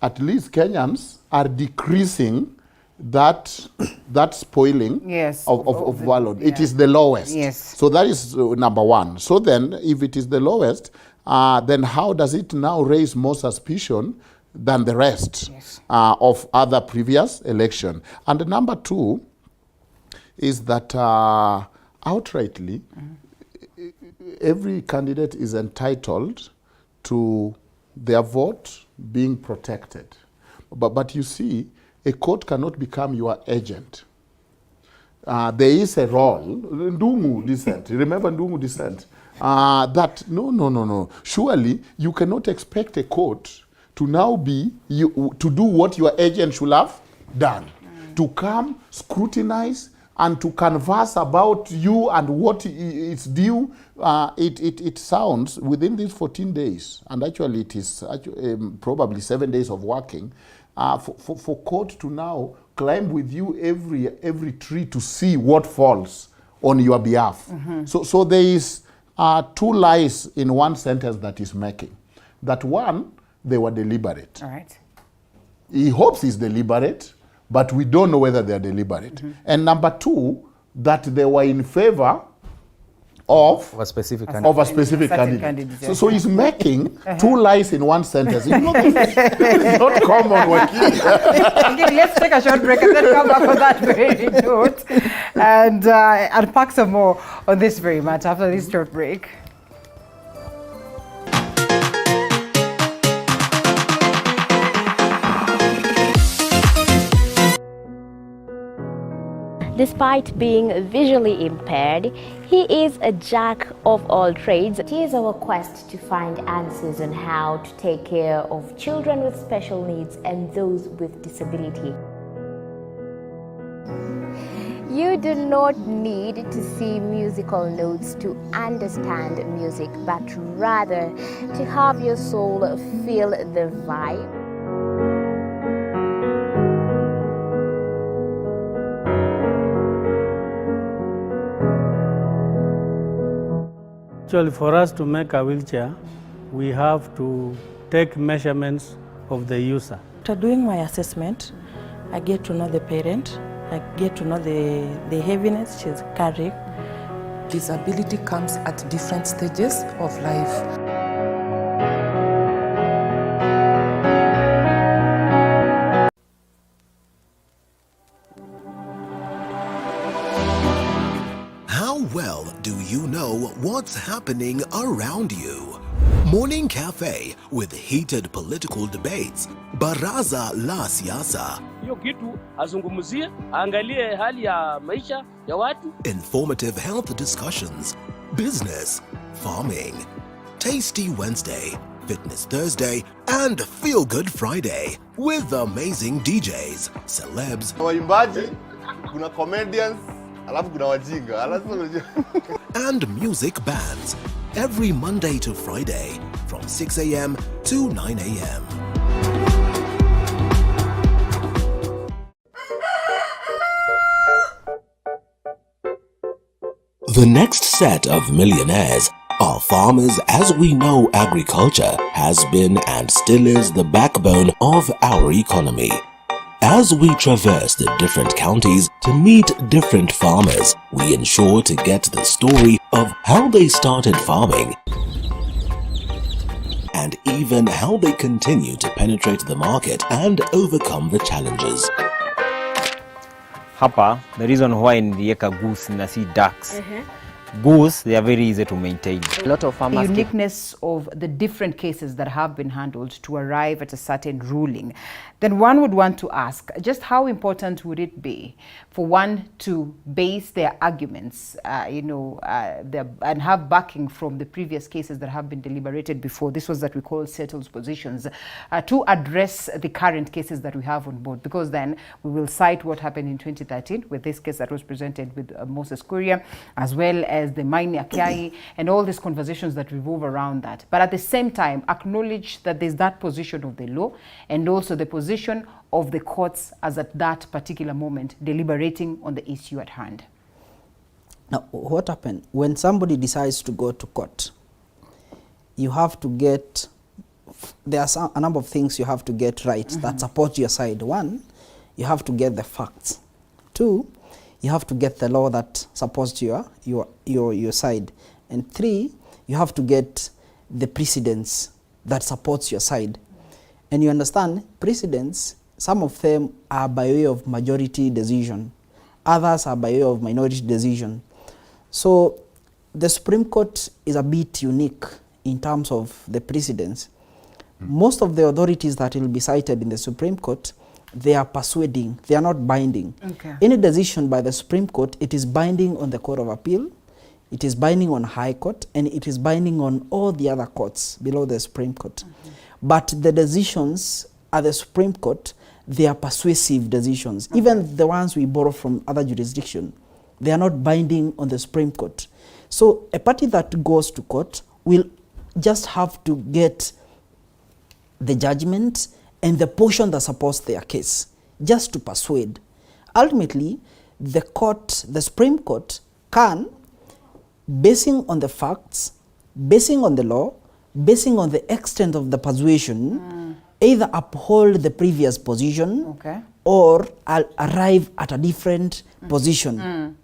at least Kenyans are decreasing that spoiling of ballot. It is the lowest. Yes. So that is number one. So then, if it is the lowest, then how does it now raise more suspicion than the rest of other previous election? And number two is that outrightly, every candidate is entitled to their vote being protected. But you see, a court cannot become your agent. There is a role, Ndungu dissent, remember Ndungu dissent? That, no. Surely, you cannot expect a court to now to do what your agent should have done. To come, scrutinize, and to converse about you and what is due. It sounds within these 14 days, and actually it is probably 7 days of working, for court to now climb with you every tree to see what falls on your behalf. So there is two lies in one sentence that is making. That one, they were deliberate. All right. He hopes it's deliberate, but we don't know whether they're deliberate. And number two, that they were in favor of a specific candidate. So he's making two lies in one sentence. You know, this is not common. Okay, let's take a short break and then come back on that very note and unpack some more on this very matter after this short break. Despite being visually impaired, he is a jack of all trades. It is our quest to find answers on how to take care of children with special needs and those with disability. You do not need to see musical notes to understand music, but rather to have your soul feel the vibe. Actually, for us to make a wheelchair, we have to take measurements of the user. After doing my assessment, I get to know the parent, I get to know the heaviness she's carrying. Disability comes at different stages of life. How well do you know what what's happening around you. Morning Cafe with heated political debates. Baraza la Siasa. Hiyo kitu azungumzie, angalie hali ya maisha ya watu. Informative health discussions. Business, farming. Tasty Wednesday, Fitness Thursday, and Feel Good Friday with amazing DJs, celebs, waimbaji, kuna comedians, alafu kuna wajinga, and music bands every Monday to Friday from 6 a.m. to 9 a.m. The next set of millionaires are farmers. As we know, agriculture has been and still is the backbone of our economy. As we traverse the different counties to meet different farmers, we ensure to get the story of how they started farming and even how they continue to penetrate the market and overcome the challenges. Hapa, the reason why nilieka goose na si ducks. Goose, they are very easy to maintain. A lot of farmers. The uniqueness of the different cases that have been handled to arrive at a certain ruling, then one would want to ask, just how important would it be for one to base their arguments, and have backing from the previous cases that have been deliberated before, this was that we call settled positions, to address the current cases that we have on board, because then we will cite what happened in 2013 with this case that was presented with Moses Kuria, as well as the Maini Akiai, and all these conversations that revolve around that. But at the same time, acknowledge that there's that position of the law and also the position of the courts as at that particular moment deliberating on the issue at hand. Now, what happened? When somebody decides to go to court, you have to get, there are a number of things you have to get right that support your side. One, you have to get the facts. Two, you have to get the law that supports your side. And three, you have to get the precedents that supports your side. And you understand, precedents, some of them are by way of majority decision. Others are by way of minority decision. So the Supreme Court is a bit unique in terms of the precedents. Most of the authorities that will be cited in the Supreme Court, they are persuading, they are not binding. Okay. Any decision by the Supreme Court, it is binding on the Court of Appeal, it is binding on High Court, and it is binding on all the other courts below the Supreme Court. But the decisions at the Supreme Court, they are persuasive decisions. Even the ones we borrow from other jurisdictions, they are not binding on the Supreme Court. So a party that goes to court will just have to get the judgment and the portion that supports their case, just to persuade. Ultimately, the court, the Supreme Court, can, basing on the facts, basing on the law, basing on the extent of the persuasion, either uphold the previous position or arrive at a different position.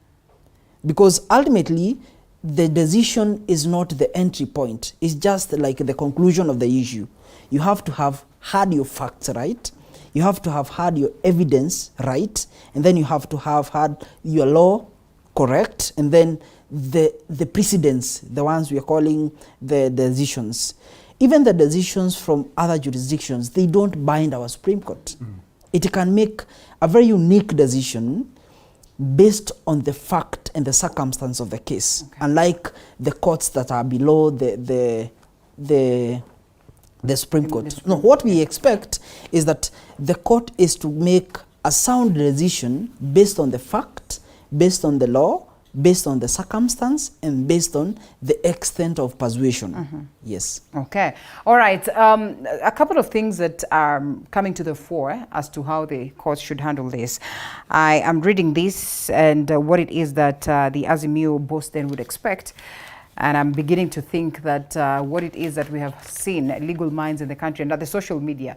Because ultimately, the decision is not the entry point. It's just like the conclusion of the issue. You have to have had your facts right, you have to have had your evidence right, and then you have to have had your law correct, and then the precedents, the ones we are calling the decisions. Even the decisions from other jurisdictions, they don't bind our Supreme Court. It can make a very unique decision based on the fact and the circumstance of the case, unlike the courts that are below the Supreme Court. No, what we expect is that the court is to make a sound decision based on the fact, based on the law, based on the circumstance, and based on the extent of persuasion. Yes. Okay. All right. A couple of things that are coming to the fore as to how the courts should handle this. I am reading this and what it is that the Azimio boss then would expect. And I'm beginning to think that what it is that we have seen, legal minds in the country and at the social media,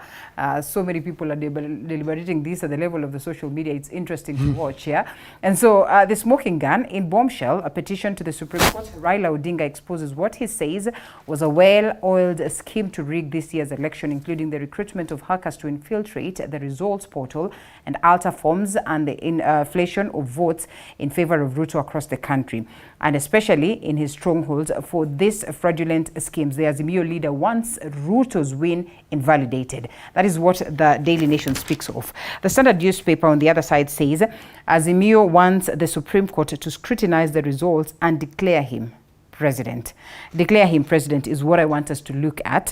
so many people are deliberating this at the level of the social media. It's interesting to watch, yeah? And so the smoking gun in Bombshell, a petition to the Supreme Court, Raila Odinga exposes what he says was a well-oiled scheme to rig this year's election, including the recruitment of hackers to infiltrate the results portal and alter forms and the inflation of votes in favor of Ruto across the country, and especially in his stronghold loopholes for these fraudulent schemes. The Azimio leader wants Ruto's win invalidated. That is what the Daily Nation speaks of. The Standard newspaper on the other side says Azimio wants the Supreme Court to scrutinize the results and declare him president. Declare him president is what I want us to look at.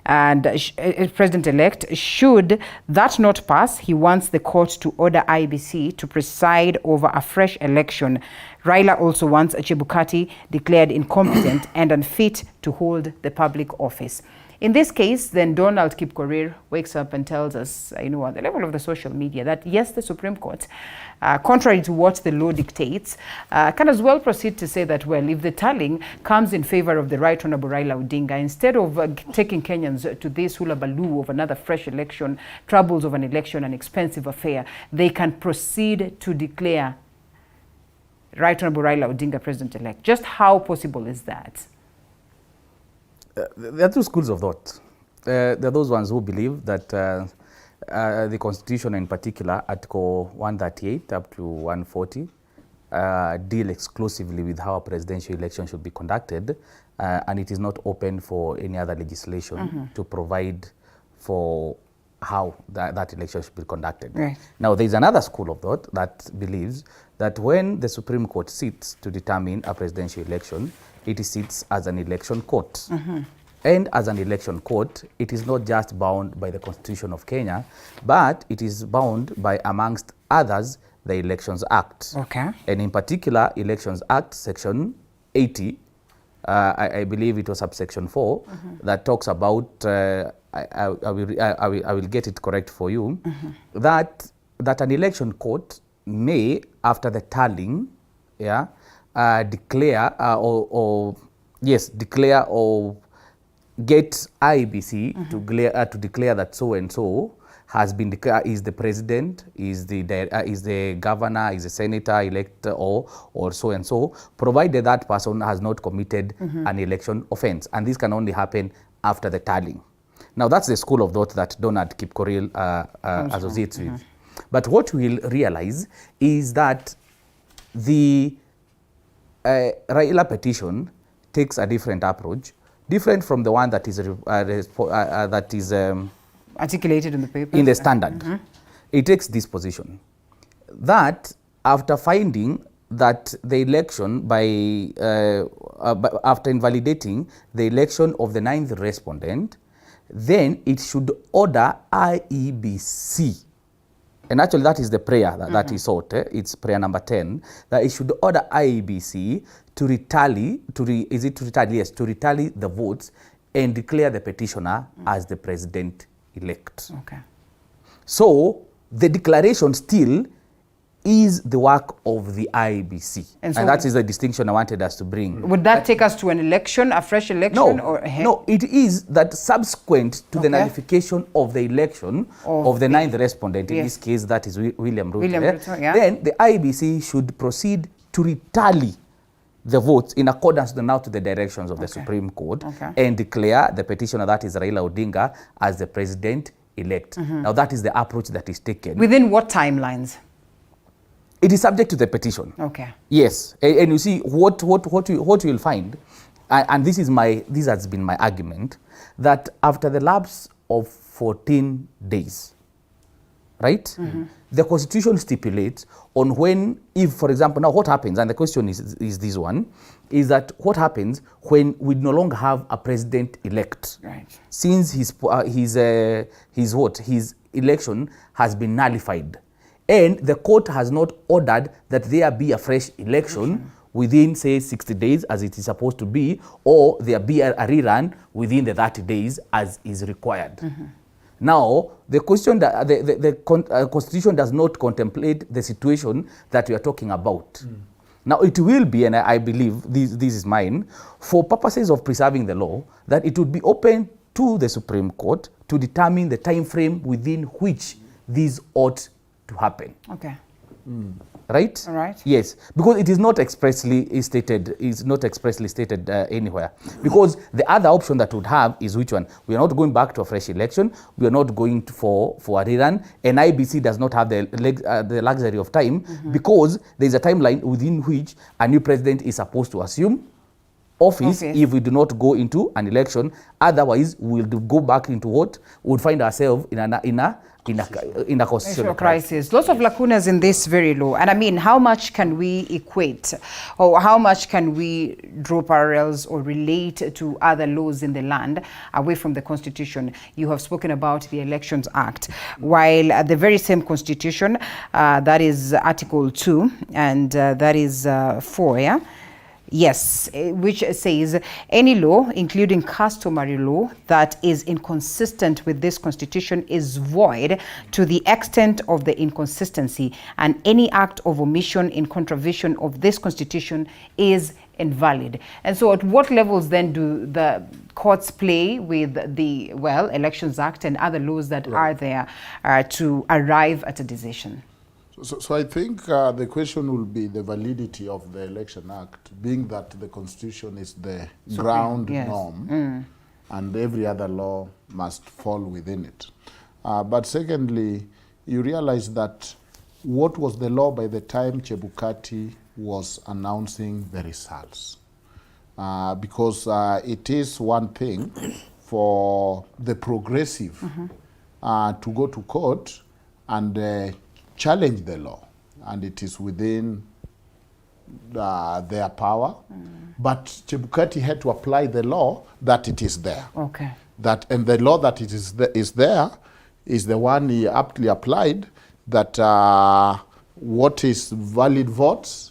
And president-elect, should that not pass, he wants the court to order IEBC to preside over a fresh election. Raila also wants Chebukati declared incompetent and unfit to hold the public office. In this case, then Donald Kipkorir wakes up and tells us, at the level of the social media, that yes, the Supreme Court, contrary to what the law dictates, can as well proceed to say that, well, if the tallying comes in favor of the Right Honorable Raila Odinga, instead of taking Kenyans to this hula baloo of another fresh election, troubles of an election, an expensive affair, they can proceed to declare Right Honorable Raila Odinga president-elect. Just how possible is that? There are two schools of thought. There are those ones who believe that the Constitution, in particular, Article 138 up to 140, deal exclusively with how a presidential election should be conducted, and it is not open for any other legislation to provide for how that election should be conducted. Right. Now, there is another school of thought that believes that when the Supreme Court sits to determine a presidential election, it sits as an election court. And as an election court, it is not just bound by the Constitution of Kenya, but it is bound by, amongst others, the Elections Act. Okay. And in particular, Elections Act, Section 80, I believe it was subsection 4, that talks about, I will get it correct for you, that an election court may, after the tallying, declare or get IEBC to declare that so and so has been declared, is the president, is the governor, is the senator elect, or so and so, provided that person has not committed an election offense, and this can only happen after the tallying. Now, that's the school of thought that Donald Kipkorir associates with. But what we'll realize is that the Raila petition takes a different approach, different from the one that is articulated in the paper, in the Standard. It takes this position that after finding that the election after invalidating the election of the 9th respondent, then it should order IEBC. And actually, that is the prayer that he sought. It's prayer number 10, that it should order IEBC to retally the votes and declare the petitioner as the president-elect. Okay. So the declaration still is the work of the IEBC. And that is the distinction I wanted us to bring. Would that take us to an election, a fresh election? No, it is that subsequent to the nullification of the election of the 9th respondent, in this case that is William Ruto, then the IEBC should proceed to retally the votes in accordance now to the directions of the Supreme Court and declare the petitioner, that is Raila Odinga, as the president-elect. Now, that is the approach that is taken. Within what timelines? It is subject to the petition. Okay. Yes, and you see what you will find, and this has been my argument, that after the lapse of 14 days, right? The Constitution stipulates on when, if, for example, now what happens, and the question is this one, is that what happens when we no longer have a president-elect, right? Since his election has been nullified, and the court has not ordered that there be a fresh election within, say, 60 days, as it is supposed to be, or there be a rerun within the 30 days, as is required. Now, the question that the Constitution does not contemplate the situation that we are talking about. Now, it will be, and I believe this is mine, for purposes of preserving the law, that it would be open to the Supreme Court to determine the time frame within which these ought to happen. Okay. Right? All right. Yes, because it is not expressly stated. Anywhere. Because the other option that would have is which one? We are not going back to a fresh election. We are not going for a rerun. And IEBC does not have the luxury of time because there is a timeline within which a new president is supposed to assume office if we do not go into an election. Otherwise, we'll go back into what? We'll find ourselves in a constitutional crisis. Lots of lacunas in this very law. And I mean, how much can we equate, or how much can we draw parallels or relate to other laws in the land away from the Constitution? You have spoken about the Elections Act, while the very same Constitution, that is Article 2, and that is 4, yeah? Yes, which says any law, including customary law, that is inconsistent with this Constitution is void to the extent of the inconsistency, and any act of omission in contravention of this Constitution is invalid. And so at what levels then do the courts play with the, well, Elections Act and other laws that are there to arrive at a decision? So I think the question will be the validity of the Election Act, being that the Constitution is the ground norm, and every other law must fall within it. But secondly, you realize that what was the law by the time Chebukati was announcing the results? Because it is one thing for the progressive to go to court and challenge the law, and it is within their power. But Chebukati had to apply the law that it is there. Okay. And the law that it is there is the one he aptly applied, that what is valid votes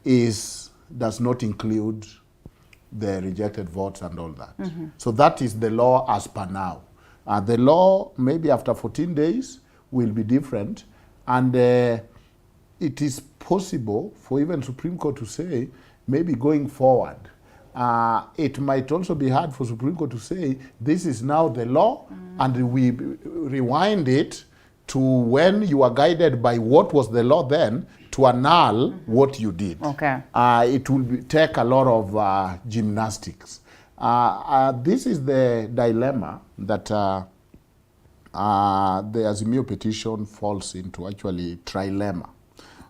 does not include the rejected votes and all that. So that is the law as per now. The law, maybe after 14 days, will be different. And it is possible for even Supreme Court to say, maybe going forward, it might also be hard for Supreme Court to say, this is now the law, and we rewind it to when you are guided by what was the law then to annul what you did. Okay. It will take a lot of gymnastics. This is the dilemma that the Azimio petition falls into, actually trilemma.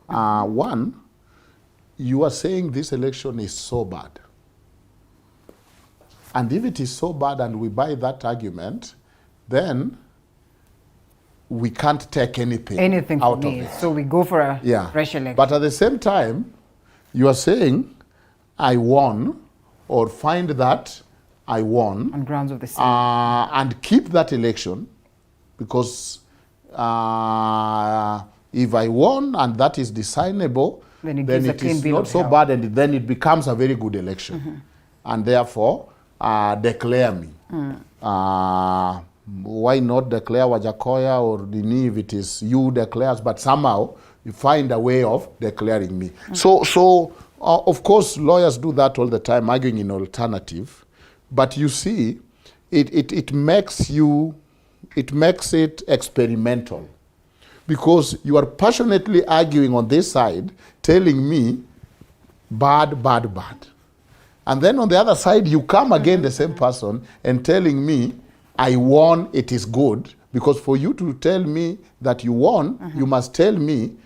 One, you are saying this election is so bad. And if it is so bad and we buy that argument, then we can't take anything out of it. So we go for a fresh election. But at the same time, you are saying, I won, or find that I won. On grounds of the same. And keep that election. Because if I won and that is designable, then it is not so bad, and then it becomes a very good election. And therefore, declare me. Why not declare Wajakoya or Dini if it is you declares, but somehow you find a way of declaring me. So of course, lawyers do that all the time, arguing in alternative. But you see, it makes it experimental, because you are passionately arguing on this side, telling me bad, bad, bad. And then on the other side, you come again, the same person, and telling me, I won, it is good. Because for you to tell me that you won, you must tell me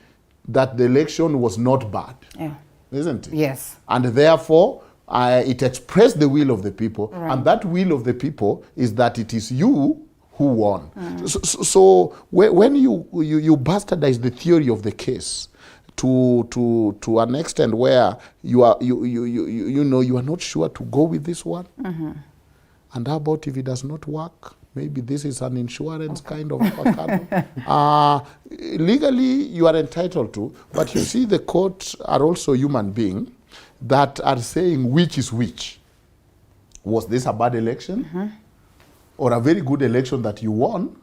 that the election was not bad. Yeah. Isn't it? Yes. And therefore, it expressed the will of the people. Right. And that will of the people is that it is you who won. So when you bastardize the theory of the case to an extent where you are not sure to go with this one, and how about if it does not work? Maybe this is an insurance kind of legally you are entitled to, but you see the courts are also human beings that are saying which is which. Was this a bad election? Or a very good election that you won?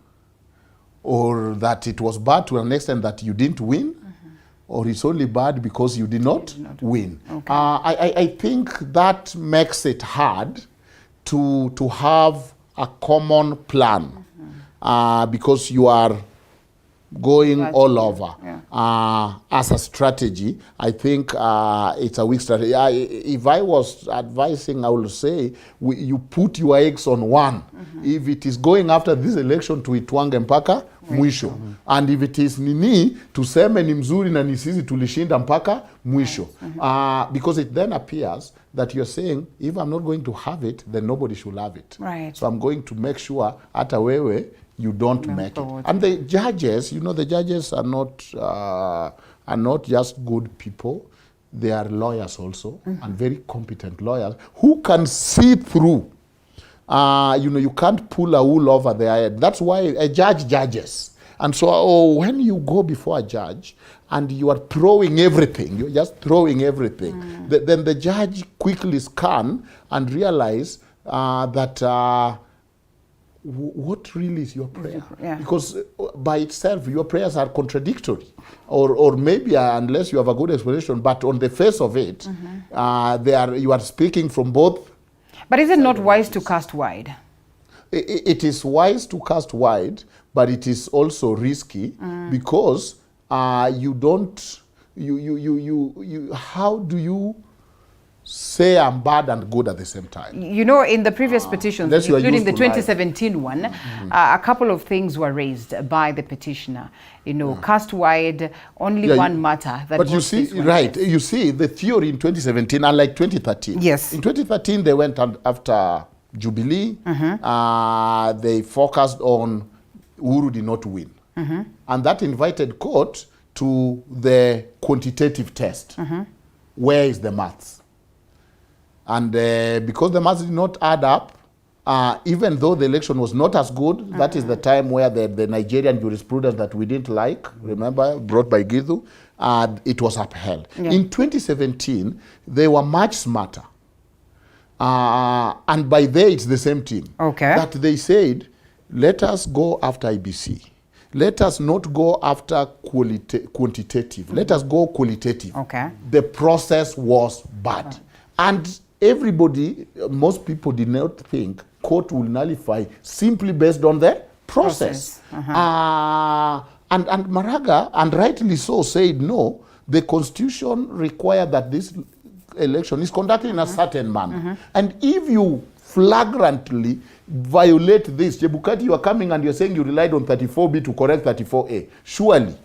Or that it was bad to an extent that you didn't win? Or it's only bad because you did not win? Okay. I think that makes it hard to have a common plan because you are going all over. As a strategy, I think it's a weak strategy. If I was advising, I would say you put your eggs on one. If it is going after this election to Itwange Mpaka, mwisho. And if it is nini, tuseme ni mzuri na ni sisi tulishinda mpaka mwisho. Because it then appears that you're saying, if I'm not going to have it, then nobody should have it. Right. So I'm going to make sure hata wewe you don't make it. And the judges, you know, the judges are not just good people. They are lawyers also, and very competent lawyers who can see through. You know, you can't pull a wool over their head. That's why a judge judges. And so when you go before a judge and you are throwing everything, you're just throwing everything, then the judge quickly scan and realize that what really is your prayer? Yeah. Because by itself, your prayers are contradictory. Or maybe unless you have a good explanation, but on the face of it, you are speaking from both. But is it not wise to cast wide? It is wise to cast wide, but it is also risky because you don't, how do you say I'm bad and good at the same time? You know, in the previous petitions, including the 2017 one, a couple of things were raised by the petitioner. You know, cast wide, only one matter. That but you see, right, you see the theory in 2017, unlike 2013. Yes. In 2013, they went after Jubilee. They focused on Uhuru did not win. And that invited court to the quantitative test. Where is the maths? And because the maths did not add up, even though the election was not as good, that is the time where the Nigerian jurisprudence that we didn't like, remember, brought by Githu, it was upheld. Yeah. In 2017, they were much smarter. And by there, it's the same team. Okay. That they said, let us go after IEBC. Let us not go after quantitative. Let us go qualitative. Okay. The process was bad. And everybody, most people did not think court will nullify simply based on the process. And Maraga, and rightly so, said no, the constitution required that this election is conducted in a certain manner. And if you flagrantly violate this, Chebukati, you are coming and you're saying you relied on 34B to correct 34A. Surely,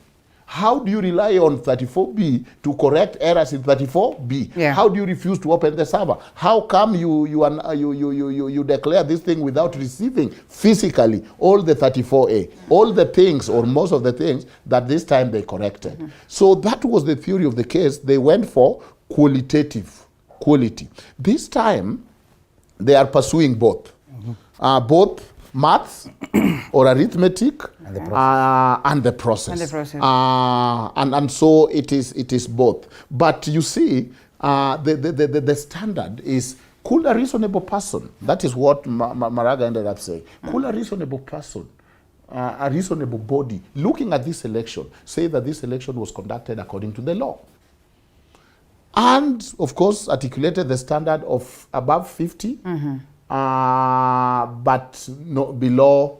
how do you rely on 34B to correct errors in 34B? Yeah. How do you refuse to open the server? How come you declare this thing without receiving physically all the 34A, all the things or most of the things that this time they corrected? So that was the theory of the case. They went for quality. This time, they are pursuing both. Both maths or arithmetic and the process. And so it is both. But you see, the standard is could a reasonable person, that is what Maraga ended up saying, could a reasonable person, a reasonable body, looking at this election, say that this election was conducted according to the law. And, of course, articulated the standard of above 50, but no, below,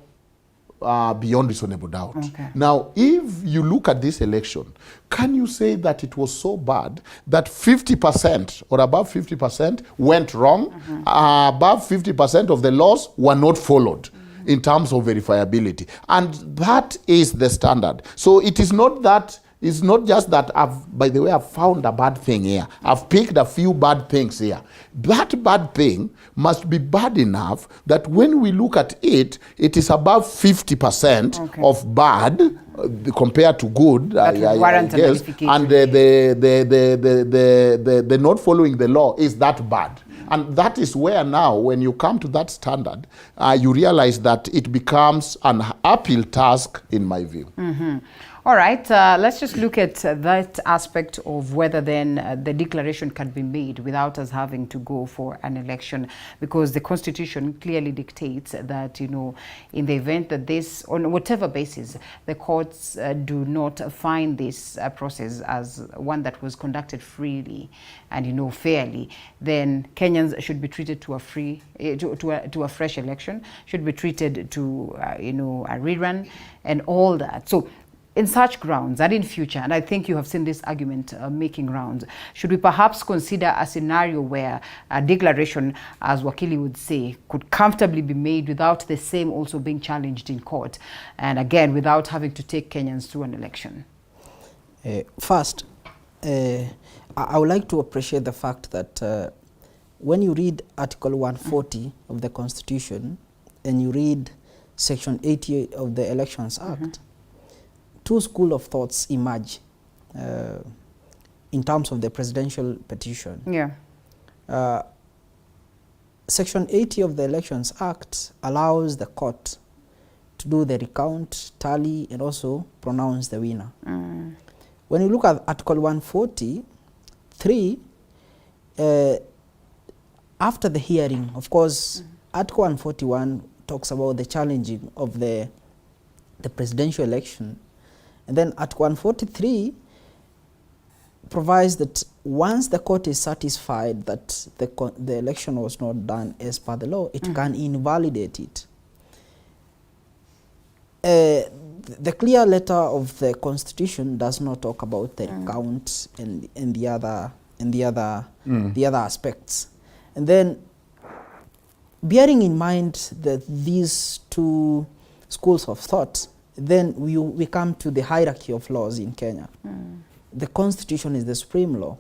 beyond reasonable doubt. Okay. Now, if you look at this election, can you say that it was so bad that 50% or above 50% went wrong, above 50% of the laws were not followed in terms of verifiability? And that is the standard. So it is not that. It's not just that by the way, I've found a bad thing here. I've picked a few bad things here. That bad thing must be bad enough that when we look at it, it is above 50% of bad compared to good, I guess. And the not following the law is that bad. And that is where now, when you come to that standard, you realize that it becomes an uphill task, in my view. All right, let's just look at that aspect of whether then the declaration can be made without us having to go for an election, because the Constitution clearly dictates that, you know, in the event that this, on whatever basis, the courts do not find this process as one that was conducted freely and, you know, fairly, then Kenyans should be treated to a free, to a fresh election, should be treated to, you know, a rerun and all that. So, in such grounds and in future, and I think you have seen this argument making rounds, should we perhaps consider a scenario where a declaration, as Wakili would say, could comfortably be made without the same also being challenged in court, and again, without having to take Kenyans through an election? First, I would like to appreciate the fact that when you read Article 140 of the Constitution and you read Section 80 of the Elections Act, two schools of thoughts emerge in terms of the presidential petition. Yeah. Section 80 of the Elections Act allows the court to do the recount, tally, and also pronounce the winner. When you look at Article 143, after the hearing, of course, Article 141 talks about the challenging of the presidential election. And then Article 143 provides that once the court is satisfied that the election was not done as per the law, it can invalidate it. The clear letter of the Constitution does not talk about the recount and the other aspects. And then, bearing in mind that these two schools of thought, then we come to the hierarchy of laws in Kenya. The Constitution is the supreme law.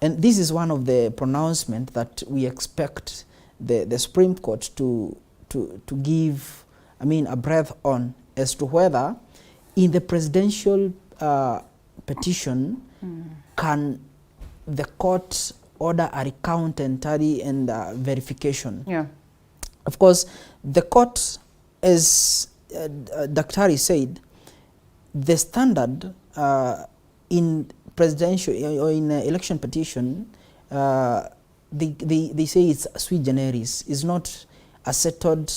And this is one of the pronouncements that we expect the Supreme Court to give, a breath on as to whether in the presidential petition can the court order a recount and tally and verification. Yeah. Of course, the court, as Daktari said, the standard in presidential or in election petition, they say it's sui generis. It's not a settled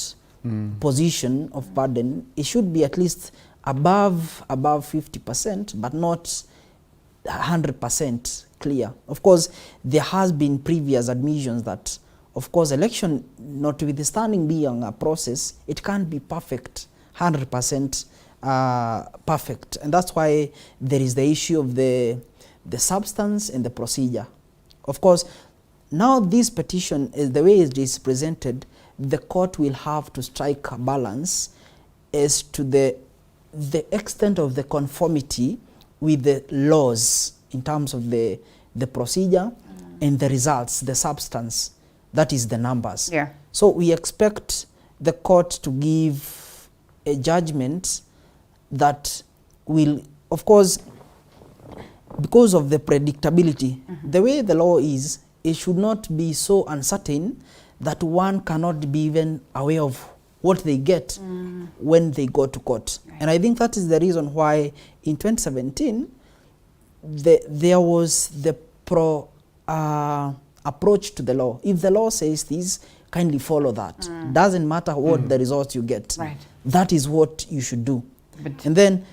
position of burden. It should be at least above 50%, but not 100% clear. Of course, there has been previous admissions that, of course, election, notwithstanding being a process, it can't be perfect, 100% perfect. And that's why there is the issue of the substance and the procedure. Of course, now this petition, the way it is presented, the court will have to strike a balance as to the extent of the conformity with the laws in terms of the procedure and the results, the substance, that is the numbers. Yeah. So we expect the court to give a judgment that will, of course, because of the predictability, the way the law is, it should not be so uncertain that one cannot be even aware of what they get when they go to court. Right. And I think that is the reason why in 2017, there was the approach to the law. If the law says this, kindly follow that. Doesn't matter what the results you get. Right. That is what you should do. And then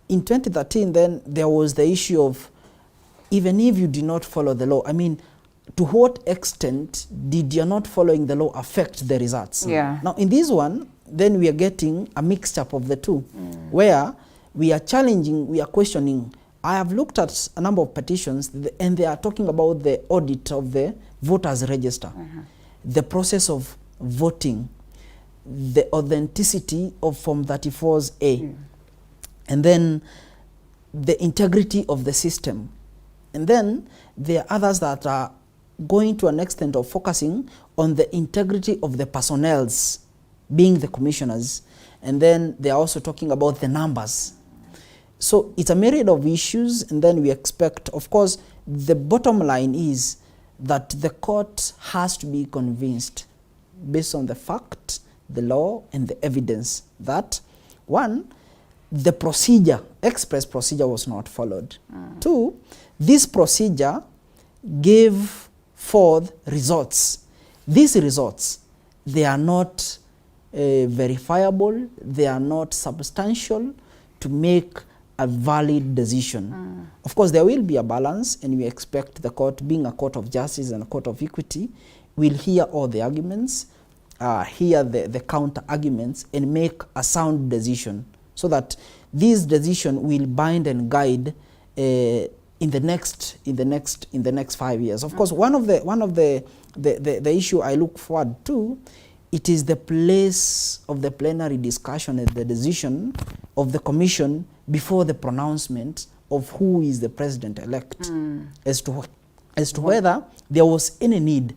in 2013, then there was the issue of, even if you did not follow the law, to what extent did your not following the law affect the results? Yeah. Now, in this one, then we are getting a mixture of the two, where we are challenging, we are questioning. I have looked at a number of petitions, and they are talking about the audit of the voters register, the process of voting, the authenticity of Form 34A, and then the integrity of the system. And then there are others that are going to an extent of focusing on the integrity of the personnels, being the commissioners, and then they are also talking about the numbers. So it's a myriad of issues, and then we expect, of course, the bottom line is that the court has to be convinced, based on the fact, the law, and the evidence, that, one, the procedure, express procedure, was not followed. Two, this procedure gave forth results. These results, they are not verifiable, they are not substantial to make a valid decision. Of course, there will be a balance, and we expect the court, being a court of justice and a court of equity, will hear all the arguments, hear the counter arguments, and make a sound decision so that this decision will bind and guide in the next 5 years. Of course, one of the issue I look forward to, it is the place of the plenary discussion and the decision of the commission before the pronouncement of who is the president-elect, as to whether there was any need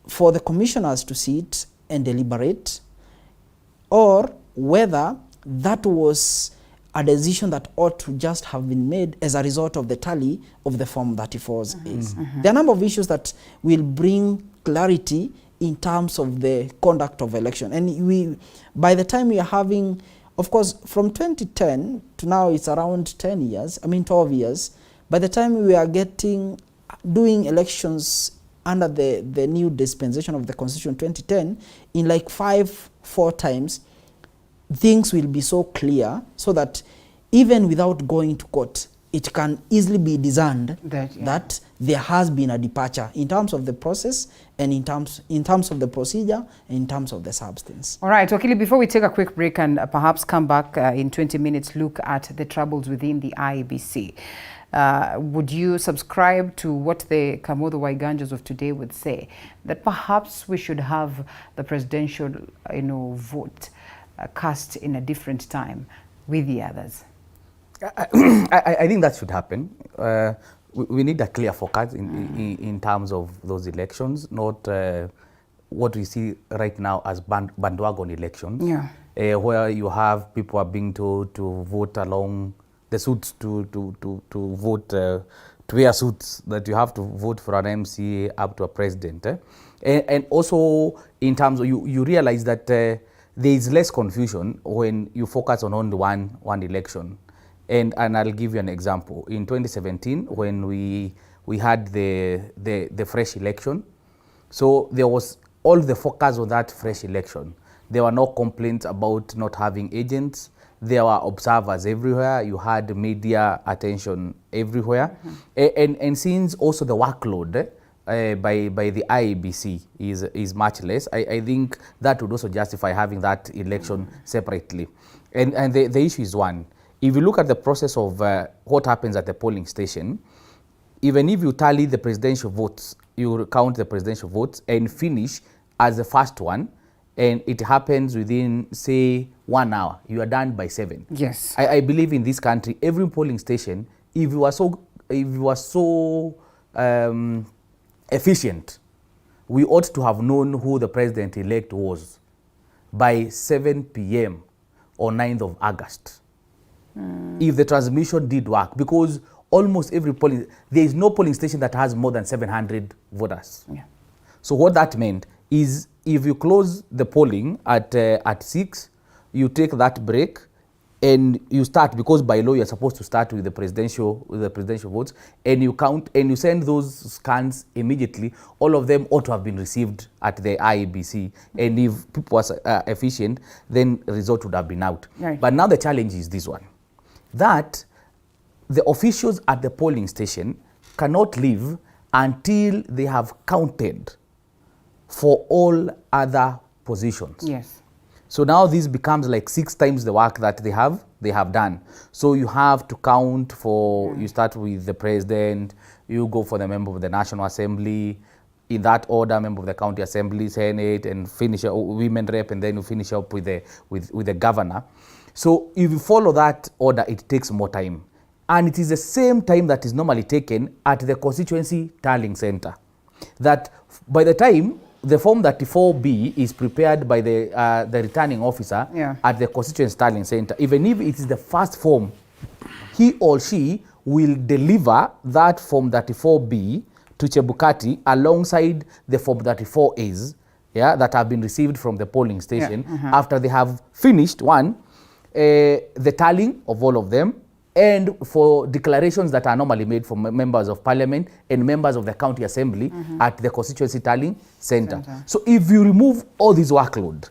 for the commissioners to sit and deliberate, or whether that was a decision that ought to just have been made as a result of the tally of the Form 34's A's. There are a number of issues that will bring clarity in terms of the conduct of election. And by the time we are having, of course, from 2010 to now, it's around 10 years, 12 years. By the time we are doing elections under the new dispensation of the Constitution 2010, in like 4 times, things will be so clear so that even without going to court, it can easily be discerned that there has been a departure in terms of the process and in terms of the procedure and in terms of the substance. All right, Wakili, before we take a quick break and perhaps come back in 20 minutes, look at the troubles within the IEBC. Would you subscribe to what the Kamotho Waiganjas of today would say, that perhaps we should have the presidential vote cast in a different time with the others? I think that should happen. We need a clear focus in terms of those elections, not what we see right now as bandwagon elections, where you have people are being told to vote along the suits, to vote, to wear suits, that you have to vote for an MCA up to a president. And also in terms of, you realize that there is less confusion when you focus on only one election. And I'll give you an example. In 2017, when we had the fresh election, so there was all the focus on that fresh election. There were no complaints about not having agents. There were observers everywhere. You had media attention everywhere. And since also the workload by the IEBC is much less, I think that would also justify having that election separately. And the issue is one. If you look at the process of what happens at the polling station, even if you tally the presidential votes, you count the presidential votes and finish as the first one, and it happens within, say, 1 hour, you are done by 7. Yes. I believe in this country, every polling station, if you are so efficient, we ought to have known who the president-elect was by 7 p.m. on 9th of August. If the transmission did work, because almost every polling, there is no polling station that has more than 700 voters. So what that meant is, if you close the polling at 6, you take that break and you start, because by law you're supposed to start with the presidential votes, and you count and you send those scans immediately. All of them ought to have been received at the IEBC, and if people was efficient, then the result would have been out. Right. But now the challenge is this one, that the officials at the polling station cannot leave until they have counted for all other positions. Yes. So now this becomes like 6 times the work that they have done. So you have to count for, you start with the president, you go for the member of the National Assembly, in that order, member of the County Assembly, Senate, and finish women rep, and then you finish up with the governor. So if you follow that order, it takes more time. And it is the same time that is normally taken at the constituency tallying center. That by the time the Form 34B is prepared by the returning officer at the constituency tallying center, even if it is the first form, he or she will deliver that Form 34B to Chebukati alongside the Form 34As that have been received from the polling station after they have finished the tallying of all of them, and for declarations that are normally made from members of parliament and members of the county assembly at the constituency tallying center. So if you remove all this workload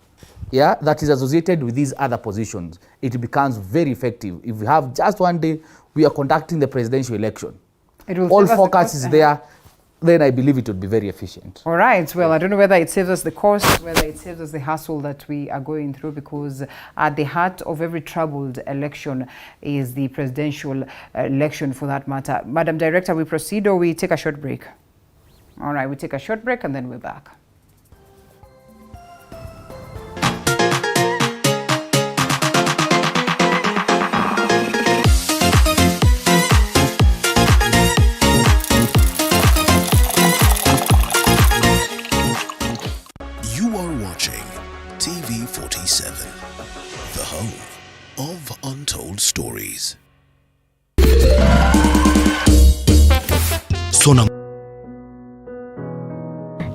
that is associated with these other positions, it becomes very effective. If we have just one day, we are conducting the presidential election. All focus is there. then I believe it would be very efficient. All right. Well, I don't know whether it saves us the cost, whether it saves us the hassle that we are going through, because at the heart of every troubled election is the presidential election, for that matter. Madam Director, we proceed or we take a short break? All right, we take a short break and then we're back. TV47, the home of untold stories.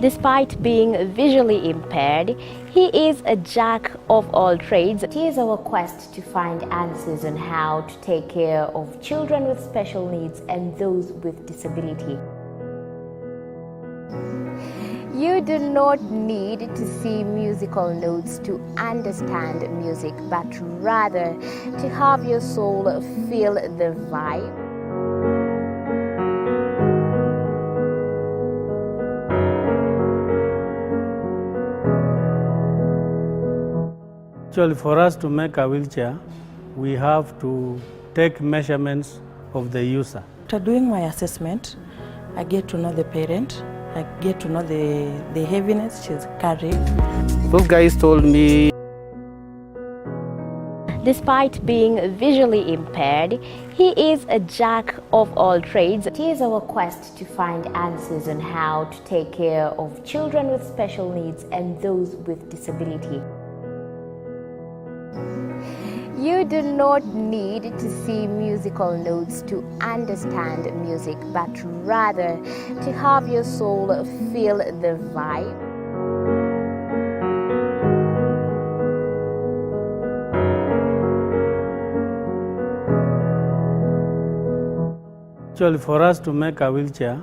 Despite being visually impaired, he is a jack of all trades. It is our quest to find answers on how to take care of children with special needs and those with disability. You do not need to see musical notes to understand music, but rather to have your soul feel the vibe. Actually, for us to make a wheelchair, we have to take measurements of the user. After doing my assessment, I get to know the parent. I get to know the heaviness she's carrying. Those guys told me. Despite being visually impaired, he is a jack of all trades. It is our quest to find answers on how to take care of children with special needs and those with disability. You do not need to see musical notes to understand music, but rather to have your soul feel the vibe. Actually, for us to make a wheelchair,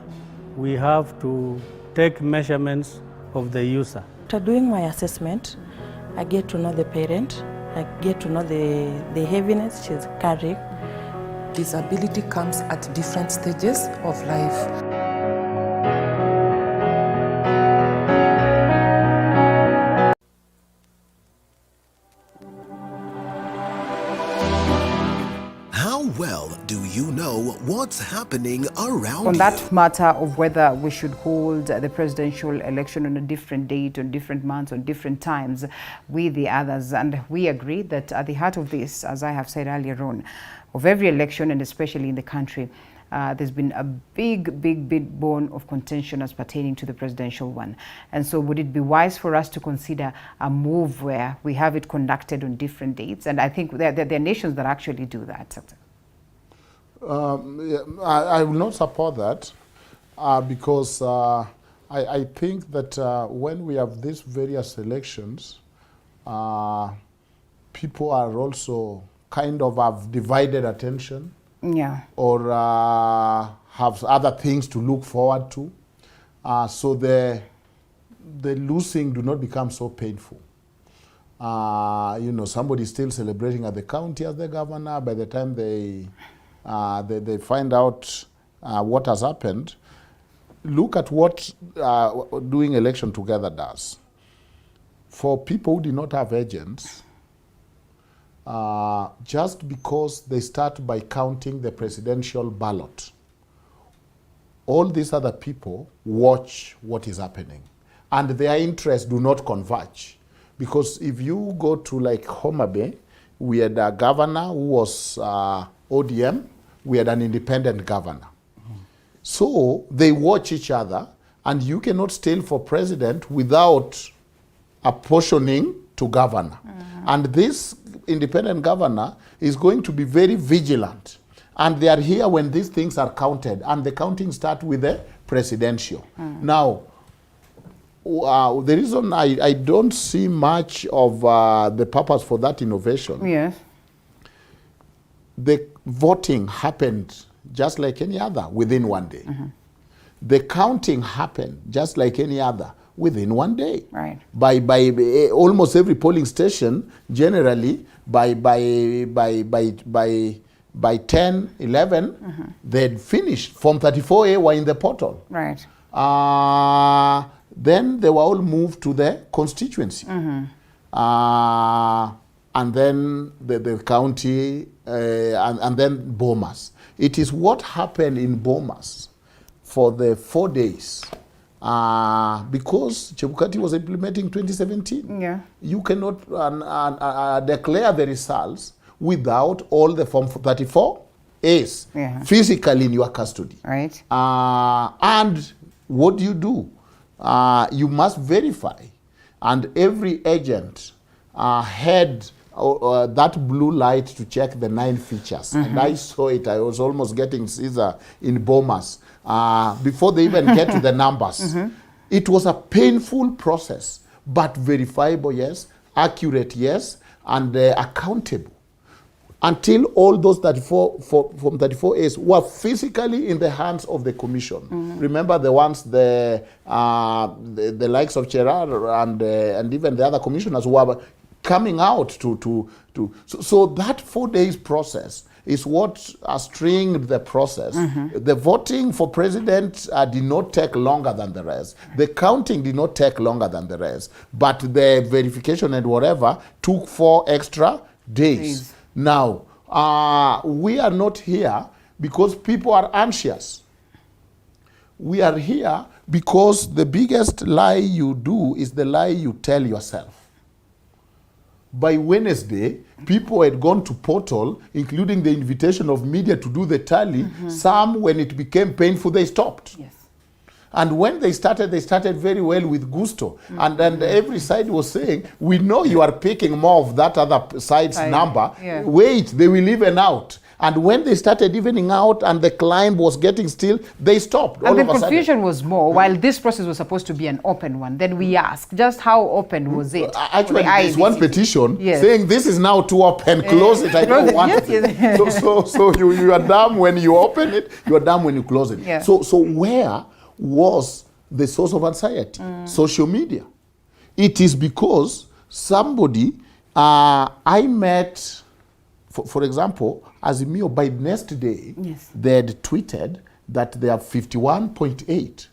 we have to take measurements of the user. After doing my assessment, I get to know the parent. I get to know the heaviness she's carrying. Disability comes at different stages of life. How well do you know what's happening around On that you? matter of whether we should hold the presidential election on a different date, on different months, on different times with the others, and we agree that at the heart of this, as I have said earlier on, of every election, and especially in the country, there's been a big bone of contention as pertaining to the presidential one. And so would it be wise for us to consider a move where we have it conducted on different dates? And I think there are nations that actually do that. I will not support that because I think that when we have these various elections, people are also kind of have divided attention. Yeah. Or have other things to look forward to. So the losing do not become so painful. You know, somebody is still celebrating at the county as the governor. By the time they find out what has happened, look at what doing election together does. For people who do not have agents, just because they start by counting the presidential ballot, all these other people watch what is happening and their interests do not converge. Because if you go to like Homa Bay, we had a governor who was ODM, we had an independent governor. So they watch each other, and you cannot steal for president without apportioning to governor. And this independent governor is going to be very vigilant. And they are here when these things are counted, and the counting starts with the presidential. Now, the reason I don't see much of the purpose for that innovation, yes, the voting happened just like any other within one day. The counting happened just like any other within one day. Right. By almost every polling station, generally by 10, 11, they'd finished. Form 34A were in the portal. Right. Then they were all moved to the constituency. And then the county, and then Bomas. It is what happened in Bomas for the 4 days. Because Chebukati was implementing 2017. Yeah. You cannot declare the results without all the Form 34As physically in your custody. Right. And what do? You must verify. And every agent had that blue light to check the 9 features. And I saw it. I was almost getting Caesar in Bomas before they even get to the numbers. It was a painful process, but verifiable, yes, accurate, yes, and accountable. Until all those 34As were physically in the hands of the commission. Remember the ones, the likes of Gerard and even the other commissioners who were coming out so that 4 days process is what stringed the process. The voting for president did not take longer than the rest. The counting did not take longer than the rest. But the verification and whatever took 4 extra days. Now, we are not here because people are anxious. We are here because the biggest lie you do is the lie you tell yourself. By Wednesday, people had gone to portal, including the invitation of media to do the tally. Some, when it became painful, they stopped. Yes. And when they started very well with gusto. And every side was saying, we know you are picking more of that other side's number. Yeah. Wait, they will even out. And when they started evening out and the climb was getting still, they stopped. And the confusion was more, while this process was supposed to be an open one. Then we asked, just how open was it? Actually, there's one petition saying this is now too open, close it, I don't want it. So you are dumb when you open it, you are dumb when you close it. Yeah. So where was the source of anxiety? Social media. It is because somebody, I met, for example, Azimio, by next day, they had tweeted that they are 51.8.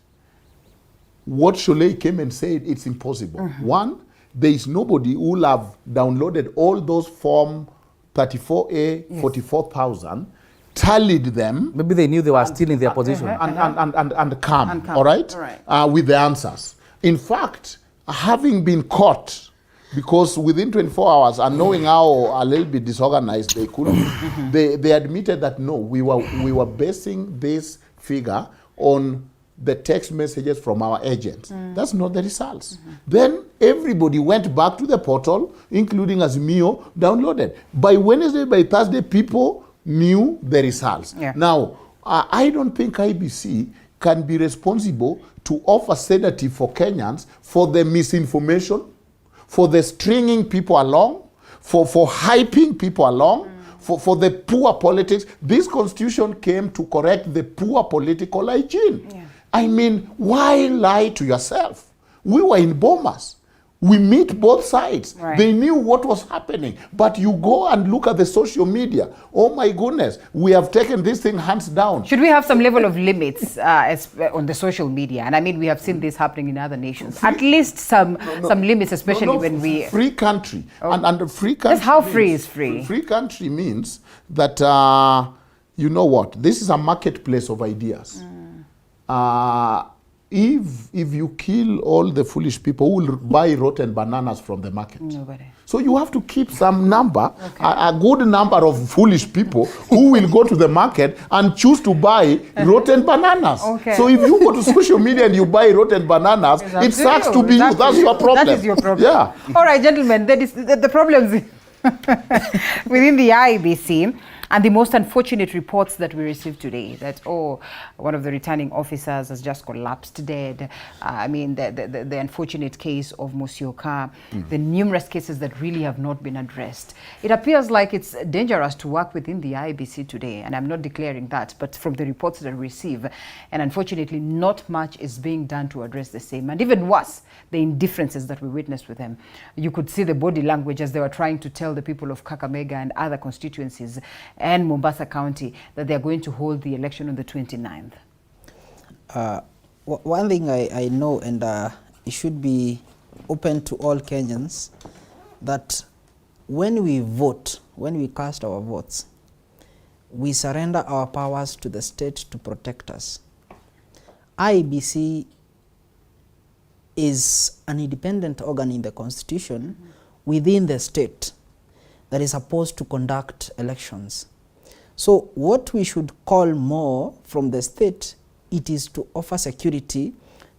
What Sholei came and said, it's impossible. One, there is nobody who will have downloaded all those Form 34A, 44,000, tallied them. Maybe they knew they were still in their position. And come, all right? With the answers. In fact, having been caught, because within 24 hours, and knowing how a little bit disorganized they could be, they admitted that no, we were basing this figure on the text messages from our agents. That's not the results. Then everybody went back to the portal, including Azimio, downloaded. By Wednesday, by Thursday, people knew the results. Now, I don't think IEBC can be responsible to offer sedative for Kenyans for the misinformation, for the stringing people along, for hyping people along, for the poor politics. This constitution came to correct the poor political hygiene. I mean, why lie to yourself? We were in Bomas. We meet both sides. They knew what was happening. But you go and look at the social media. Oh my goodness, we have taken this thing hands down. Should we have some level of limits on the social media? And I mean, we have seen this happening in other nations. At least some limits, especially when we... Free country. And free country... Just how free is free? Free country means that, you know what, this is a marketplace of ideas. If you kill all the foolish people, who will buy rotten bananas from the market? Nobody. So you have to keep some number, a good number of foolish people who will go to the market and choose to buy rotten bananas. So if you go to social media and you buy rotten bananas, it sucks to be you. That's your problem. That is your problem. Yeah. All right, gentlemen, that is the problems within the IEBC. And the most unfortunate reports that we received today, that, one of the returning officers has just collapsed dead. I mean, the unfortunate case of Musyoka, the numerous cases that really have not been addressed. It appears like it's dangerous to work within the IEBC today, and I'm not declaring that, but from the reports that we receive, and unfortunately, not much is being done to address the same. And even worse, the indifferences that we witnessed with them. You could see the body language as they were trying to tell the people of Kakamega and other constituencies and Mombasa County that they are going to hold the election on the 29th. One thing I know, and it should be open to all Kenyans, that when we vote, when we cast our votes, we surrender our powers to the state to protect us. IEBC is an independent organ in the constitution within the state that is supposed to conduct elections. So what we should call more from the state, it is to offer security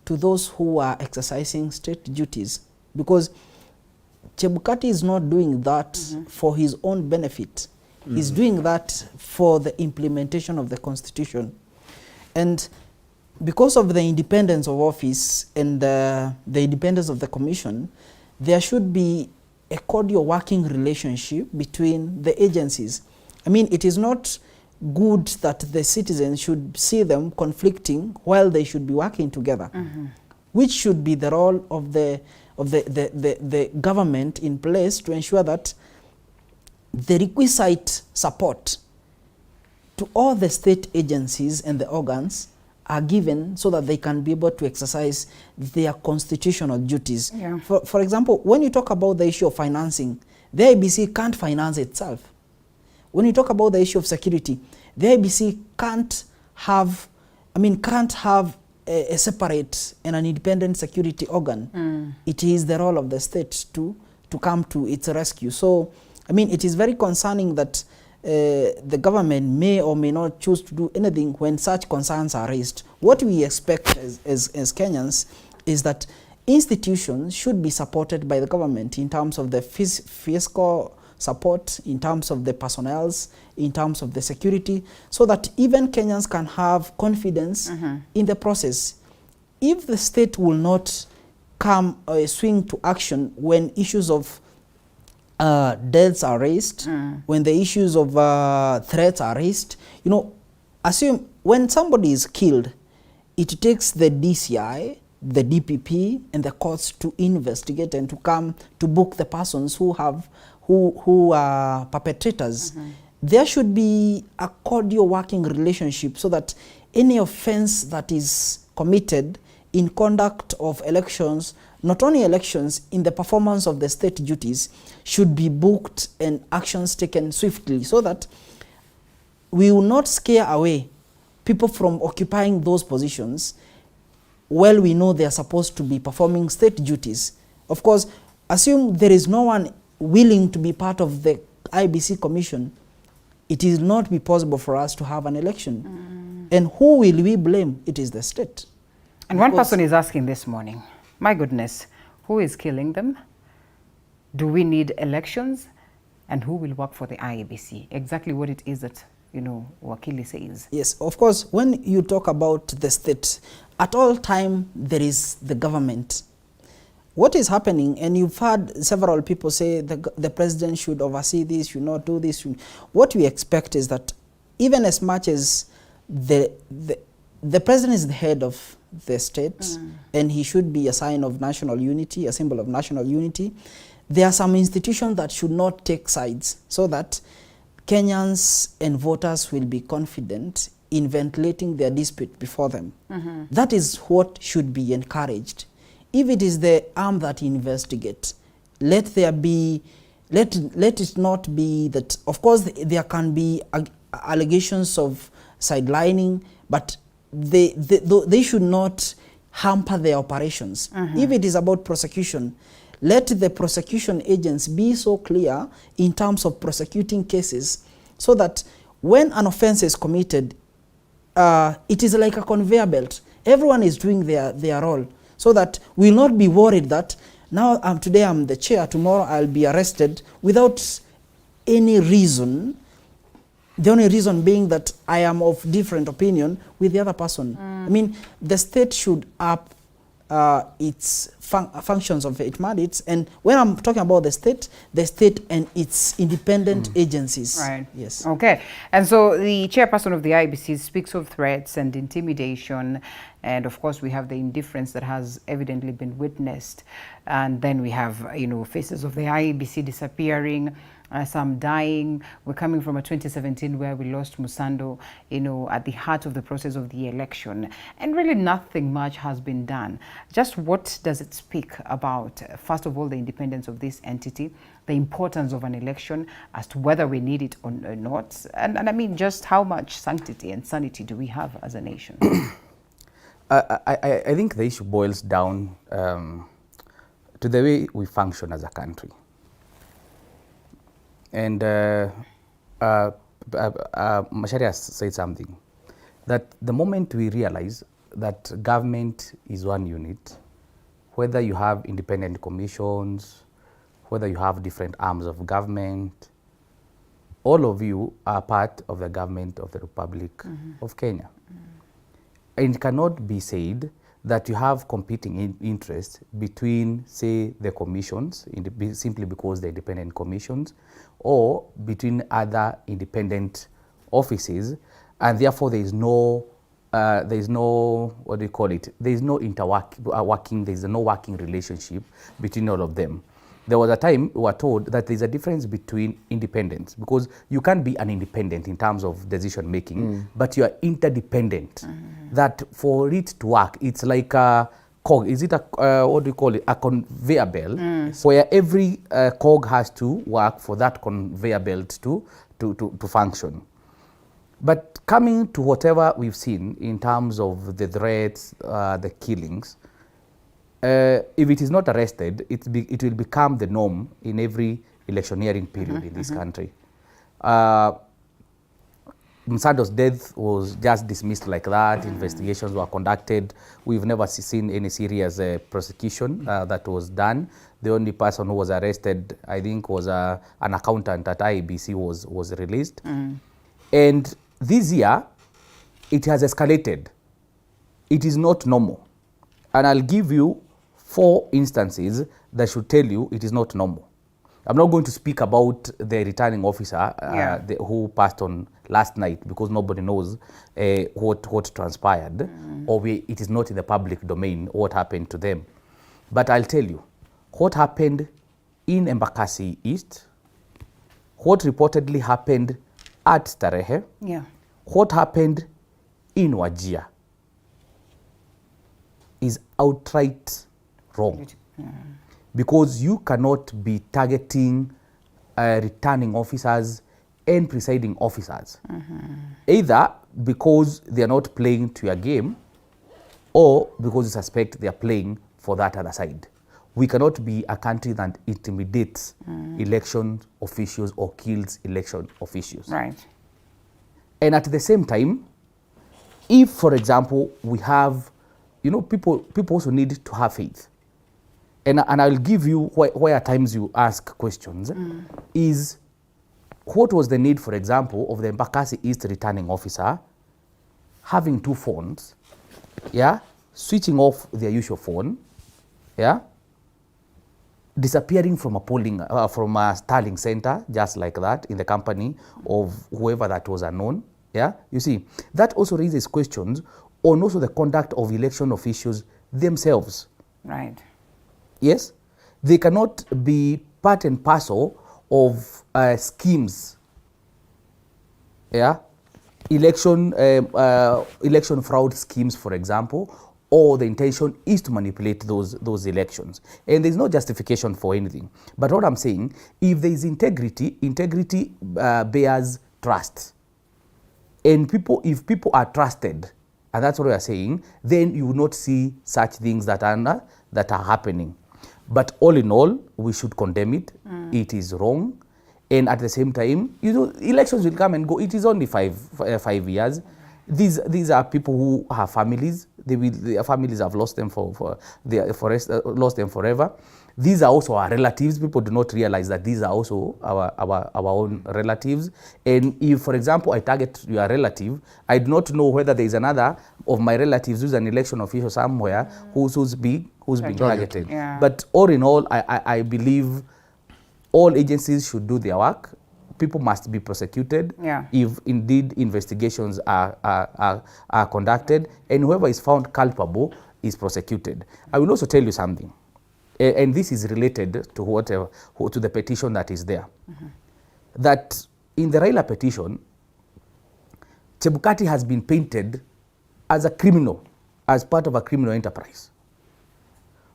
to those who are exercising state duties, because Chebukati is not doing that for his own benefit. He's doing that for the implementation of the constitution. And because of the independence of office and the independence of the commission, there should be a cordial working relationship between the agencies. I mean, it is not good that the citizens should see them conflicting while they should be working together, which should be the role of the government in place to ensure that the requisite support to all the state agencies and the organs are given so that they can be able to exercise their constitutional duties. Yeah. For example, when you talk about the issue of financing, the IEBC can't finance itself. When you talk about the issue of security, the IEBC can't have a separate and an independent security organ. It is the role of the state to come to its rescue. So, I mean, it is very concerning that the government may or may not choose to do anything when such concerns are raised. What we expect as Kenyans is that institutions should be supported by the government in terms of the fiscal support, in terms of the personnels, in terms of the security, so that even Kenyans can have confidence in the process. If the state will not come swing to action when issues of deaths are raised, when the issues of threats are raised, you know, assume when somebody is killed, it takes the DCI, the DPP, and the courts to investigate and to come to book the persons who are perpetrators. There should be a cordial working relationship so that any offense that is committed in conduct of elections, not only elections, in the performance of the state duties, should be booked and actions taken swiftly so that we will not scare away people from occupying those positions while we know they are supposed to be performing state duties. Of course, assume there is no one willing to be part of the IEBC commission, it will not be possible for us to have an election. And who will we blame? It is the state. And one person is asking this morning, my goodness, who is killing them? Do we need elections? And who will work for the IEBC? Exactly what it is that, you know, Wakili says. Yes, of course, when you talk about the state, at all time there is the government. What is happening, and you've heard several people say the president should oversee this, should not do this. What we expect is that even as much as the president is the head of the state, and he should be a sign of national unity, a symbol of national unity, there are some institutions that should not take sides so that Kenyans and voters will be confident in ventilating their dispute before them. That is what should be encouraged. If it is the arm that investigates, let it not be that, of course, there can be allegations of sidelining, but they should not hamper their operations. If it is about prosecution, let the prosecution agents be so clear in terms of prosecuting cases so that when an offense is committed, it is like a conveyor belt. Everyone is doing their role so that we'll not be worried that now today I'm the chair, tomorrow I'll be arrested without any reason. The only reason being that I am of different opinion with the other person. I mean, the state should up its functions of its mandates. And when I'm talking about the state and its independent agencies. Right. Yes. Okay. And so the chairperson of the IEBC speaks of threats and intimidation. And of course, we have the indifference that has evidently been witnessed. And then we have, you know, faces of the IEBC disappearing. some dying. We're coming from a 2017 where we lost Musando, you know, at the heart of the process of the election. And really nothing much has been done. Just what does it speak about? First of all, the independence of this entity, the importance of an election as to whether we need it or not. And I mean, just how much sanctity and sanity do we have as a nation? I think the issue boils down to the way we function as a country. And Macharia said something, that the moment we realize that government is one unit, whether you have independent commissions, whether you have different arms of government, all of you are part of the government of the Republic of Kenya. And it cannot be said that you have competing interests between, say, the commissions, simply because they're independent commissions, or between other independent offices, and therefore there is no, what do you call it? There is no working relationship between all of them. There was a time we were told that there's a difference between independence, because you can't be an independent in terms of decision making, but you are interdependent. That for it to work, it's like a cog. Is it a, what do you call it? A conveyor belt, where every cog has to work for that conveyor belt to function. But coming to whatever we've seen in terms of the threats, the killings, if it is not arrested, it will become the norm in every electioneering period in this country. Musando's death was just dismissed like that. Investigations were conducted. We've never seen any serious prosecution that was done. The only person who was arrested, I think, was an accountant at IEBC was released. And this year, it has escalated. It is not normal. And I'll give you 4 instances that should tell you it is not normal. I'm not going to speak about the returning officer who passed on last night, because nobody knows what transpired, or it is not in the public domain what happened to them. But I'll tell you what happened in Embakasi East, what reportedly happened at Starehe, what happened in Wajir is outright wrong. Because you cannot be targeting returning officers and presiding officers, either because they are not playing to your game, or because you suspect they are playing for that other side. We cannot be a country that intimidates election officials or kills election officials. Right. And at the same time, if, for example, we have, you know, people also need to have faith. And I'll give you where at times you ask questions, is what was the need, for example, of the Embakasi East returning officer having 2 phones, switching off their usual phone, disappearing from a tallying center just like that in the company of whoever that was unknown. You see, that also raises questions on also the conduct of election officials themselves. Right. Yes, they cannot be part and parcel of schemes. Election fraud schemes, for example, or the intention is to manipulate those elections. And there's no justification for anything. But what I'm saying, if there is integrity bears trust. And if people are trusted, and that's what we are saying, then you will not see such things that are happening. But all in all, we should condemn it. It is wrong. And at the same time, you know, elections will come and go. It is only 5 years. These are people who have families. Their families have lost them lost them forever. These are also our relatives. People do not realize that these are also our own relatives. And if, for example, I target your relative, I do not know whether there is another of my relatives who's an election official somewhere who's being targeted. But all in all, I believe all agencies should do their work. People must be prosecuted if indeed investigations are conducted, and whoever is found culpable is prosecuted. I will also tell you something, and this is related to to the petition that is there. that in the Raila petition, Chebukati has been painted as a criminal, as part of a criminal enterprise,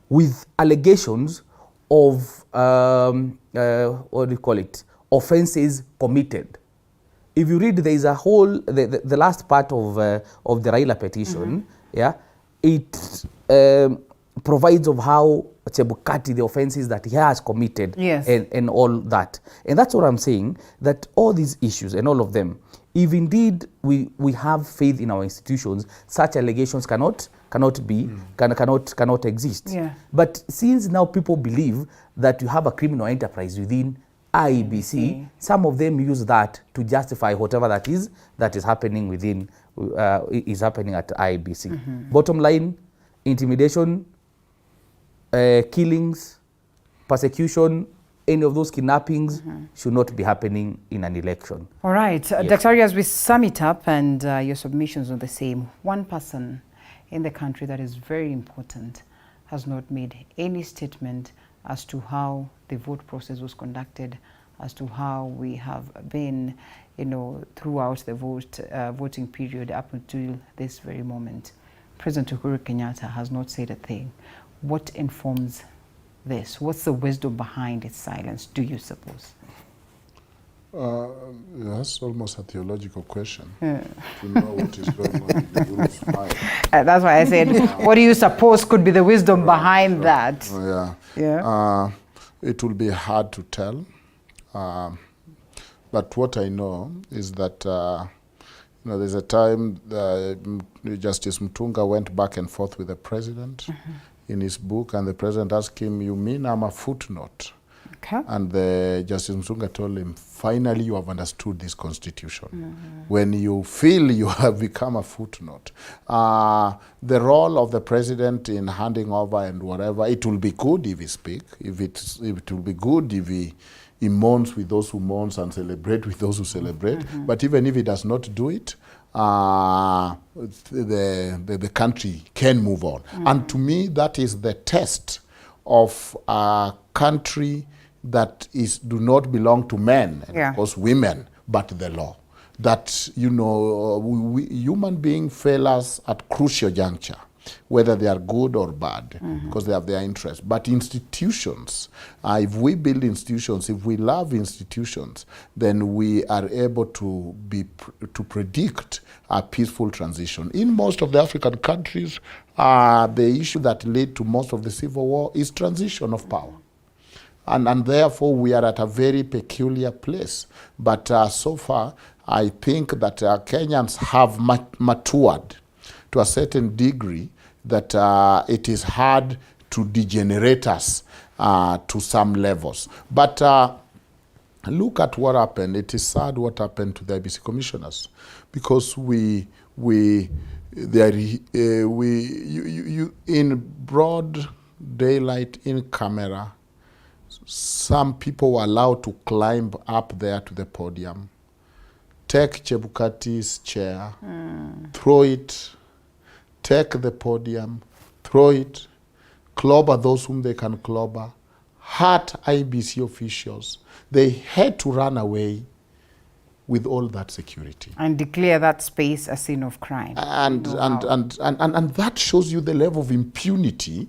with allegations of, what do you call it, offenses committed. If you read, there is a whole, the last part of the Raila petition, yeah, it provides of how Chebukati, the offenses that he has committed, and all that. And that's what I'm saying, that all these issues and all of them, if indeed we have faith in our institutions, such allegations cannot exist. Yeah. But since now people believe that you have a criminal enterprise within IEBC, some of them use that to justify whatever that is happening within is happening at IEBC. Bottom line, intimidation, killings, persecution, any of those kidnappings should not be happening in an election. All right, Dr. As we sum it up, and your submissions are the same, one person in the country that is very important has not made any statement as to how the vote process was conducted, as to how we have been, throughout the voting period up until this very moment. President Uhuru Kenyatta has not said a thing. What informs this? What's the wisdom behind its silence, do you suppose? That's almost a theological question. To know what is going on in the group's mind. That's why I said, what do you suppose could be the wisdom behind that? It will be hard to tell. But what I know is that there's a time Justice Mutunga went back and forth with the president in his book, and the president asked him, "You mean I'm a footnote?" Okay. And Justice Mutunga told him, "Finally, you have understood this constitution. When you feel you have become a footnote." The role of the president in handing over and whatever, it will be good if he speak. It will be good if he mourns with those who mourn and celebrate with those who celebrate. But even if he does not do it, the country can move on. And to me, that is the test of a country that do not belong to men, and of course women, but the law. That, human beings fail us at crucial juncture, whether they are good or bad, because they have their interests. But institutions, if we build institutions, if we love institutions, then we are able to predict a peaceful transition. In most of the African countries, the issue that led to most of the civil war is transition of power. And therefore, we are at a very peculiar place. But so far, I think that Kenyans have matured to a certain degree that it is hard to degenerate us to some levels. But look at what happened. It is sad what happened to the IEBC commissioners, because in broad daylight, in camera, some people were allowed to climb up there to the podium, take Chebukati's chair, throw it, take the podium, throw it, clobber those whom they can clobber, hurt IEBC officials. They had to run away with all that security. And declare that space a scene of crime. And that shows you the level of impunity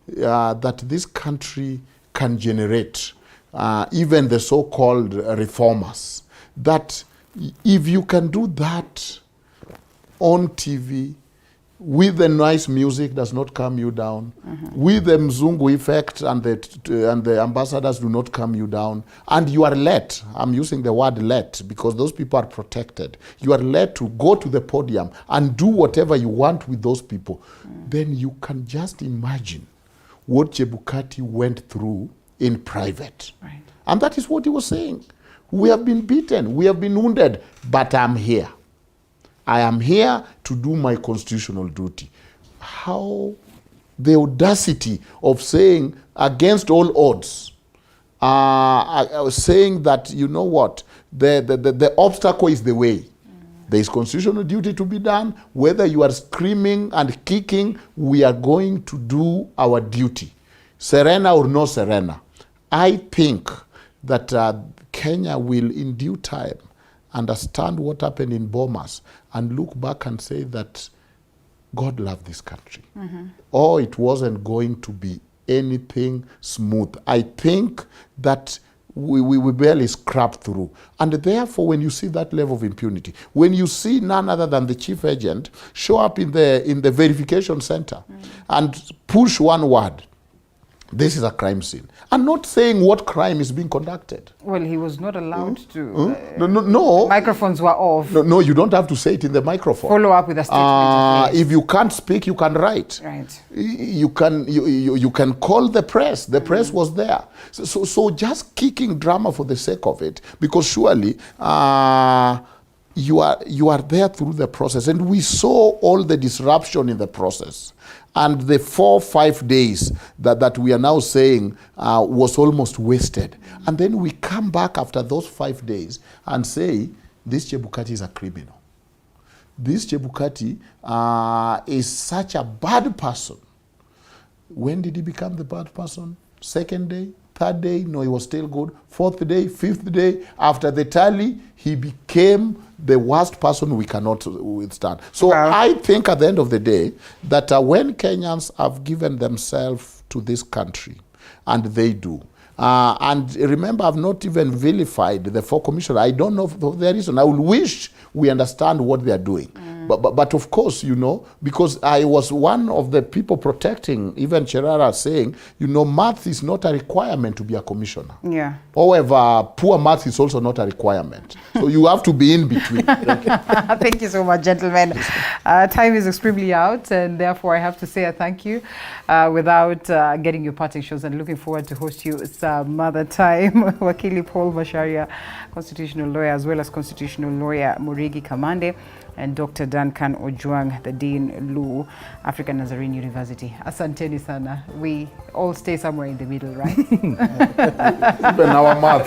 that this country can generate, even the so-called reformers. That if you can do that on TV, with the nice music does not calm you down, with the Mzungu effect and the ambassadors do not calm you down, and you are let, I'm using the word let because those people are protected, you are let to go to the podium and do whatever you want with those people, then you can just imagine what Chebukati went through in private. Right. And that is what he was saying. We have been beaten, we have been wounded, but I'm here. I am here to do my constitutional duty. How the audacity of saying against all odds, saying that, you know what, the obstacle is the way. There is constitutional duty to be done. Whether you are screaming and kicking, we are going to do our duty. Serena or no Serena. I think that Kenya will in due time understand what happened in Bomas and look back and say that God loved this country. Or it wasn't going to be anything smooth. I think that we barely scrapped through. And therefore, when you see that level of impunity, when you see none other than the chief agent show up in the verification center and push one word, this is a crime scene. I'm not saying what crime is being conducted. Well, he was not allowed to. No. Microphones were off. No, you don't have to say it in the microphone. Follow up with a statement. If you can't speak, you can write. Right. You can call the press. The press was there. So just kicking drama for the sake of it, because surely you are there through the process, and we saw all the disruption in the process. And the 4-5 days that we are now saying was almost wasted. And then we come back after those 5 days and say, this Chebukati is a criminal. This Chebukati is such a bad person. When did he become the bad person? Second day? Third day? No, he was still good. Fourth day? Fifth day? After the tally, he became the worst person we cannot withstand. So I think at the end of the day, that when Kenyans have given themselves to this country, and they do, and remember, I've not even vilified the 4 commissioners. I don't know for the reason. I will wish we understand what they are doing. But of course, because I was one of the people protecting, even Cherara saying, math is not a requirement to be a commissioner. Yeah. However, poor math is also not a requirement. So you have to be in between. Thank you so much, gentlemen. Time is extremely out, and therefore I have to say a thank you without getting your parting shots, and looking forward to host you some other time. Wakili Paul Macharia, constitutional lawyer, as well as constitutional lawyer Murigi Kamande, and Dr. Duncan Ojwang, the Dean Lu, African Nazarene University. Asanteni sana. We all stay somewhere in the middle, right? Even our math.